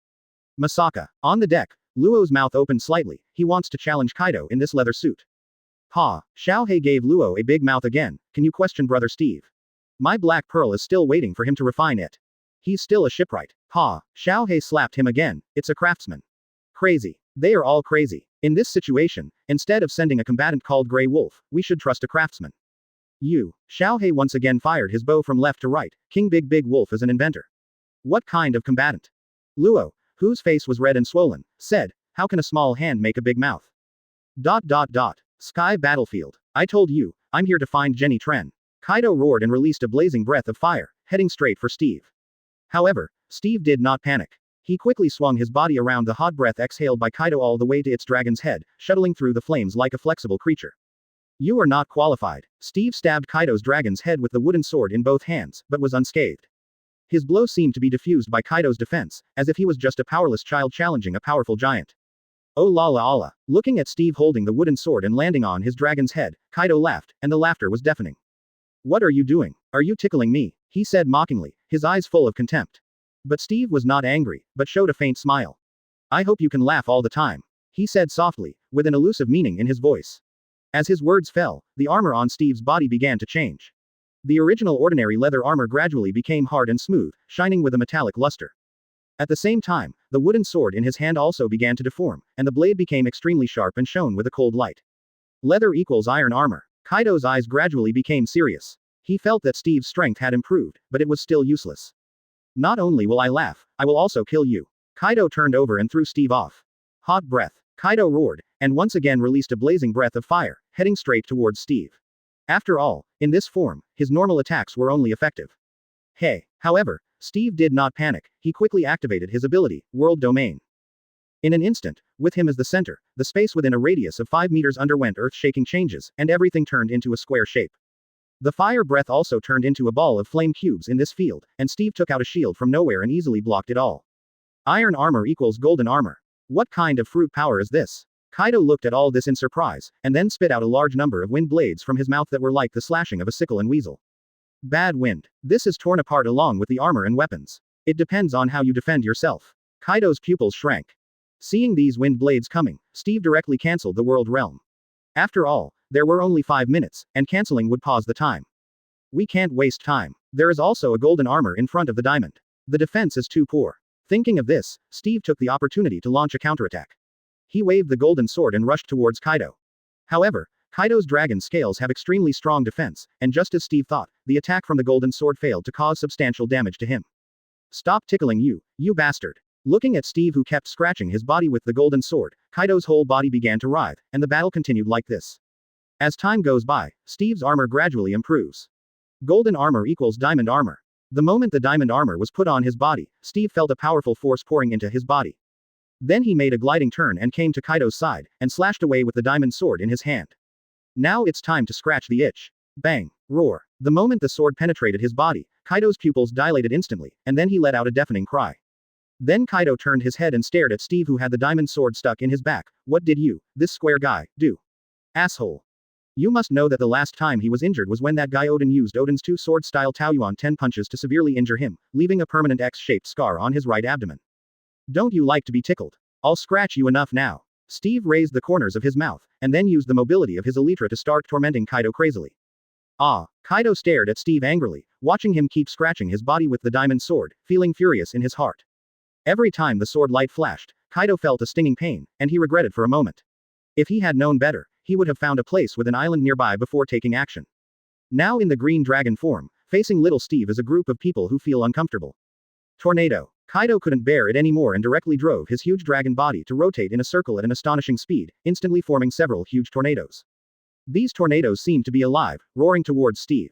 Masaka. On the deck, Luo's mouth opened slightly. He wants to challenge Kaido in this leather suit. Pa. Xiaohei gave Luo a big mouth again. Can you question Brother Steve? My Black Pearl is still waiting for him to refine it. He's still a shipwright. Pa. Xiaohei slapped him again. It's a craftsman. Crazy. They are all crazy. In this situation, instead of sending a combatant called Grey Wolf, we should trust a craftsman. Xiaohei once again fired his bow from left to right. King Big Wolf is an inventor. What kind of combatant? Luo, whose face was red and swollen, said, how can a small hand make a big mouth? ... Sky battlefield. I told you, I'm here to find Jenny Tren. Kaido roared and released a blazing breath of fire, heading straight for Steve. However, Steve did not panic. He quickly swung his body around the hot breath exhaled by Kaido all the way to its dragon's head, shuttling through the flames like a flexible creature. You are not qualified. Steve stabbed Kaido's dragon's head with the wooden sword in both hands, but was unscathed. His blow seemed to be diffused by Kaido's defense, as if he was just a powerless child challenging a powerful giant. Oh la la Allah. Looking at Steve holding the wooden sword and landing on his dragon's head, Kaido laughed, and the laughter was deafening. What are you doing? Are you tickling me? He said mockingly, his eyes full of contempt. But Steve was not angry, but showed a faint smile. I hope you can laugh all the time. He said softly, with an elusive meaning in his voice. As his words fell, the armor on Steve's body began to change. The original ordinary leather armor gradually became hard and smooth, shining with a metallic luster. At the same time, the wooden sword in his hand also began to deform, and the blade became extremely sharp and shone with a cold light. Leather equals iron armor. Kaido's eyes gradually became serious. He felt that Steve's strength had improved, but it was still useless. Not only will I laugh, I will also kill you. Kaido turned over and threw Steve off. Hot breath. Kaido roared, and once again released a blazing breath of fire, heading straight towards Steve. After all, in this form, his normal attacks were only effective. Hey. However, Steve did not panic. He quickly activated his ability, World Domain. In an instant, with him as the center, the space within a radius of 5 meters underwent earth-shaking changes, and everything turned into a square shape. The fire breath also turned into a ball of flame cubes in this field, and Steve took out a shield from nowhere and easily blocked it all. Iron armor equals golden armor. What kind of fruit power is this? Kaido looked at all this in surprise, and then spit out a large number of wind blades from his mouth that were like the slashing of a sickle and weasel. Bad wind. This is torn apart along with the armor and weapons. It depends on how you defend yourself. Kaido's pupils shrank. Seeing these wind blades coming, Steve directly cancelled the world realm. After all, there were only 5 minutes, and cancelling would pause the time. We can't waste time. There is also a golden armor in front of the diamond. The defense is too poor. Thinking of this, Steve took the opportunity to launch a counterattack. He waved the golden sword and rushed towards Kaido. However, Kaido's dragon scales have extremely strong defense, and just as Steve thought, the attack from the golden sword failed to cause substantial damage to him. Stop tickling you bastard. Looking at Steve who kept scratching his body with the golden sword, Kaido's whole body began to writhe, and the battle continued like this. As time goes by, Steve's armor gradually improves. Golden armor equals diamond armor. The moment the diamond armor was put on his body, Steve felt a powerful force pouring into his body. Then he made a gliding turn and came to Kaido's side, and slashed away with the diamond sword in his hand. Now it's time to scratch the itch. Bang! Roar! The moment the sword penetrated his body, Kaido's pupils dilated instantly, and then he let out a deafening cry. Then Kaido turned his head and stared at Steve, who had the diamond sword stuck in his back. What did you, this square guy, do? Asshole. You must know that the last time he was injured was when that guy Odin used Odin's two-sword style Taoyuan 10 punches to severely injure him, leaving a permanent X-shaped scar on his right abdomen. Don't you like to be tickled? I'll scratch you enough now. Steve raised the corners of his mouth, and then used the mobility of his elytra to start tormenting Kaido crazily. Ah! Kaido stared at Steve angrily, watching him keep scratching his body with the diamond sword, feeling furious in his heart. Every time the sword light flashed, Kaido felt a stinging pain, and he regretted for a moment. If he had known better, he would have found a place with an island nearby before taking action. Now in the green dragon form, facing little Steve is a group of people who feel uncomfortable. Tornado. Kaido couldn't bear it anymore and directly drove his huge dragon body to rotate in a circle at an astonishing speed, instantly forming several huge tornadoes. These tornadoes seemed to be alive, roaring towards Steve.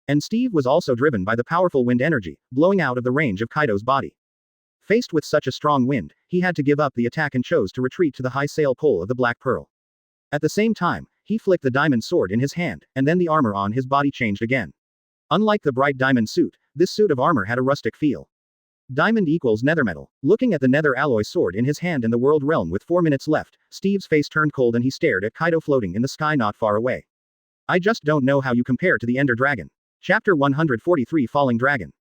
And Steve was also driven by the powerful wind energy, blowing out of the range of Kaido's body. Faced with such a strong wind, he had to give up the attack and chose to retreat to the high sail pole of the Black Pearl. At the same time, he flicked the diamond sword in his hand, and then the armor on his body changed again. Unlike the bright diamond suit, this suit of armor had a rustic feel. Diamond equals nether metal. Looking at the nether alloy sword in his hand and the world realm with 4 minutes left, Steve's face turned cold and he stared at Kaido floating in the sky not far away. I just don't know how you compare to the Ender Dragon. Chapter 143 Falling Dragon.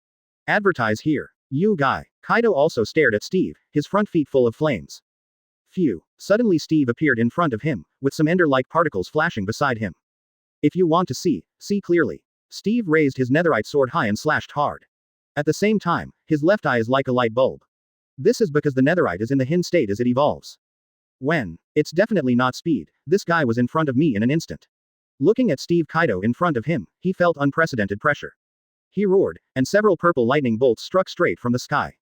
Advertise here. You guy. Kaido also stared at Steve, his front feet full of flames. Phew. Suddenly Steve appeared in front of him, with some ender-like particles flashing beside him. If you want to see clearly. Steve raised his netherite sword high and slashed hard. At the same time, his left eye is like a light bulb. This is because the netherite is in the hin state as it evolves. It's definitely not speed, this guy was in front of me in an instant. Looking at Steve Kaido in front of him, he felt unprecedented pressure. He roared, and several purple lightning bolts struck straight from the sky.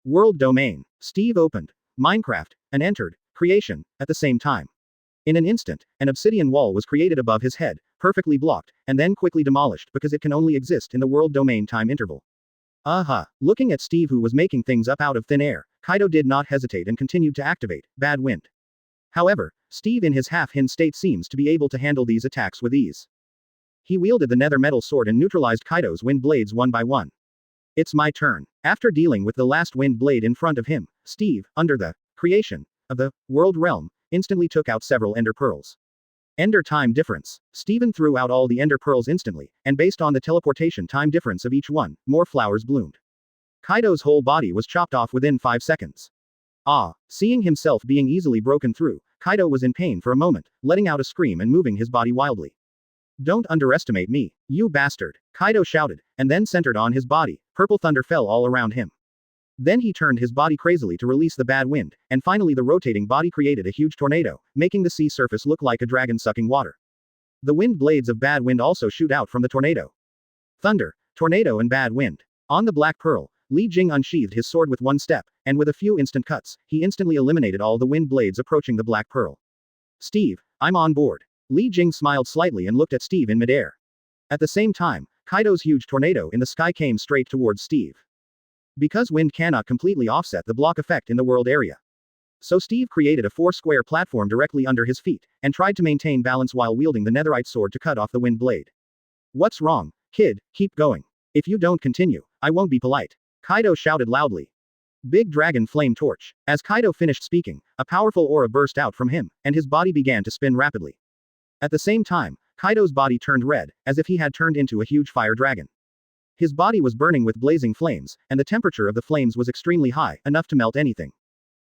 World Domain. Steve opened Minecraft, and entered Creation, at the same time. In an instant, an obsidian wall was created above his head, perfectly blocked, and then quickly demolished because it can only exist in the world domain time interval. Looking at Steve, who was making things up out of thin air, Kaido did not hesitate and continued to activate Bad Wind. However, Steve in his half-hin state seems to be able to handle these attacks with ease. He wielded the nether metal sword and neutralized Kaido's wind blades one by one. It's my turn. After dealing with the last wind blade in front of him, Steve, under the creation of the world realm, instantly took out several ender pearls. Ender time difference. Steven threw out all the ender pearls instantly, and based on the teleportation time difference of each one, more flowers bloomed. Kaido's whole body was chopped off within 5 seconds. Seeing himself being easily broken through, Kaido was in pain for a moment, letting out a scream and moving his body wildly. Don't underestimate me, you bastard, Kaido shouted, and then centered on his body, purple thunder fell all around him. Then he turned his body crazily to release the bad wind, and finally the rotating body created a huge tornado, making the sea surface look like a dragon sucking water. The wind blades of bad wind also shoot out from the tornado. Thunder, tornado and bad wind. On the Black Pearl, Li Jing unsheathed his sword with one step, and with a few instant cuts, he instantly eliminated all the wind blades approaching the Black Pearl. Steve, I'm on board. Li Jing smiled slightly and looked at Steve in midair. At the same time, Kaido's huge tornado in the sky came straight towards Steve. Because wind cannot completely offset the block effect in the world area. So Steve created a 4-square platform directly under his feet, and tried to maintain balance while wielding the netherite sword to cut off the wind blade. What's wrong, kid? Keep going. If you don't continue, I won't be polite. Kaido shouted loudly. Big Dragon Flame Torch. As Kaido finished speaking, a powerful aura burst out from him, and his body began to spin rapidly. At the same time, Kaido's body turned red, as if he had turned into a huge fire dragon. His body was burning with blazing flames, and the temperature of the flames was extremely high, enough to melt anything.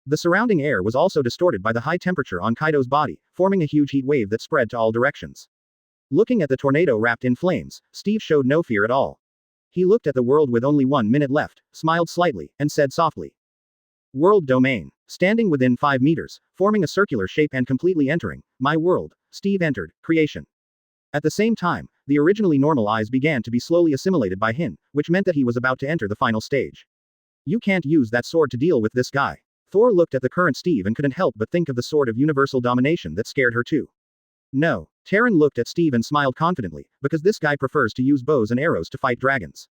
The surrounding air was also distorted by the high temperature on Kaido's body, forming a huge heat wave that spread to all directions. Looking at the tornado wrapped in flames, Steve showed no fear at all. He looked at the world with only 1 minute left, smiled slightly, and said softly. World Domain. Standing within 5 meters, forming a circular shape and completely entering my world, Steve entered Creation. At the same time, the originally normal eyes began to be slowly assimilated by Hin, which meant that he was about to enter the final stage. You can't use that sword to deal with this guy. Thor looked at the current Steve and couldn't help but think of the sword of universal domination that scared her too. No. Tren looked at Steve and smiled confidently, because this guy prefers to use bows and arrows to fight dragons.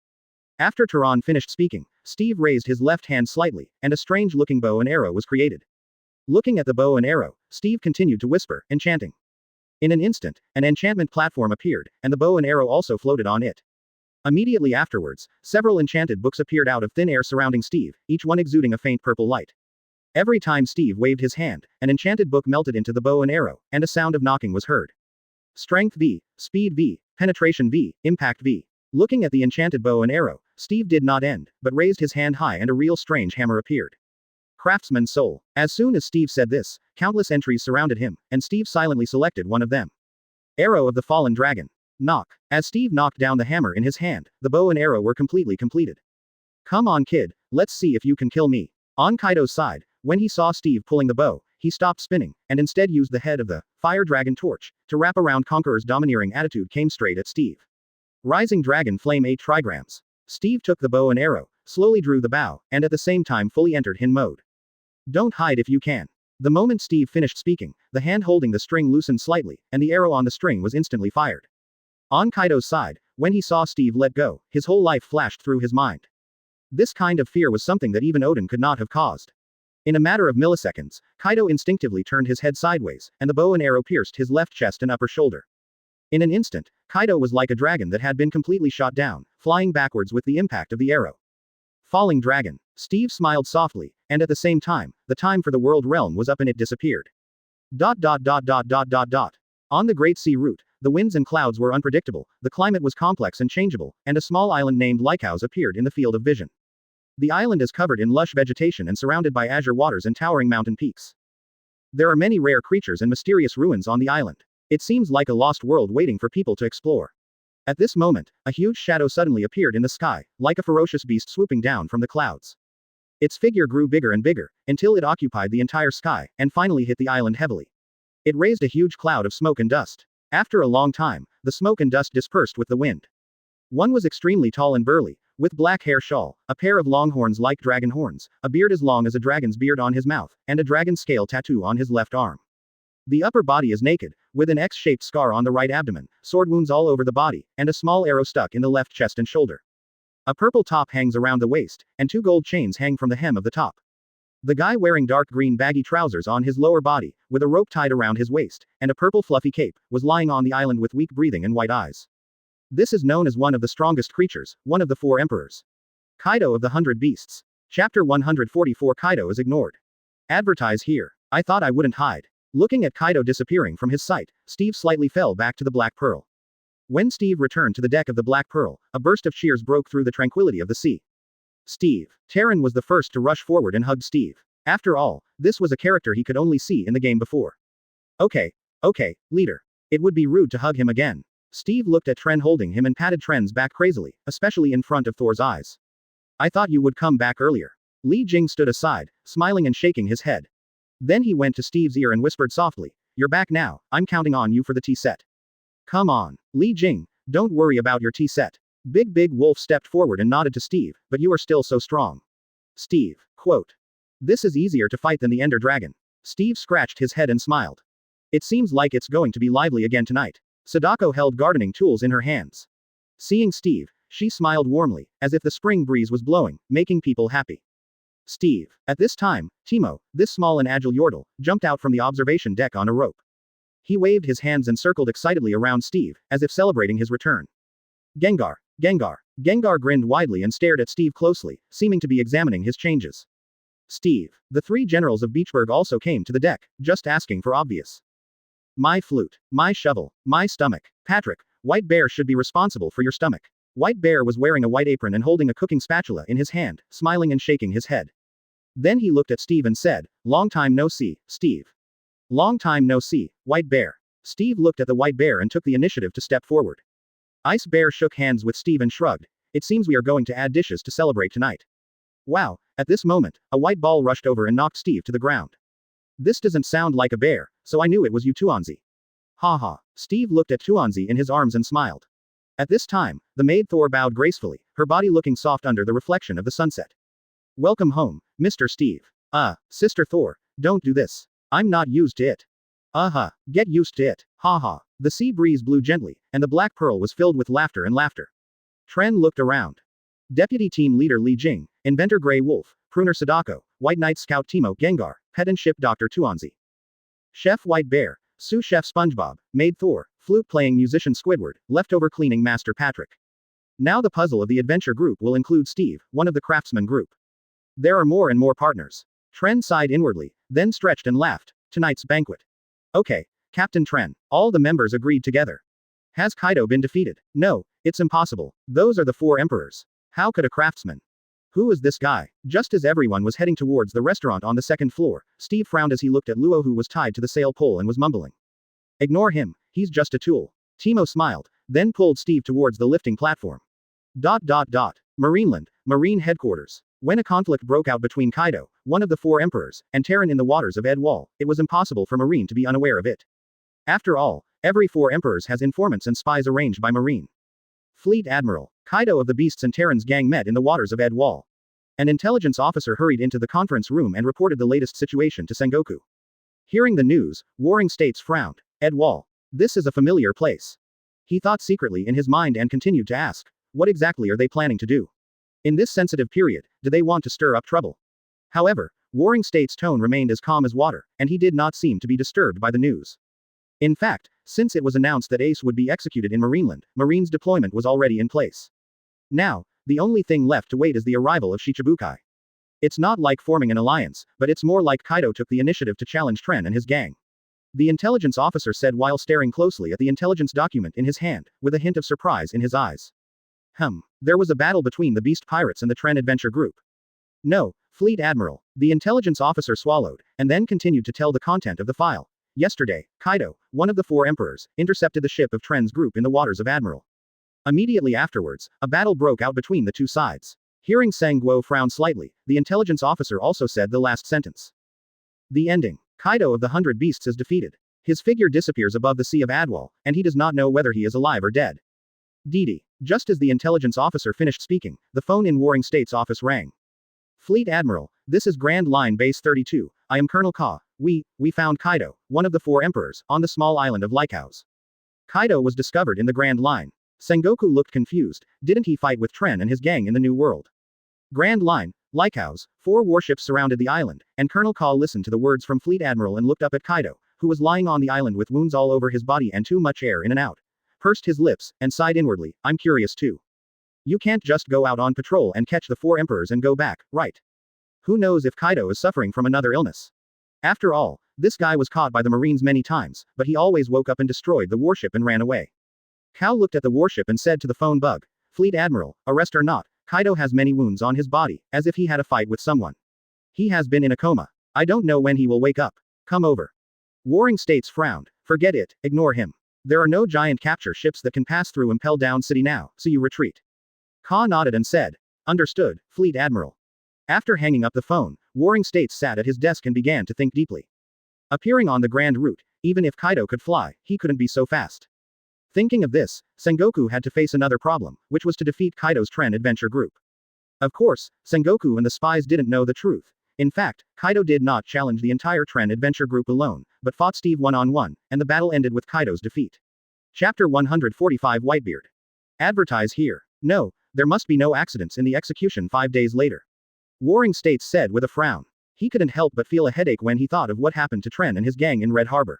After Tron finished speaking, Steve raised his left hand slightly, and a strange-looking bow and arrow was created. Looking at the bow and arrow, Steve continued to whisper, enchanting. In an instant, an enchantment platform appeared, and the bow and arrow also floated on it. Immediately afterwards, several enchanted books appeared out of thin air surrounding Steve, each one exuding a faint purple light. Every time Steve waved his hand, an enchanted book melted into the bow and arrow, and a sound of knocking was heard. Strength V, Speed V, Penetration V, Impact V. Looking at the enchanted bow and arrow, Steve did not end, but raised his hand high and a real strange hammer appeared. Craftsman's Soul. As soon as Steve said this, countless entries surrounded him, and Steve silently selected one of them. Arrow of the Fallen Dragon. Knock. As Steve knocked down the hammer in his hand, the bow and arrow were completely completed. Come on kid, let's see if you can kill me. On Kaido's side, when he saw Steve pulling the bow, he stopped spinning, and instead used the head of the Fire Dragon torch to wrap around Conqueror's domineering attitude came straight at Steve. Rising Dragon Flame 8 trigrams. Steve took the bow and arrow, slowly drew the bow, and at the same time fully entered Hin mode. Don't hide if you can. The moment Steve finished speaking, the hand holding the string loosened slightly, and the arrow on the string was instantly fired. On Kaido's side, when he saw Steve let go, his whole life flashed through his mind. This kind of fear was something that even Odin could not have caused. In a matter of milliseconds, Kaido instinctively turned his head sideways, and the bow and arrow pierced his left chest and upper shoulder. In an instant, Kaido was like a dragon that had been completely shot down, flying backwards with the impact of the arrow. Falling Dragon. Steve smiled softly, and at the same time, the time for the world realm was up and it disappeared. On the Great Sea route, the winds and clouds were unpredictable, the climate was complex and changeable, and a small island named Lycaos appeared in the field of vision. The island is covered in lush vegetation and surrounded by azure waters and towering mountain peaks. There are many rare creatures and mysterious ruins on the island. It seems like a lost world waiting for people to explore. At this moment, a huge shadow suddenly appeared in the sky, like a ferocious beast swooping down from the clouds. Its figure grew bigger and bigger, until it occupied the entire sky, and finally hit the island heavily. It raised a huge cloud of smoke and dust. After a long time, the smoke and dust dispersed with the wind. One was extremely tall and burly, with black hair shawl, a pair of long horns like dragon horns, a beard as long as a dragon's beard on his mouth, and a dragon scale tattoo on his left arm. The upper body is naked, with an X-shaped scar on the right abdomen, sword wounds all over the body, and a small arrow stuck in the left chest and shoulder. A purple top hangs around the waist, and 2 gold chains hang from the hem of the top. The guy wearing dark green baggy trousers on his lower body, with a rope tied around his waist, and a purple fluffy cape, was lying on the island with weak breathing and white eyes. This is known as one of the strongest creatures, one of the 4 emperors. Kaido of the 100 Beasts. Chapter 144 Kaido is ignored. Advertise here. I thought I wouldn't hide. Looking at Kaido disappearing from his sight, Steve slightly fell back to the Black Pearl. When Steve returned to the deck of the Black Pearl, a burst of cheers broke through the tranquility of the sea. Steve. Tren was the first to rush forward and hugged Steve. After all, this was a character he could only see in the game before. Okay, leader. It would be rude to hug him again. Steve looked at Tren holding him and patted Tren's back crazily, especially in front of Thor's eyes. I thought you would come back earlier. Li Jing stood aside, smiling and shaking his head. Then he went to Steve's ear and whispered softly, "You're back now, I'm counting on you for the tea set." Come on, Li Jing, don't worry about your tea set. Big Wolf stepped forward and nodded to Steve, but you are still so strong. Steve, quote. This is easier to fight than the Ender Dragon. Steve scratched his head and smiled. It seems like it's going to be lively again tonight. Sadako held gardening tools in her hands. Seeing Steve, she smiled warmly, as if the spring breeze was blowing, making people happy. Steve. At this time, Timo, this small and agile Yordle, jumped out from the observation deck on a rope. He waved his hands and circled excitedly around Steve, as if celebrating his return. Gengar. Gengar grinned widely and stared at Steve closely, seeming to be examining his changes. Steve. The 3 generals of Beachburg also came to the deck, just asking for obvious. My flute, my shovel, my stomach. Patrick, White Bear should be responsible for your stomach. White Bear was wearing a white apron and holding a cooking spatula in his hand, smiling and shaking his head. Then he looked at Steve and said, "Long time no see, Steve." "Long time no see, White Bear." Steve looked at the White Bear and took the initiative to step forward. Ice Bear shook hands with Steve and shrugged. "It seems we are going to add dishes to celebrate tonight." Wow, at this moment, a white ball rushed over and knocked Steve to the ground. This doesn't sound like a bear, so I knew it was you Tuanzi. Ha. Steve looked at Tuanzi in his arms and smiled. At this time, the maid Thor bowed gracefully, her body looking soft under the reflection of the sunset. Welcome home, Mr. Steve. Sister Thor, don't do this. I'm not used to it. Get used to it. Ha. The sea breeze blew gently, and the Black Pearl was filled with laughter and laughter. Tren looked around. Deputy Team Leader Li Jing, Inventor Grey Wolf, Pruner Sadako, White Knight Scout Timo Gengar, Pet and Ship Dr. Tuanzi. Chef White Bear, Sous Chef SpongeBob, Maid Thor, Flute-playing musician Squidward, Leftover cleaning master Patrick. Now the puzzle of the adventure group will include Steve, one of the craftsman group. There are more and more partners. Tren sighed inwardly, then stretched and laughed. Tonight's banquet. Okay, Captain Tren. All the members agreed together. Has Kaido been defeated? No, it's impossible. Those are the 4 emperors. How could a craftsman? Who is this guy? Just as everyone was heading towards the restaurant on the 2nd floor, Steve frowned as he looked at Luo, who was tied to the sail pole and was mumbling. Ignore him, he's just a tool. Timo smiled, then pulled Steve towards the lifting platform. Marineland, Marine Headquarters. When a conflict broke out between Kaido, one of the 4 emperors, and Teren in the waters of Edwall, it was impossible for Marine to be unaware of it. After all, every 4 emperors has informants and spies arranged by Marine. Fleet Admiral. Kaido of the Beasts and Teren's gang met in the waters of Edwall. An intelligence officer hurried into the conference room and reported the latest situation to Sengoku. Hearing the news, Warring States frowned. Edwall. This is a familiar place. He thought secretly in his mind and continued to ask, what exactly are they planning to do? In this sensitive period, do they want to stir up trouble? However, Warring States' tone remained as calm as water, and he did not seem to be disturbed by the news. In fact, since it was announced that Ace would be executed in Marineland, Marine's deployment was already in place. Now, the only thing left to wait is the arrival of Shichibukai. It's not like forming an alliance, but it's more like Kaido took the initiative to challenge Tren and his gang. The intelligence officer said while staring closely at the intelligence document in his hand, with a hint of surprise in his eyes. There was a battle between the Beast Pirates and the Tren Adventure Group. No, Fleet Admiral. The intelligence officer swallowed, and then continued to tell the content of the file. Yesterday, Kaido, one of the 4 emperors, intercepted the ship of Tren's group in the waters of Admiral. Immediately afterwards, a battle broke out between the 2 sides. Hearing Sangguo frown slightly, the intelligence officer also said the last sentence. The ending. Kaido of the 100 Beasts is defeated. His figure disappears above the Sea of Adwal, and he does not know whether he is alive or dead. Didi. Just as the intelligence officer finished speaking, the phone in Warring States' office rang. Fleet Admiral, this is Grand Line Base 32, I am Colonel Ka. We found Kaido, one of the 4 emperors, on the small island of Lycaos. Kaido was discovered in the Grand Line. Sengoku looked confused, didn't he fight with Tren and his gang in the New World? Grand Line, Lycaos, 4 warships surrounded the island, and Colonel Ka listened to the words from Fleet Admiral and looked up at Kaido, who was lying on the island with wounds all over his body and too much air in and out. Pursed his lips, and sighed inwardly, I'm curious too. You can't just go out on patrol and catch the 4 emperors and go back, right? Who knows if Kaido is suffering from another illness? After all, this guy was caught by the Marines many times, but he always woke up and destroyed the warship and ran away. Kao looked at the warship and said to the phone bug, Fleet Admiral, arrest or not, Kaido has many wounds on his body, as if he had a fight with someone. He has been in a coma. I don't know when he will wake up. Come over. Warring States frowned. Forget it, ignore him. There are no giant capture ships that can pass through Impel Down City now, so you retreat. Ka nodded and said, understood, Fleet Admiral. After hanging up the phone, Warring States sat at his desk and began to think deeply. Appearing on the Grand Route, even if Kaido could fly, he couldn't be so fast. Thinking of this, Sengoku had to face another problem, which was to defeat Kaido's Tren Adventure Group. Of course, Sengoku and the spies didn't know the truth. In fact, Kaido did not challenge the entire Tren Adventure Group alone, but fought Steve one-on-one, and the battle ended with Kaido's defeat. Chapter 145 Whitebeard. Advertise here. No, there must be no accidents in the execution 5 days later. Warring States said with a frown. He couldn't help but feel a headache when he thought of what happened to Tren and his gang in Red Harbor.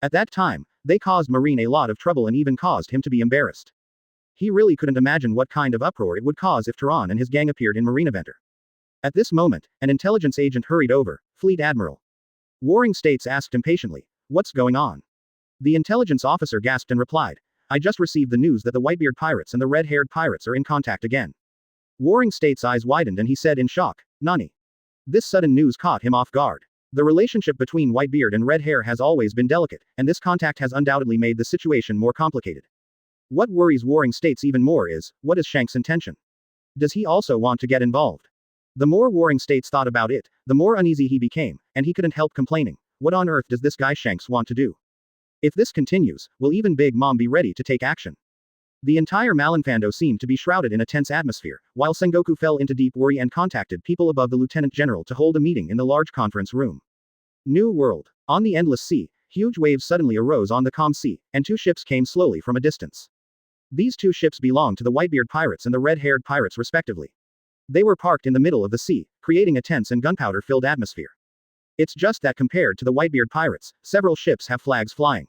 At that time, they caused Marine a lot of trouble and even caused him to be embarrassed. He really couldn't imagine what kind of uproar it would cause if Tron and his gang appeared in Marine Adventure. At this moment, an intelligence agent hurried over. Fleet Admiral. Warring States asked impatiently, what's going on? The intelligence officer gasped and replied, I just received the news that the Whitebeard pirates and the red-haired pirates are in contact again. Warring States' eyes widened and he said in shock, Nani? This sudden news caught him off guard. The relationship between Whitebeard and Red Hair has always been delicate, and this contact has undoubtedly made the situation more complicated. What worries Warring States even more is, what is Shank's intention? Does he also want to get involved? The more Warring States thought about it, the more uneasy he became, and he couldn't help complaining, what on earth does this guy Shanks want to do? If this continues, will even Big Mom be ready to take action? The entire Malinfando seemed to be shrouded in a tense atmosphere, while Sengoku fell into deep worry and contacted people above the Lieutenant General to hold a meeting in the large conference room. New World. On the endless sea, huge waves suddenly arose on the calm sea, and 2 ships came slowly from a distance. These 2 ships belonged to the Whitebeard pirates and the red-haired pirates respectively. They were parked in the middle of the sea, creating a tense and gunpowder-filled atmosphere. It's just that compared to the Whitebeard pirates, several ships have flags flying.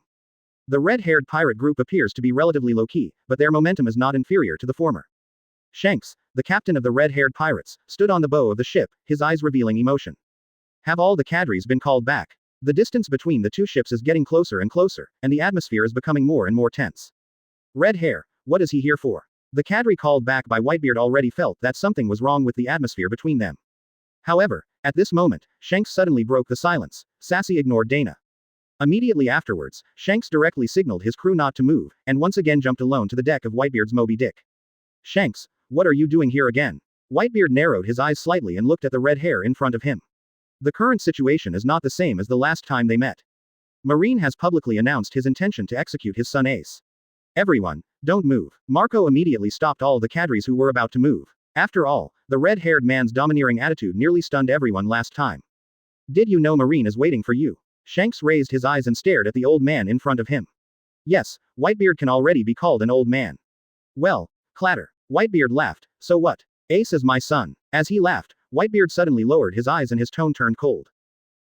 The red-haired pirate group appears to be relatively low-key, but their momentum is not inferior to the former. Shanks, the captain of the red-haired pirates, stood on the bow of the ship, his eyes revealing emotion. Have all the cadres been called back? The distance between the two ships is getting closer and closer, and the atmosphere is becoming more and more tense. Red Hair, what is he here for? The cadre called back by Whitebeard already felt that something was wrong with the atmosphere between them. However, at this moment, Shanks suddenly broke the silence. Sassy ignored Dana. Immediately afterwards, Shanks directly signaled his crew not to move, and once again jumped alone to the deck of Whitebeard's Moby Dick. Shanks, what are you doing here again? Whitebeard narrowed his eyes slightly and looked at the red hair in front of him. The current situation is not the same as the last time they met. Marine has publicly announced his intention to execute his son Ace. Everyone, don't move. Marco immediately stopped all the cadres who were about to move. After all, the red-haired man's domineering attitude nearly stunned everyone last time. Did you know Marine is waiting for you? Shanks raised his eyes and stared at the old man in front of him. Yes, Whitebeard can already be called an old man. Well, clatter. Whitebeard laughed, so what? Ace is my son. As he laughed, Whitebeard suddenly lowered his eyes and his tone turned cold.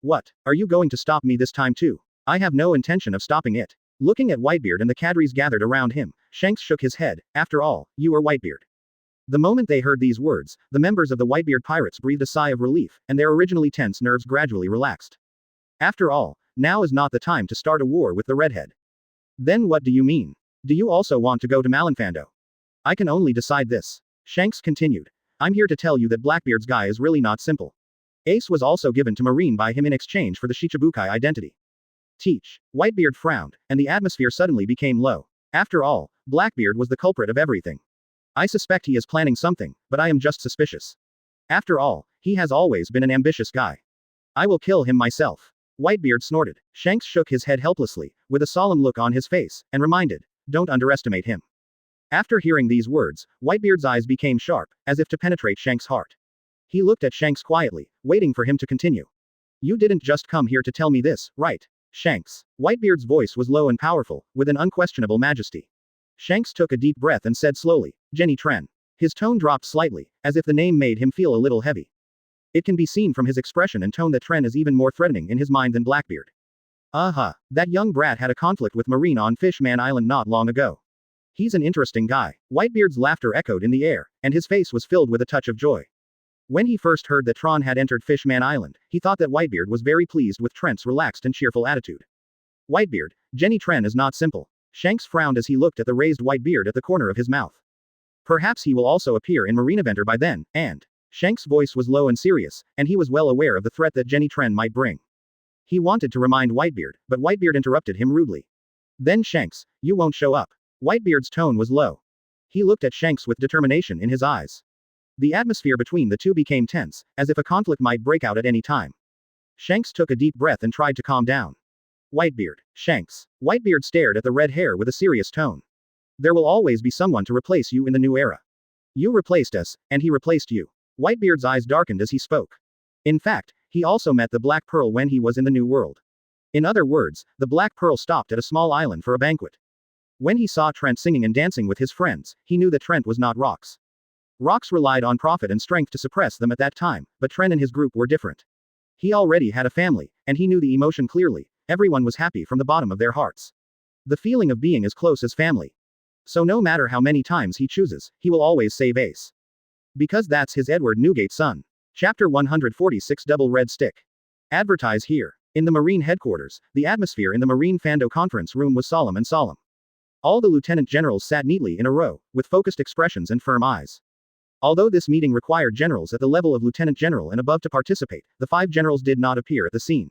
What, are you going to stop me this time too? I have no intention of stopping it. Looking at Whitebeard and the cadres gathered around him, Shanks shook his head. After all, you are Whitebeard. The moment they heard these words, the members of the Whitebeard pirates breathed a sigh of relief, and their originally tense nerves gradually relaxed. After all, now is not the time to start a war with the redhead. Then what do you mean? Do you also want to go to Malinfando? I can only decide this. Shanks continued. I'm here to tell you that Blackbeard's guy is really not simple. Ace was also given to Marine by him in exchange for the Shichibukai identity. Teach. Whitebeard frowned, and the atmosphere suddenly became low. After all, Blackbeard was the culprit of everything. I suspect he is planning something, but I am just suspicious. After all, he has always been an ambitious guy. I will kill him myself. Whitebeard snorted. Shanks shook his head helplessly, with a solemn look on his face, and reminded, don't underestimate him. After hearing these words, Whitebeard's eyes became sharp, as if to penetrate Shanks' heart. He looked at Shanks quietly, waiting for him to continue. You didn't just come here to tell me this, right? Shanks. Whitebeard's voice was low and powerful, with an unquestionable majesty. Shanks took a deep breath and said slowly, Jenny Tren. His tone dropped slightly, as if the name made him feel a little heavy. It can be seen from his expression and tone that Tren is even more threatening in his mind than Blackbeard. That young brat had a conflict with Marine on Fishman Island not long ago. He's an interesting guy. Whitebeard's laughter echoed in the air, and his face was filled with a touch of joy. When he first heard that Tron had entered Fishman Island, he thought that Whitebeard was very pleased with Trent's relaxed and cheerful attitude. Whitebeard, Jenny Tren is not simple. Shanks frowned as he looked at the raised white beard at the corner of his mouth. Perhaps he will also appear in Marine Adventure by then, and Shanks' voice was low and serious, and he was well aware of the threat that Jenny Tren might bring. He wanted to remind Whitebeard, but Whitebeard interrupted him rudely. Then Shanks, you won't show up. Whitebeard's tone was low. He looked at Shanks with determination in his eyes. The atmosphere between the two became tense, as if a conflict might break out at any time. Shanks took a deep breath and tried to calm down. Whitebeard, Shanks. Whitebeard stared at the red hair with a serious tone. There will always be someone to replace you in the new era. You replaced us, and he replaced you. Whitebeard's eyes darkened as he spoke. In fact, he also met the Black Pearl when he was in the New World. In other words, the Black Pearl stopped at a small island for a banquet. When he saw Trent singing and dancing with his friends, he knew that Trent was not Rox. Rox relied on profit and strength to suppress them at that time, but Trent and his group were different. He already had a family, and he knew the emotion clearly. Everyone was happy from the bottom of their hearts. The feeling of being as close as family. So no matter how many times he chooses, he will always save Ace. Because that's his Edward Newgate son. Chapter 146 Double Red Stick. Advertise here. In the Marine headquarters, the atmosphere in the Marine Fando conference room was solemn and solemn. All the lieutenant generals sat neatly in a row, with focused expressions and firm eyes. Although this meeting required generals at the level of lieutenant general and above to participate, the 5 generals did not appear at the scene.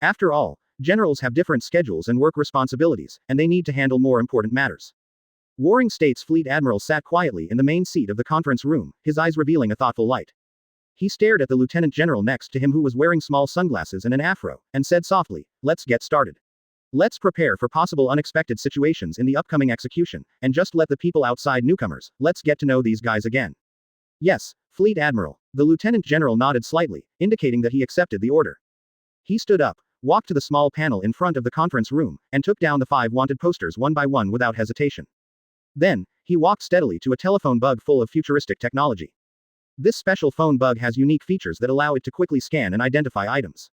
After all, generals have different schedules and work responsibilities, and they need to handle more important matters. Warring States Fleet Admiral sat quietly in the main seat of the conference room, his eyes revealing a thoughtful light. He stared at the lieutenant general next to him who was wearing small sunglasses and an afro, and said softly, let's get started. Let's prepare for possible unexpected situations in the upcoming execution, and just let the people outside newcomers, let's get to know these guys again. Yes, Fleet Admiral. The lieutenant general nodded slightly, indicating that he accepted the order. He stood up, walked to the small panel in front of the conference room, and took down the 5 wanted posters one by one without hesitation. Then, he walked steadily to a telephone bug full of futuristic technology. This special phone bug has unique features that allow it to quickly scan and identify items.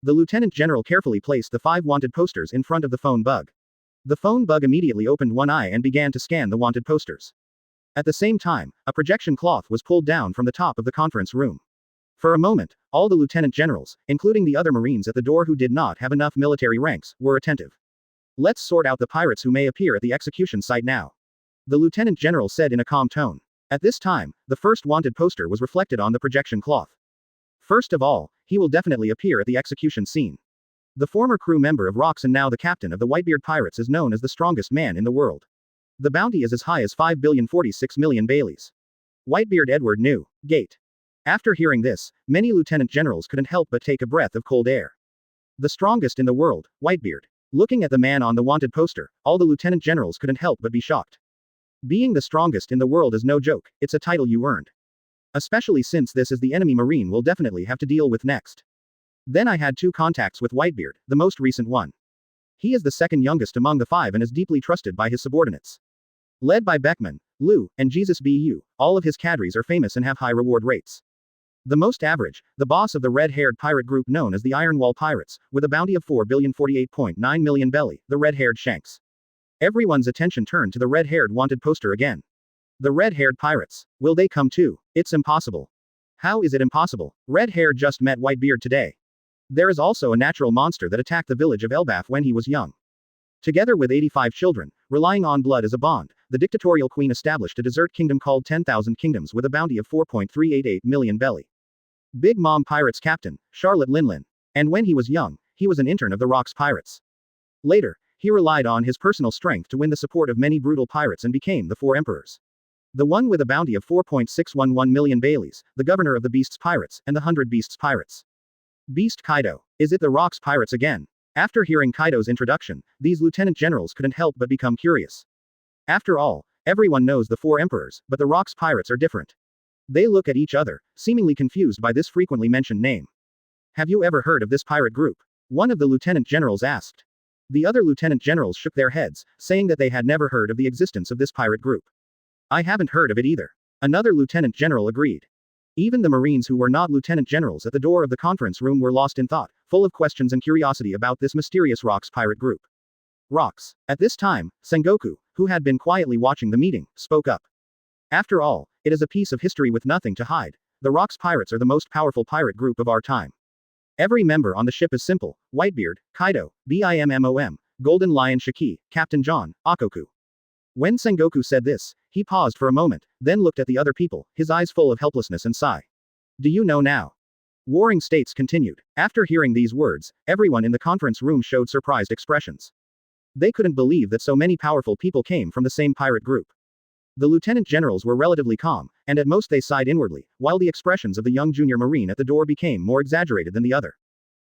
The lieutenant general carefully placed the 5 wanted posters in front of the phone bug. The phone bug immediately opened one eye and began to scan the wanted posters. At the same time, a projection cloth was pulled down from the top of the conference room. For a moment, all the lieutenant generals, including the other Marines at the door who did not have enough military ranks, were attentive. Let's sort out the pirates who may appear at the execution site now. The lieutenant general said in a calm tone. At this time, the first wanted poster was reflected on the projection cloth. First of all, he will definitely appear at the execution scene. The former crew member of Rocks and now the captain of the Whitebeard Pirates is known as the strongest man in the world. The bounty is as high as 5,046,000,000 Baileys. Whitebeard Edward knew. Gate. After hearing this, many lieutenant generals couldn't help but take a breath of cold air. The strongest in the world, Whitebeard. Looking at the man on the wanted poster, all the lieutenant generals couldn't help but be shocked. Being the strongest in the world is no joke, it's a title you earned. Especially since this is the enemy Marine we'll definitely have to deal with next. Then I had 2 contacts with Whitebeard, the most recent one. He is the second youngest among the 5 and is deeply trusted by his subordinates. Led by Beckman, Lou, and Jesus Bu, all of his cadres are famous and have high reward rates. The most average, the boss of the red-haired pirate group known as the Ironwall Pirates, with a bounty of 4,048,900,000 belly, the red-haired Shanks. Everyone's attention turned to the red-haired wanted poster again. The red-haired pirates. Will they come too? It's impossible. How is it impossible? Red-hair just met Whitebeard today. There is also a natural monster that attacked the village of Elbaf when he was young. Together with 85 children, relying on blood as a bond, the dictatorial queen established a desert kingdom called 10,000 Kingdoms with a bounty of 4,388,000,000 belly. Big Mom Pirates Captain, Charlotte Linlin. And when he was young, he was an intern of the Rocks Pirates. Later, he relied on his personal strength to win the support of many brutal pirates and became the 4 emperors. The one with a bounty of 4,611,000,000 Baileys, the governor of the Beasts Pirates, and the 100 Beasts Pirates. Beast Kaido. Is it the Rocks Pirates again? After hearing Kaido's introduction, these lieutenant generals couldn't help but become curious. After all, everyone knows the 4 emperors, but the Rocks Pirates are different. They look at each other, seemingly confused by this frequently mentioned name. Have you ever heard of this pirate group? One of the lieutenant generals asked. The other lieutenant generals shook their heads, saying that they had never heard of the existence of this pirate group. I haven't heard of it either. Another lieutenant general agreed. Even the Marines who were not lieutenant generals at the door of the conference room were lost in thought, full of questions and curiosity about this mysterious Rocks pirate group. Rocks. At this time, Sengoku, who had been quietly watching the meeting, spoke up. After all, it is a piece of history with nothing to hide. The Rocks Pirates are the most powerful pirate group of our time. Every member on the ship is simple: Whitebeard, Kaido, Bimom, Golden Lion Shiki, Captain John, Akoku. When Sengoku said this, he paused for a moment, then looked at the other people, his eyes full of helplessness and sigh. Do you know now? Warring States continued. After hearing these words, everyone in the conference room showed surprised expressions. They couldn't believe that so many powerful people came from the same pirate group. The lieutenant generals were relatively calm, and at most they sighed inwardly, while the expressions of the young junior marine at the door became more exaggerated than the other.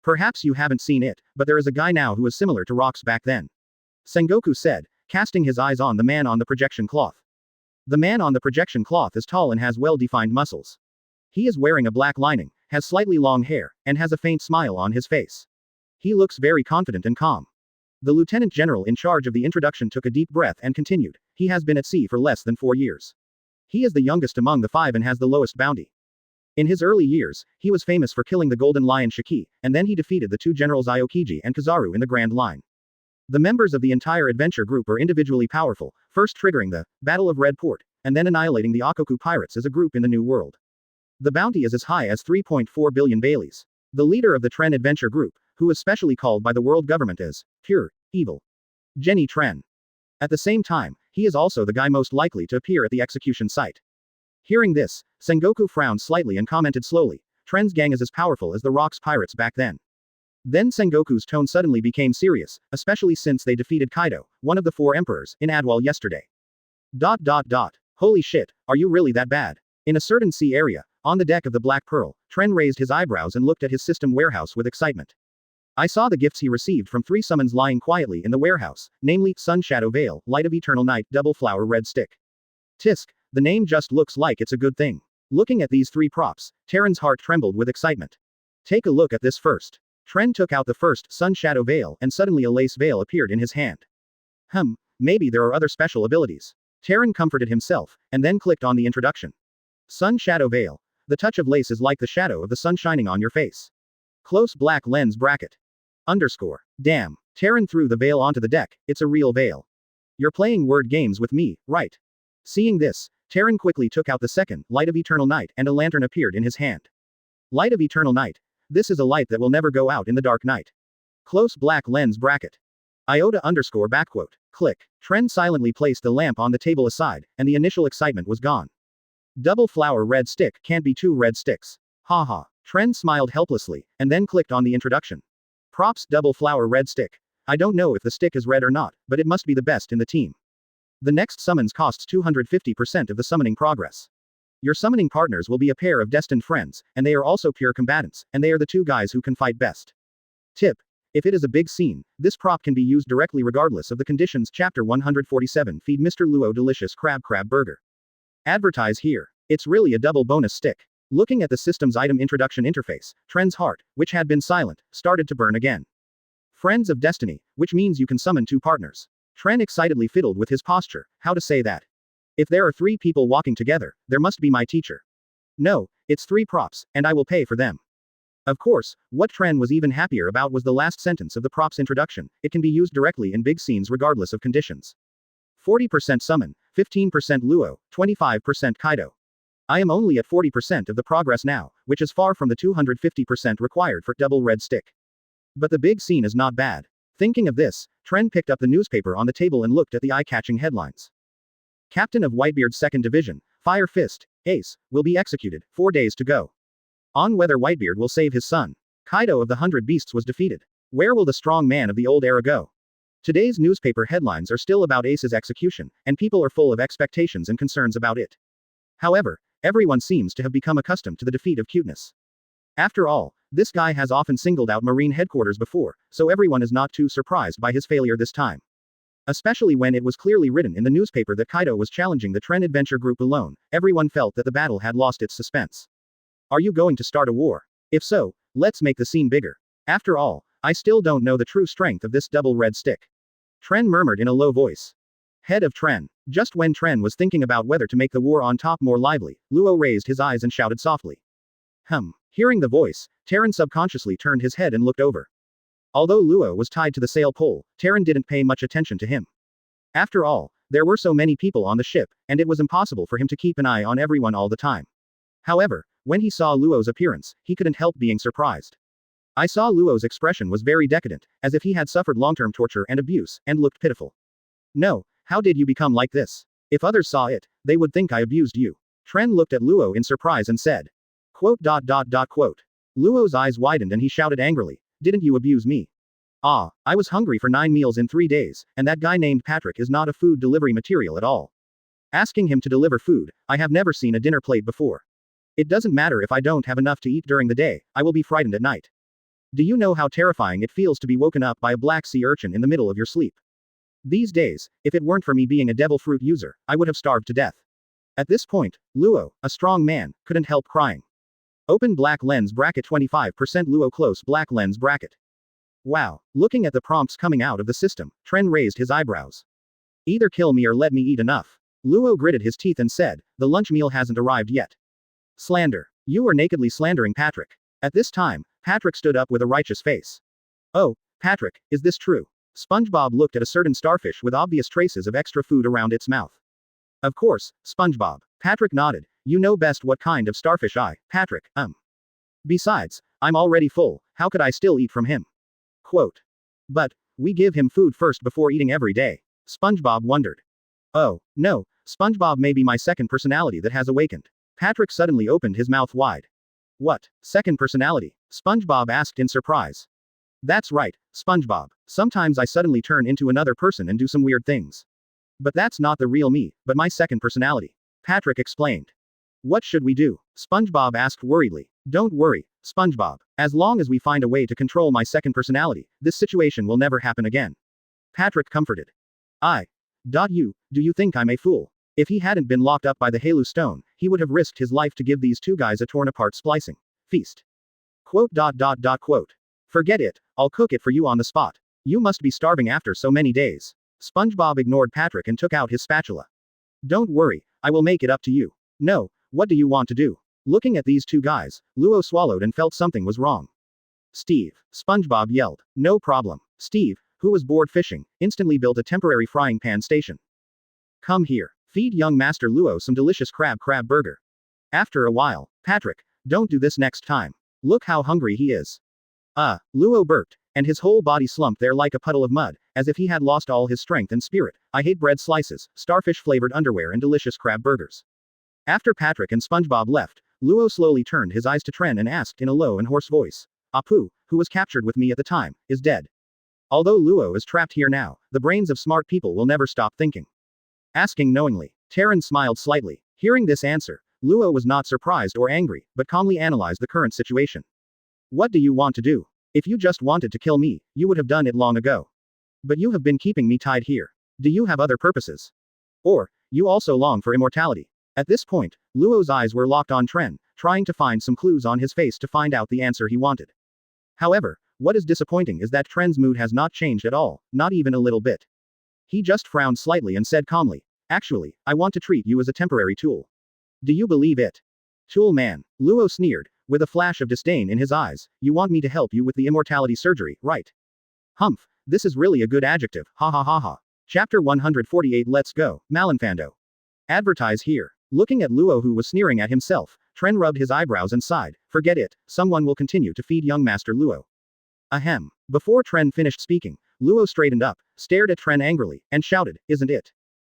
Perhaps you haven't seen it, but there is a guy now who is similar to Rocks back then. Sengoku said, casting his eyes on the man on the projection cloth. The man on the projection cloth is tall and has well-defined muscles. He is wearing a black lining, has slightly long hair, and has a faint smile on his face. He looks very confident and calm. The lieutenant general in charge of the introduction took a deep breath and continued. He has been at sea for less than 4 years. He is the youngest among the 5 and has the lowest bounty. In his early years, he was famous for killing the Golden Lion Shiki, and then he defeated the 2 generals Aokiji and Kizaru in the Grand Line. The members of the entire adventure group are individually powerful, first triggering the Battle of Red Port, and then annihilating the Akoku Pirates as a group in the New World. The bounty is as high as 3.4 billion Baileys. The leader of the Tren adventure group, who is specially called by the world government as pure evil, Jenny Tren. At the same time, he is also the guy most likely to appear at the execution site. Hearing this, Sengoku frowned slightly and commented slowly, Tren's gang is as powerful as the Rocks Pirates back then. Then Sengoku's tone suddenly became serious, especially since they defeated Kaido, one of the 4 emperors, in Adwal yesterday. Holy shit, are you really that bad? In a certain sea area, on the deck of the Black Pearl, Tren raised his eyebrows and looked at his system warehouse with excitement. I saw the gifts he received from 3 summons lying quietly in the warehouse, namely, Sun Shadow Veil, Light of Eternal Night, Double Flower Red Stick. Tisk, the name just looks like it's a good thing. Looking at these 3 props, Terran's heart trembled with excitement. Take a look at this first. Tren took out the first Sun Shadow Veil and suddenly a lace veil appeared in his hand. Maybe there are other special abilities. Terran comforted himself, and then clicked on the introduction. Sun Shadow Veil. The touch of lace is like the shadow of the sun shining on your face. Close black lens bracket. Damn. Terran threw the veil onto the deck, it's a real veil. You're playing word games with me, right? Seeing this, Tren quickly took out the second light of eternal night and a lantern appeared in his hand. Light of eternal night. This is a light that will never go out in the dark night. Close black lens bracket. Iota underscore backquote. Click. Tren silently placed the lamp on the table aside, and the initial excitement was gone. Double flower red stick can't be two red sticks. Haha. Tren smiled helplessly, and then clicked on the introduction. Props double flower red stick. I don't know if the stick is red or not, but it must be the best in the team. The next summons costs 250% of the summoning progress. Your summoning partners will be a pair of destined friends, and they are also pure combatants, and they are the two guys who can fight best. Tip. If it is a big scene, this prop can be used directly regardless of the conditions. Chapter 147 Feed Mr. Luo delicious crab burger. Advertise here. It's really a double bonus stick. Looking at the system's item introduction interface, Tren's heart, which had been silent, started to burn again. Friends of Destiny, which means you can summon two partners. Tren excitedly fiddled with his posture. How to say that? If there are three people walking together, there must be my teacher. No, it's three props, and I will pay for them. Of course, what Tren was even happier about was the last sentence of the prop's introduction. It can be used directly in big scenes regardless of conditions. 40% summon, 15% Luo, 25% Kaido. I am only at 40% of the progress now, which is far from the 250% required for double red stick. But the big scene is not bad. Thinking of this, Tren picked up the newspaper on the table and looked at the eye-catching headlines. Captain of Whitebeard's 2nd Division, Fire Fist, Ace, will be executed, 4 days to go. On whether Whitebeard will save his son. Kaido of the 100 Beasts was defeated. Where will the strong man of the old era go? Today's newspaper headlines are still about Ace's execution, and people are full of expectations and concerns about it. However, everyone seems to have become accustomed to the defeat of cuteness. After all, this guy has often singled out Marine headquarters before, so everyone is not too surprised by his failure this time. Especially when it was clearly written in the newspaper that Kaido was challenging the Tren adventure group alone, everyone felt that the battle had lost its suspense. Are you going to start a war? If so, let's make the scene bigger. After all, I still don't know the true strength of this double red stick. Tren murmured in a low voice. Head of Tren. Just when Tren was thinking about whether to make the war on top more lively, Luo raised his eyes and shouted softly. Hearing the voice, Tren subconsciously turned his head and looked over. Although Luo was tied to the sail pole, Tren didn't pay much attention to him. After all, there were so many people on the ship, and it was impossible for him to keep an eye on everyone all the time. However, when he saw Luo's appearance, he couldn't help being surprised. I saw Luo's expression was very decadent, as if he had suffered long-term torture and abuse, and looked pitiful. No, how did you become like this? If others saw it, they would think I abused you. Tren looked at Luo in surprise and said. Quote. Luo's eyes widened and he shouted angrily, didn't you abuse me? Ah, I was hungry for 9 meals in 3 days, and that guy named Patrick is not a food delivery material at all. Asking him to deliver food, I have never seen a dinner plate before. It doesn't matter if I don't have enough to eat during the day, I will be frightened at night. Do you know how terrifying it feels to be woken up by a black sea urchin in the middle of your sleep? These days, if it weren't for me being a devil fruit user, I would have starved to death. At this point, Luo, a strong man, couldn't help crying. Open black lens bracket 25% Luo close black lens bracket. Wow, looking at the prompts coming out of the system, Tren raised his eyebrows. Either kill me or let me eat enough. Luo gritted his teeth and said, the lunch meal hasn't arrived yet. Slander. You are nakedly slandering Patrick. At this time, Patrick stood up with a righteous face. Oh, Patrick, is this true? SpongeBob looked at a certain starfish with obvious traces of extra food around its mouth. Of course, SpongeBob. Patrick nodded. You know best what kind of starfish Patrick. Besides, I'm already full, how could I still eat from him? Quote. But, we give him food first before eating every day. SpongeBob wondered. Oh, no, SpongeBob may be my second personality that has awakened. Patrick suddenly opened his mouth wide. What, second personality? SpongeBob asked in surprise. That's right, SpongeBob. Sometimes I suddenly turn into another person and do some weird things. But that's not the real me, but my second personality. Patrick explained. What should we do? SpongeBob asked worriedly. Don't worry, SpongeBob. As long as we find a way to control my second personality, this situation will never happen again. Patrick comforted. Do you think I'm a fool? If he hadn't been locked up by the Halu Stone, he would have risked his life to give these two guys a torn-apart splicing feast. Quote. Forget it, I'll cook it for you on the spot. You must be starving after so many days. SpongeBob ignored Patrick and took out his spatula. Don't worry, I will make it up to you. No, what do you want to do? Looking at these two guys, Luo swallowed and felt something was wrong. Steve, SpongeBob yelled. No problem. Steve, who was bored fishing, instantly built a temporary frying pan station. Come here. Feed young Master Luo some delicious crab burger. After a while, Patrick, don't do this next time. Look how hungry he is. Luo burped, and his whole body slumped there like a puddle of mud, as if he had lost all his strength and spirit. I hate bread slices, starfish-flavored underwear and delicious crab burgers. After Patrick and SpongeBob left, Luo slowly turned his eyes to Tren and asked in a low and hoarse voice. Apu, who was captured with me at the time, is dead. Although Luo is trapped here now, the brains of smart people will never stop thinking. Asking knowingly, Tren smiled slightly. Hearing this answer, Luo was not surprised or angry, but calmly analyzed the current situation. What do you want to do? If you just wanted to kill me, you would have done it long ago. But you have been keeping me tied here. Do you have other purposes? Or, you also long for immortality? At this point, Luo's eyes were locked on Tren, trying to find some clues on his face to find out the answer he wanted. However, what is disappointing is that Tren's mood has not changed at all, not even a little bit. He just frowned slightly and said calmly, actually, I want to treat you as a temporary tool. Do you believe it? Tool man, Luo sneered, with a flash of disdain in his eyes, you want me to help you with the immortality surgery, right? Humph, this is really a good adjective, ha ha ha ha. Chapter 148 Let's go, Malinfando. Advertise here. Looking at Luo who was sneering at himself, Tren rubbed his eyebrows and sighed, forget it, someone will continue to feed young Master Luo. Ahem. Before Tren finished speaking, Luo straightened up, stared at Tren angrily, and shouted, isn't it?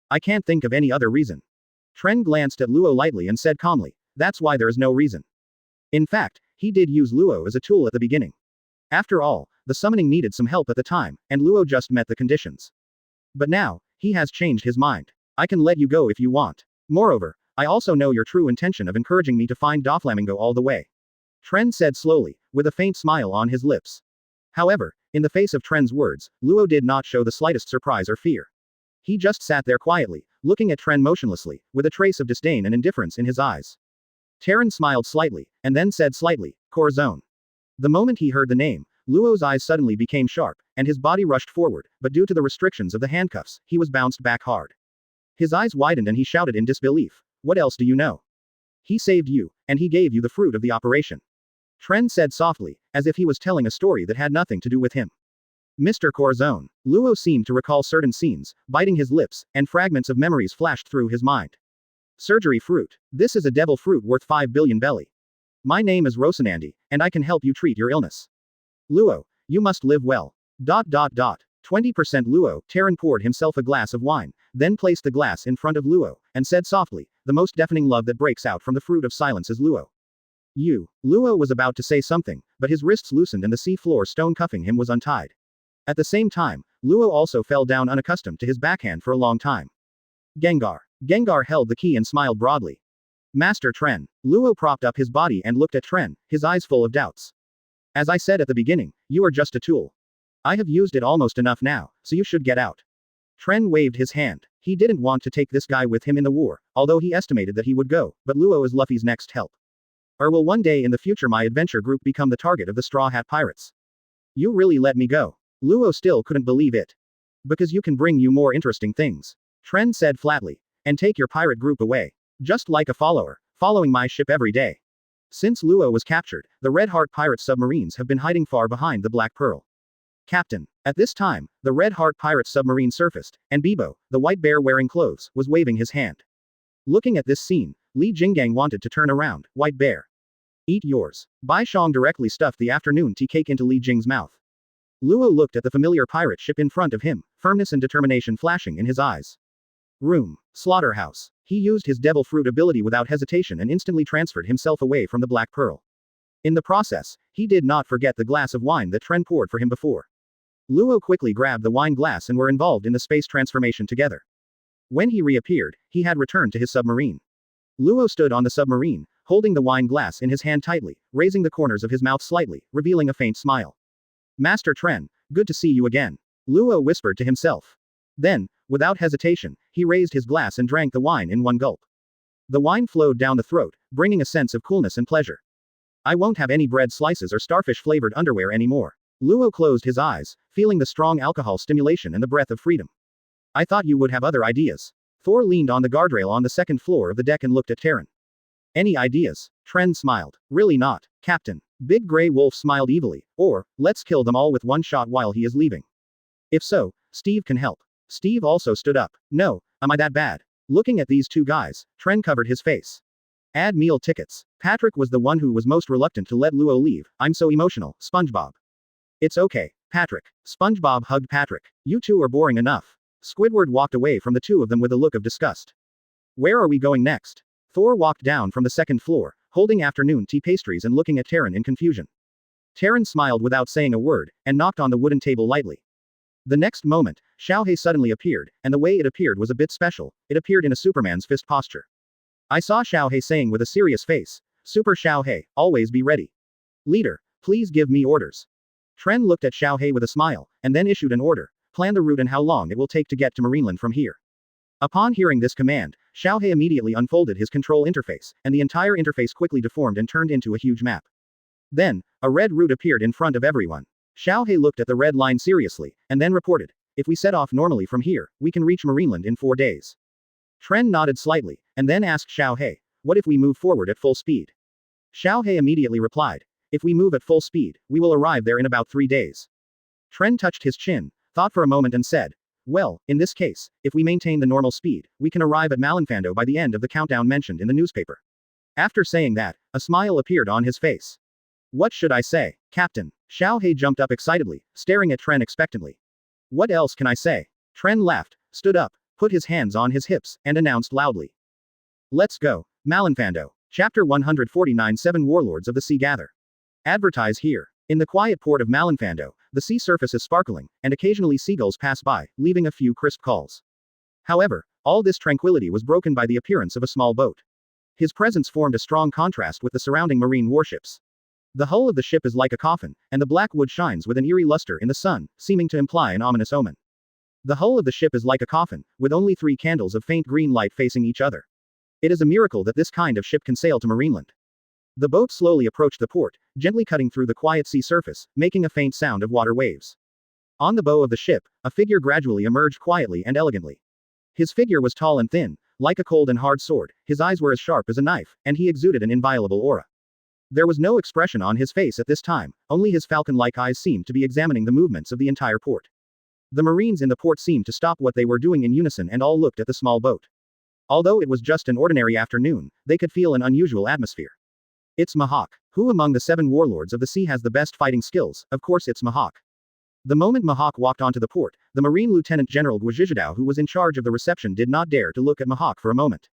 I can't think of any other reason. Tren glanced at Luo lightly and said calmly, that's why there is no reason. In fact, he did use Luo as a tool at the beginning. After all, the summoning needed some help at the time, and Luo just met the conditions. But now, he has changed his mind. I can let you go if you want. Moreover, I also know your true intention of encouraging me to find Doflamingo all the way. Tren said slowly, with a faint smile on his lips. However, in the face of Tren's words, Luo did not show the slightest surprise or fear. He just sat there quietly, looking at Tren motionlessly, with a trace of disdain and indifference in his eyes. Tren smiled slightly, and then said slightly, Corazon. The moment he heard the name, Luo's eyes suddenly became sharp, and his body rushed forward, but due to the restrictions of the handcuffs, he was bounced back hard. His eyes widened and he shouted in disbelief, what else do you know? He saved you, and he gave you the fruit of the operation. Tren said softly, as if he was telling a story that had nothing to do with him. Mr. Corazon. Luo seemed to recall certain scenes, biting his lips, and fragments of memories flashed through his mind. Surgery fruit. This is a devil fruit worth 5 billion belly. My name is Rosinandi, and I can help you treat your illness. Luo, you must live well. 20% Luo. Tren poured himself a glass of wine, then placed the glass in front of Luo, and said softly, the most deafening love that breaks out from the fruit of silence is Luo. Luo was about to say something, but his wrists loosened and the sea-floor stone cuffing him was untied. At the same time, Luo also fell down unaccustomed to his backhand for a long time. Gengar. Gengar held the key and smiled broadly. Master Tren. Luo propped up his body and looked at Tren, his eyes full of doubts. As I said at the beginning, you are just a tool. I have used it almost enough now, so you should get out. Tren waved his hand. He didn't want to take this guy with him in the war, although he estimated that he would go, but Luo is Luffy's next help. Or will one day in the future my adventure group become the target of the Straw Hat Pirates? You really let me go? Luo still couldn't believe it. Because you can bring you more interesting things. Tren said flatly. And take your pirate group away. Just like a follower, following my ship every day. Since Luo was captured, the Red Heart pirate submarines have been hiding far behind the Black Pearl. Captain. At this time, the Red Heart pirate submarine surfaced, and Bibo, the white bear wearing clothes, was waving his hand. Looking at this scene, Li Jing wanted to turn around. White bear. Eat yours. Bai Shang directly stuffed the afternoon tea cake into Li Jing's mouth. Luo looked at the familiar pirate ship in front of him, firmness and determination flashing in his eyes. Room. Slaughterhouse. He used his devil fruit ability without hesitation and instantly transferred himself away from the Black Pearl. In the process, he did not forget the glass of wine that Tren poured for him before. Luo quickly grabbed the wine glass and were involved in the space transformation together. When he reappeared, he had returned to his submarine. Luo stood on the submarine, holding the wine glass in his hand tightly, raising the corners of his mouth slightly, revealing a faint smile. Master Tren, good to see you again. Luo whispered to himself. Then, without hesitation, he raised his glass and drank the wine in one gulp. The wine flowed down the throat, bringing a sense of coolness and pleasure. I won't have any bread slices or starfish-flavored underwear anymore. Luo closed his eyes, feeling the strong alcohol stimulation and the breath of freedom. I thought you would have other ideas. Thor leaned on the guardrail on the second floor of the deck and looked at Tren. Any ideas? Tren smiled. Really not, Captain. Big Grey Wolf smiled evilly. Or, let's kill them all with one shot while he is leaving. If so, Steve can help. Steve also stood up. No, am I that bad? Looking at these two guys, Tren covered his face. Add meal tickets. Patrick was the one who was most reluctant to let Luo leave. I'm so emotional, SpongeBob. It's okay, Patrick. SpongeBob hugged Patrick. You two are boring enough. Squidward walked away from the two of them with a look of disgust. Where are we going next? Thor walked down from the second floor, holding afternoon tea pastries and looking at Tren in confusion. Tren smiled without saying a word, and knocked on the wooden table lightly. The next moment, Xiaohei suddenly appeared, and the way it appeared was a bit special. It appeared in a Superman's fist posture. I saw Xiaohei saying with a serious face, Super Xiaohei, always be ready. Leader, please give me orders. Tren looked at Xiaohei with a smile, and then issued an order. Plan the route and how long it will take to get to Marineland from here. Upon hearing this command, Xiaohei immediately unfolded his control interface, and the entire interface quickly deformed and turned into a huge map. Then, a red route appeared in front of everyone. Xiaohei looked at the red line seriously, and then reported, if we set off normally from here, we can reach Marineland in 4 days. Tren nodded slightly, and then asked Xiaohei, what if we move forward at full speed? Xiaohei immediately replied, if we move at full speed, we will arrive there in about 3 days. Tren touched his chin, thought for a moment and said, well, in this case, if we maintain the normal speed, we can arrive at Malinfando by the end of the countdown mentioned in the newspaper. After saying that, a smile appeared on his face. What should I say, Captain? Xiaohei jumped up excitedly, staring at Tren expectantly. What else can I say? Tren laughed, stood up, put his hands on his hips, and announced loudly. Let's go, Malinfando. Chapter 149 7 Warlords of the Sea gather. Advertise here. In the quiet port of Malinfando, the sea surface is sparkling, and occasionally seagulls pass by, leaving a few crisp calls. However, all this tranquility was broken by the appearance of a small boat. His presence formed a strong contrast with the surrounding marine warships. The hull of the ship is like a coffin, and the black wood shines with an eerie luster in the sun, seeming to imply an ominous omen. The hull of the ship is like a coffin, with only 3 candles of faint green light facing each other. It is a miracle that this kind of ship can sail to Marineland. The boat slowly approached the port, gently cutting through the quiet sea surface, making a faint sound of water waves. On the bow of the ship, a figure gradually emerged quietly and elegantly. His figure was tall and thin, like a cold and hard sword, his eyes were as sharp as a knife, and he exuded an inviolable aura. There was no expression on his face at this time, only his falcon-like eyes seemed to be examining the movements of the entire port. The Marines in the port seemed to stop what they were doing in unison and all looked at the small boat. Although it was just an ordinary afternoon, they could feel an unusual atmosphere. It's Mihawk. Who among the 7 warlords of the sea has the best fighting skills? Of course it's Mihawk. The moment Mihawk walked onto the port, the Marine Lieutenant General Guizhizhidao who was in charge of the reception did not dare to look at Mihawk for a moment.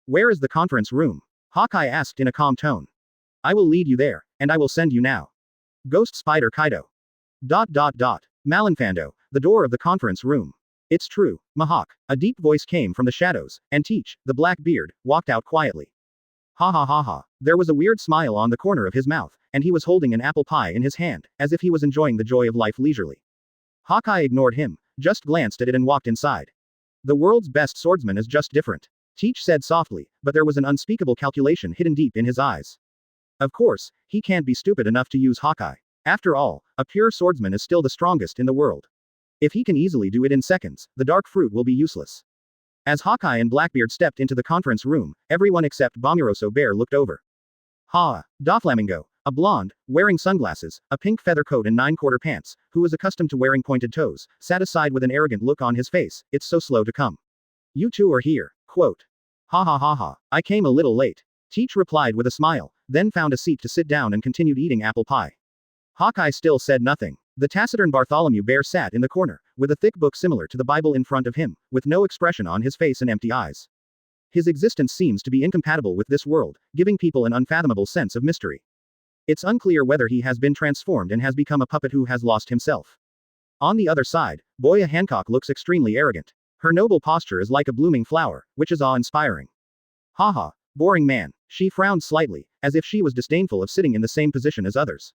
Where is the conference room? Hawkeye asked in a calm tone. I will lead you there, and I will send you now. Ghost Spider Kaido. Malinfando, the door of the conference room. It's true, Mihawk. A deep voice came from the shadows, and Teach, the black beard, walked out quietly. Ha ha ha ha. There was a weird smile on the corner of his mouth, and he was holding an apple pie in his hand, as if he was enjoying the joy of life leisurely. Hawkeye ignored him, just glanced at it and walked inside. The world's best swordsman is just different. Teach said softly, but there was an unspeakable calculation hidden deep in his eyes. Of course, he can't be stupid enough to use Hawkeye. After all, a pure swordsman is still the strongest in the world. If he can easily do it in seconds, the dark fruit will be useless. As Hawkeye and Blackbeard stepped into the conference room, everyone except Bomuroso Bear looked over. Doflamingo, a blonde, wearing sunglasses, a pink feather coat and 9/4 pants, who was accustomed to wearing pointed toes, sat aside with an arrogant look on his face. It's so slow to come. You two are here, quote. Ha ha ha ha, I came a little late. Teach replied with a smile, then found a seat to sit down and continued eating apple pie. Hawkeye still said nothing. The taciturn Bartholomew Bear sat in the corner, with a thick book similar to the Bible in front of him, with no expression on his face and empty eyes. His existence seems to be incompatible with this world, giving people an unfathomable sense of mystery. It's unclear whether he has been transformed and has become a puppet who has lost himself. On the other side, Boya Hancock looks extremely arrogant. Her noble posture is like a blooming flower, which is awe-inspiring. Haha, boring man. She frowned slightly, as if she was disdainful of sitting in the same position as others.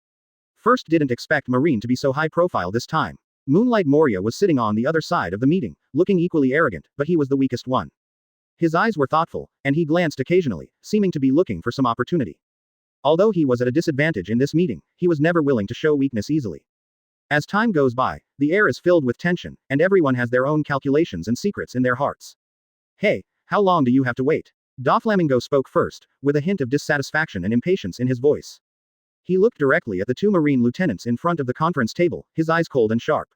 First didn't expect Marine to be so high profile this time. Moonlight Moria was sitting on the other side of the meeting, looking equally arrogant, but he was the weakest one. His eyes were thoughtful, and he glanced occasionally, seeming to be looking for some opportunity. Although he was at a disadvantage in this meeting, he was never willing to show weakness easily. As time goes by, the air is filled with tension, and everyone has their own calculations and secrets in their hearts. Hey, how long do you have to wait? Doflamingo spoke first, with a hint of dissatisfaction and impatience in his voice. He looked directly at the 2 Marine lieutenants in front of the conference table, his eyes cold and sharp.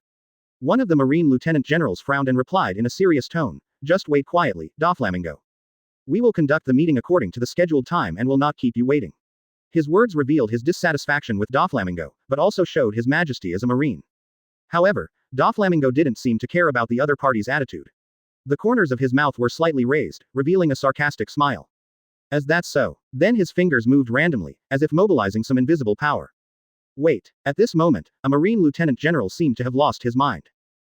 One of the Marine lieutenant generals frowned and replied in a serious tone, Just wait quietly, Doflamingo. We will conduct the meeting according to the scheduled time and will not keep you waiting. His words revealed his dissatisfaction with Doflamingo, but also showed his majesty as a marine. However, Doflamingo didn't seem to care about the other party's attitude. The corners of his mouth were slightly raised, revealing a sarcastic smile. As that's so. Then his fingers moved randomly, as if mobilizing some invisible power. Wait. At this moment, a Marine Lieutenant General seemed to have lost his mind.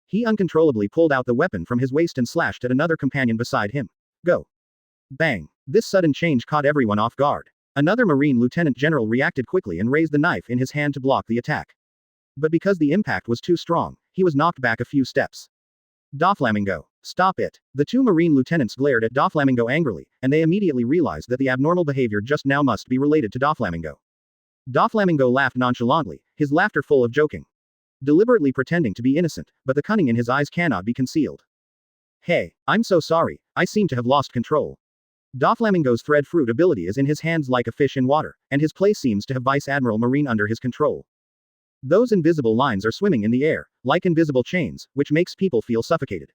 He uncontrollably pulled out the weapon from his waist and slashed at another companion beside him. Go. Bang. This sudden change caught everyone off guard. Another Marine Lieutenant General reacted quickly and raised the knife in his hand to block the attack. But because the impact was too strong, he was knocked back a few steps. Doflamingo. Stop it. The two Marine lieutenants glared at Doflamingo angrily, and they immediately realized that the abnormal behavior just now must be related to Doflamingo. Doflamingo laughed nonchalantly, his laughter full of joking. Deliberately pretending to be innocent, but the cunning in his eyes cannot be concealed. Hey, I'm so sorry, I seem to have lost control. Doflamingo's thread fruit ability is in his hands like a fish in water, and his place seems to have Vice Admiral Marine under his control. Those invisible lines are swimming in the air, like invisible chains, which makes people feel suffocated.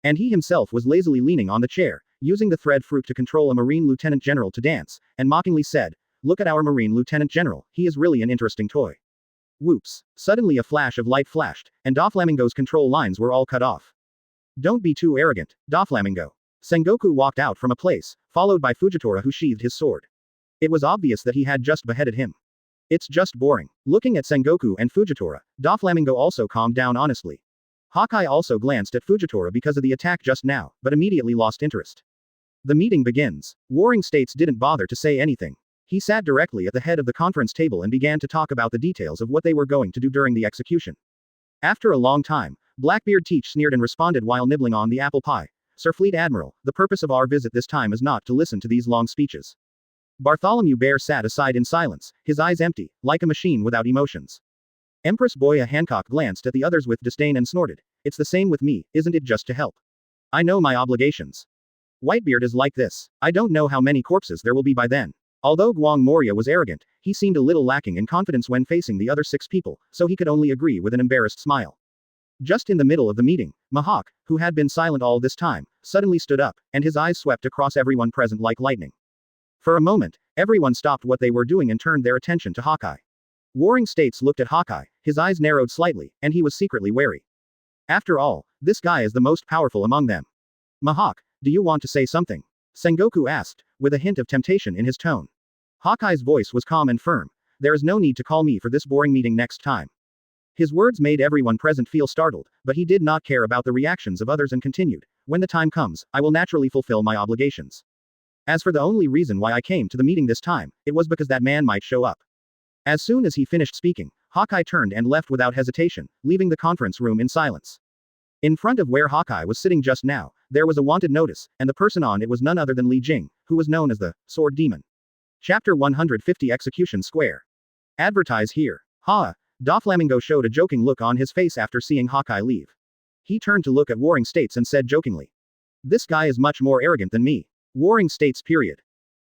And he himself was lazily leaning on the chair, using the thread fruit to control a Marine Lieutenant General to dance, and mockingly said, "Look at our Marine Lieutenant General, he is really an interesting toy." Whoops. Suddenly a flash of light flashed, and Doflamingo's control lines were all cut off. Don't be too arrogant, Doflamingo. Sengoku walked out from a place, followed by Fujitora who sheathed his sword. It was obvious that he had just beheaded him. It's just boring. Looking at Sengoku and Fujitora, Doflamingo also calmed down honestly. Hawkeye also glanced at Fujitora because of the attack just now, but immediately lost interest. The meeting begins. Warring States didn't bother to say anything. He sat directly at the head of the conference table and began to talk about the details of what they were going to do during the execution. After a long time, Blackbeard Teach sneered and responded while nibbling on the apple pie. Sir Fleet Admiral, the purpose of our visit this time is not to listen to these long speeches. Bartholomew Bear sat aside in silence, his eyes empty, like a machine without emotions. Empress Boya Hancock glanced at the others with disdain and snorted. It's the same with me, isn't it just to help? I know my obligations. Whitebeard is like this. I don't know how many corpses there will be by then. Although Guang Moria was arrogant, he seemed a little lacking in confidence when facing the other 6 people, so he could only agree with an embarrassed smile. Just in the middle of the meeting, Mahawk, who had been silent all this time, suddenly stood up, and his eyes swept across everyone present like lightning. For a moment, everyone stopped what they were doing and turned their attention to Hawkeye. Warring States looked at Hawkeye, his eyes narrowed slightly, and he was secretly wary. After all, this guy is the most powerful among them. Mahawk, do you want to say something? Sengoku asked, with a hint of temptation in his tone. Hawkeye's voice was calm and firm. There is no need to call me for this boring meeting next time. His words made everyone present feel startled, but he did not care about the reactions of others and continued, when the time comes, I will naturally fulfill my obligations. As for the only reason why I came to the meeting this time, it was because that man might show up. As soon as he finished speaking, Hawkeye turned and left without hesitation, leaving the conference room in silence. In front of where Hawkeye was sitting just now, there was a wanted notice, and the person on it was none other than Li Jing, who was known as the Sword Demon. Chapter 150 Execution Square. Advertise here. Ha! Doflamingo showed a joking look on his face after seeing Hawkeye leave. He turned to look at Warring States and said jokingly, "This guy is much more arrogant than me. Warring States period."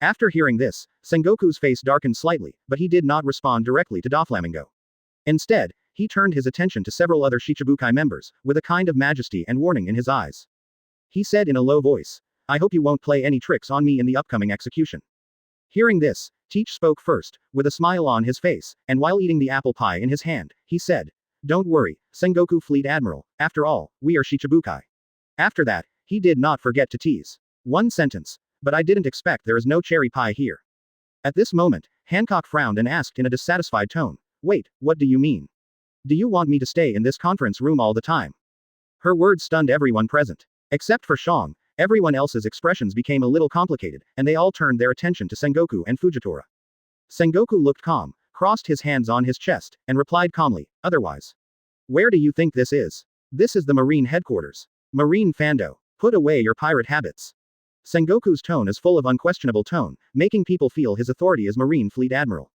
After hearing this, Sengoku's face darkened slightly, but he did not respond directly to Doflamingo. Instead, he turned his attention to several other Shichibukai members, with a kind of majesty and warning in his eyes. He said in a low voice, "I hope you won't play any tricks on me in the upcoming execution." Hearing this, Teach spoke first, with a smile on his face, and while eating the apple pie in his hand, he said, "Don't worry, Sengoku Fleet Admiral, after all, we are Shichibukai." After that, he did not forget to tease. One sentence. But I didn't expect there is no cherry pie here. At this moment, Hancock frowned and asked in a dissatisfied tone, "Wait, what do you mean? Do you want me to stay in this conference room all the time?" Her words stunned everyone present. Except for Shang, everyone else's expressions became a little complicated, and they all turned their attention to Sengoku and Fujitora. Sengoku looked calm, crossed his hands on his chest, and replied calmly, "Otherwise. Where do you think this is? This is the Marine headquarters. Marine Fando. Put away your pirate habits." Sengoku's tone is full of unquestionable tone, making people feel his authority as Marine Fleet Admiral.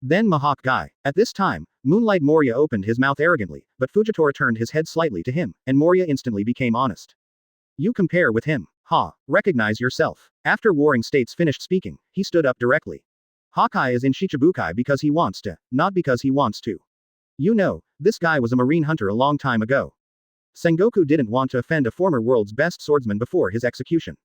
Then Mahawk Guy. At this time, Moonlight Moria opened his mouth arrogantly, but Fujitora turned his head slightly to him, and Moria instantly became honest. "You compare with him. Ha, recognize yourself." After Warring States finished speaking, he stood up directly. "Hawkeye is in Shichibukai because he wants to, not because he wants to. You know, this guy was a marine hunter a long time ago. Sengoku didn't want to offend a former world's best swordsman before his execution.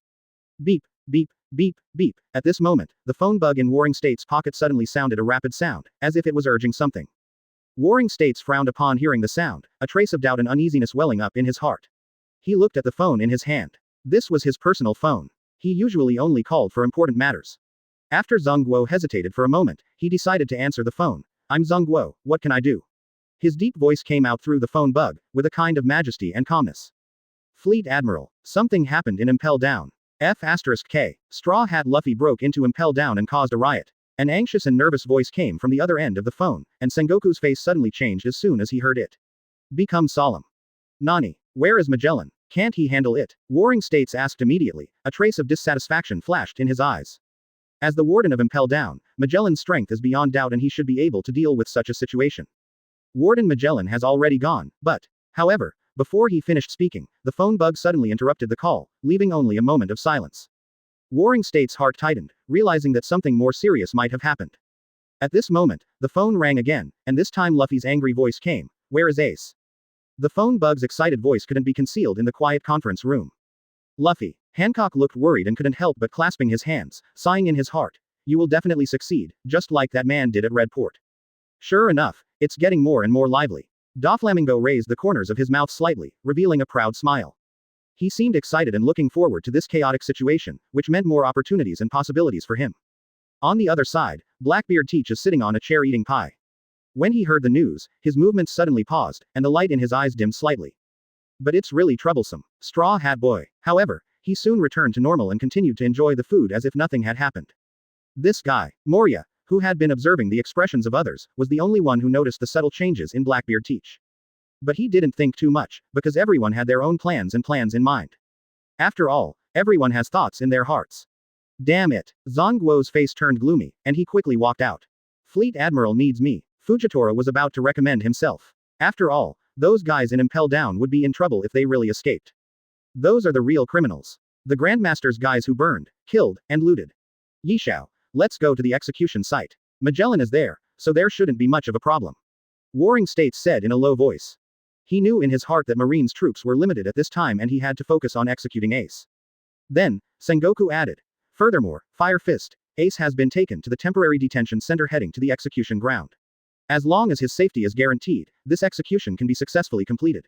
Beep, beep, beep, beep. At this moment, the phone bug in Warring States' pocket suddenly sounded a rapid sound, as if it was urging something. Warring States frowned upon hearing the sound, a trace of doubt and uneasiness welling up in his heart. He looked at the phone in his hand. This was his personal phone. He usually only called for important matters. After Zhang Guo hesitated for a moment, he decided to answer the phone. I'm Zhang Guo, what can I do? His deep voice came out through the phone bug, with a kind of majesty and calmness. Fleet Admiral, something happened in Impel Down. F*K. Straw Hat Luffy broke into Impel Down and caused a riot. An anxious and nervous voice came from the other end of the phone, and Sengoku's face suddenly changed as soon as he heard it. Become solemn. Nani, where is Magellan? Can't he handle it? Warring States asked immediately, a trace of dissatisfaction flashed in his eyes. As the warden of Impel Down, Magellan's strength is beyond doubt and he should be able to deal with such a situation. Warden Magellan has already gone, but, however, before he finished speaking, the phone bug suddenly interrupted the call, leaving only a moment of silence. Warring States' heart tightened, realizing that something more serious might have happened. At this moment, the phone rang again, and this time Luffy's angry voice came. Where is Ace? The phone bug's excited voice couldn't be concealed in the quiet conference room. Luffy. Hancock looked worried and couldn't help but clasping his hands, sighing in his heart. You will definitely succeed, just like that man did at Redport. Sure enough, it's getting more and more lively. Doflamingo raised the corners of his mouth slightly, revealing a proud smile. He seemed excited and looking forward to this chaotic situation, which meant more opportunities and possibilities for him. On the other side, Blackbeard Teach is sitting on a chair eating pie. When he heard the news, his movements suddenly paused, and the light in his eyes dimmed slightly. But it's really troublesome. Straw Hat Boy. However, he soon returned to normal and continued to enjoy the food as if nothing had happened. This guy, Moria, who had been observing the expressions of others, was the only one who noticed the subtle changes in Blackbeard Teach. But he didn't think too much, because everyone had their own plans in mind. After all, everyone has thoughts in their hearts. Damn it. Zhang Guo's face turned gloomy, and he quickly walked out. Fleet Admiral needs me. Fujitora was about to recommend himself. After all, those guys in Impel Down would be in trouble if they really escaped. Those are the real criminals. The Grandmaster's guys who burned, killed, and looted. Yishao, let's go to the execution site. Magellan is there, so there shouldn't be much of a problem. Warring States said in a low voice. He knew in his heart that Marine's troops were limited at this time and he had to focus on executing Ace. Then, Sengoku added. Furthermore, Fire Fist, Ace has been taken to the temporary detention center heading to the execution ground. As long as his safety is guaranteed, this execution can be successfully completed.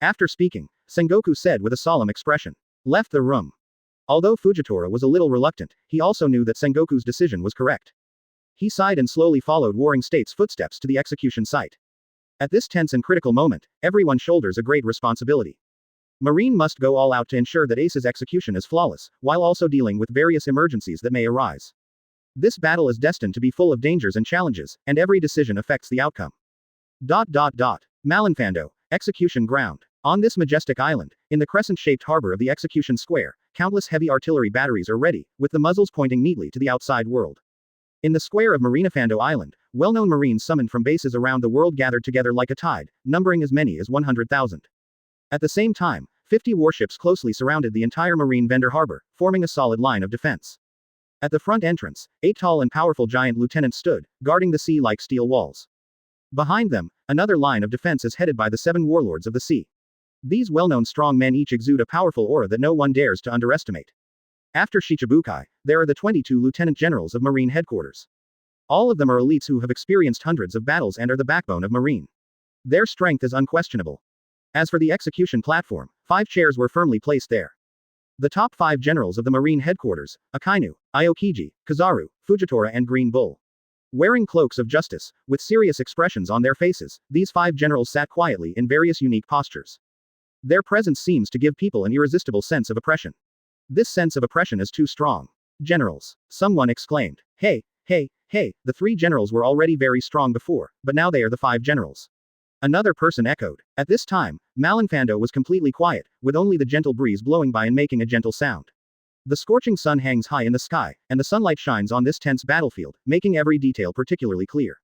After speaking, Sengoku said with a solemn expression. Left the room. Although Fujitora was a little reluctant, he also knew that Sengoku's decision was correct. He sighed and slowly followed Warring States' footsteps to the execution site. At this tense and critical moment, everyone shoulders a great responsibility. Marine must go all out to ensure that Ace's execution is flawless, while also dealing with various emergencies that may arise. This battle is destined to be full of dangers and challenges, and every decision affects the outcome. Malinfando, execution ground. On this majestic island, in the crescent-shaped harbor of the execution square, countless heavy artillery batteries are ready, with the muzzles pointing neatly to the outside world. In the square of Marinafando Island, well-known Marines summoned from bases around the world gathered together like a tide, numbering as many as 100,000. At the same time, 50 warships closely surrounded the entire Marine Vendor Harbor, forming a solid line of defense. At the front entrance, 8 tall and powerful giant lieutenants stood, guarding the sea like steel walls. Behind them, another line of defense is headed by the 7 warlords of the sea. These well-known strong men each exude a powerful aura that no one dares to underestimate. After Shichibukai, there are the 22 lieutenant generals of Marine headquarters. All of them are elites who have experienced hundreds of battles and are the backbone of Marine. Their strength is unquestionable. As for the execution platform, 5 chairs were firmly placed there. The top 5 generals of the Marine headquarters, Akainu, Aokiji, Kizaru, Fujitora and Green Bull. Wearing cloaks of justice, with serious expressions on their faces, these 5 generals sat quietly in various unique postures. Their presence seems to give people an irresistible sense of oppression. This sense of oppression is too strong. Generals. Someone exclaimed. Hey, the 3 generals were already very strong before, but now they are the 5 generals. Another person echoed. At this time, Malinfando was completely quiet, with only the gentle breeze blowing by and making a gentle sound. The scorching sun hangs high in the sky, and the sunlight shines on this tense battlefield, making every detail particularly clear.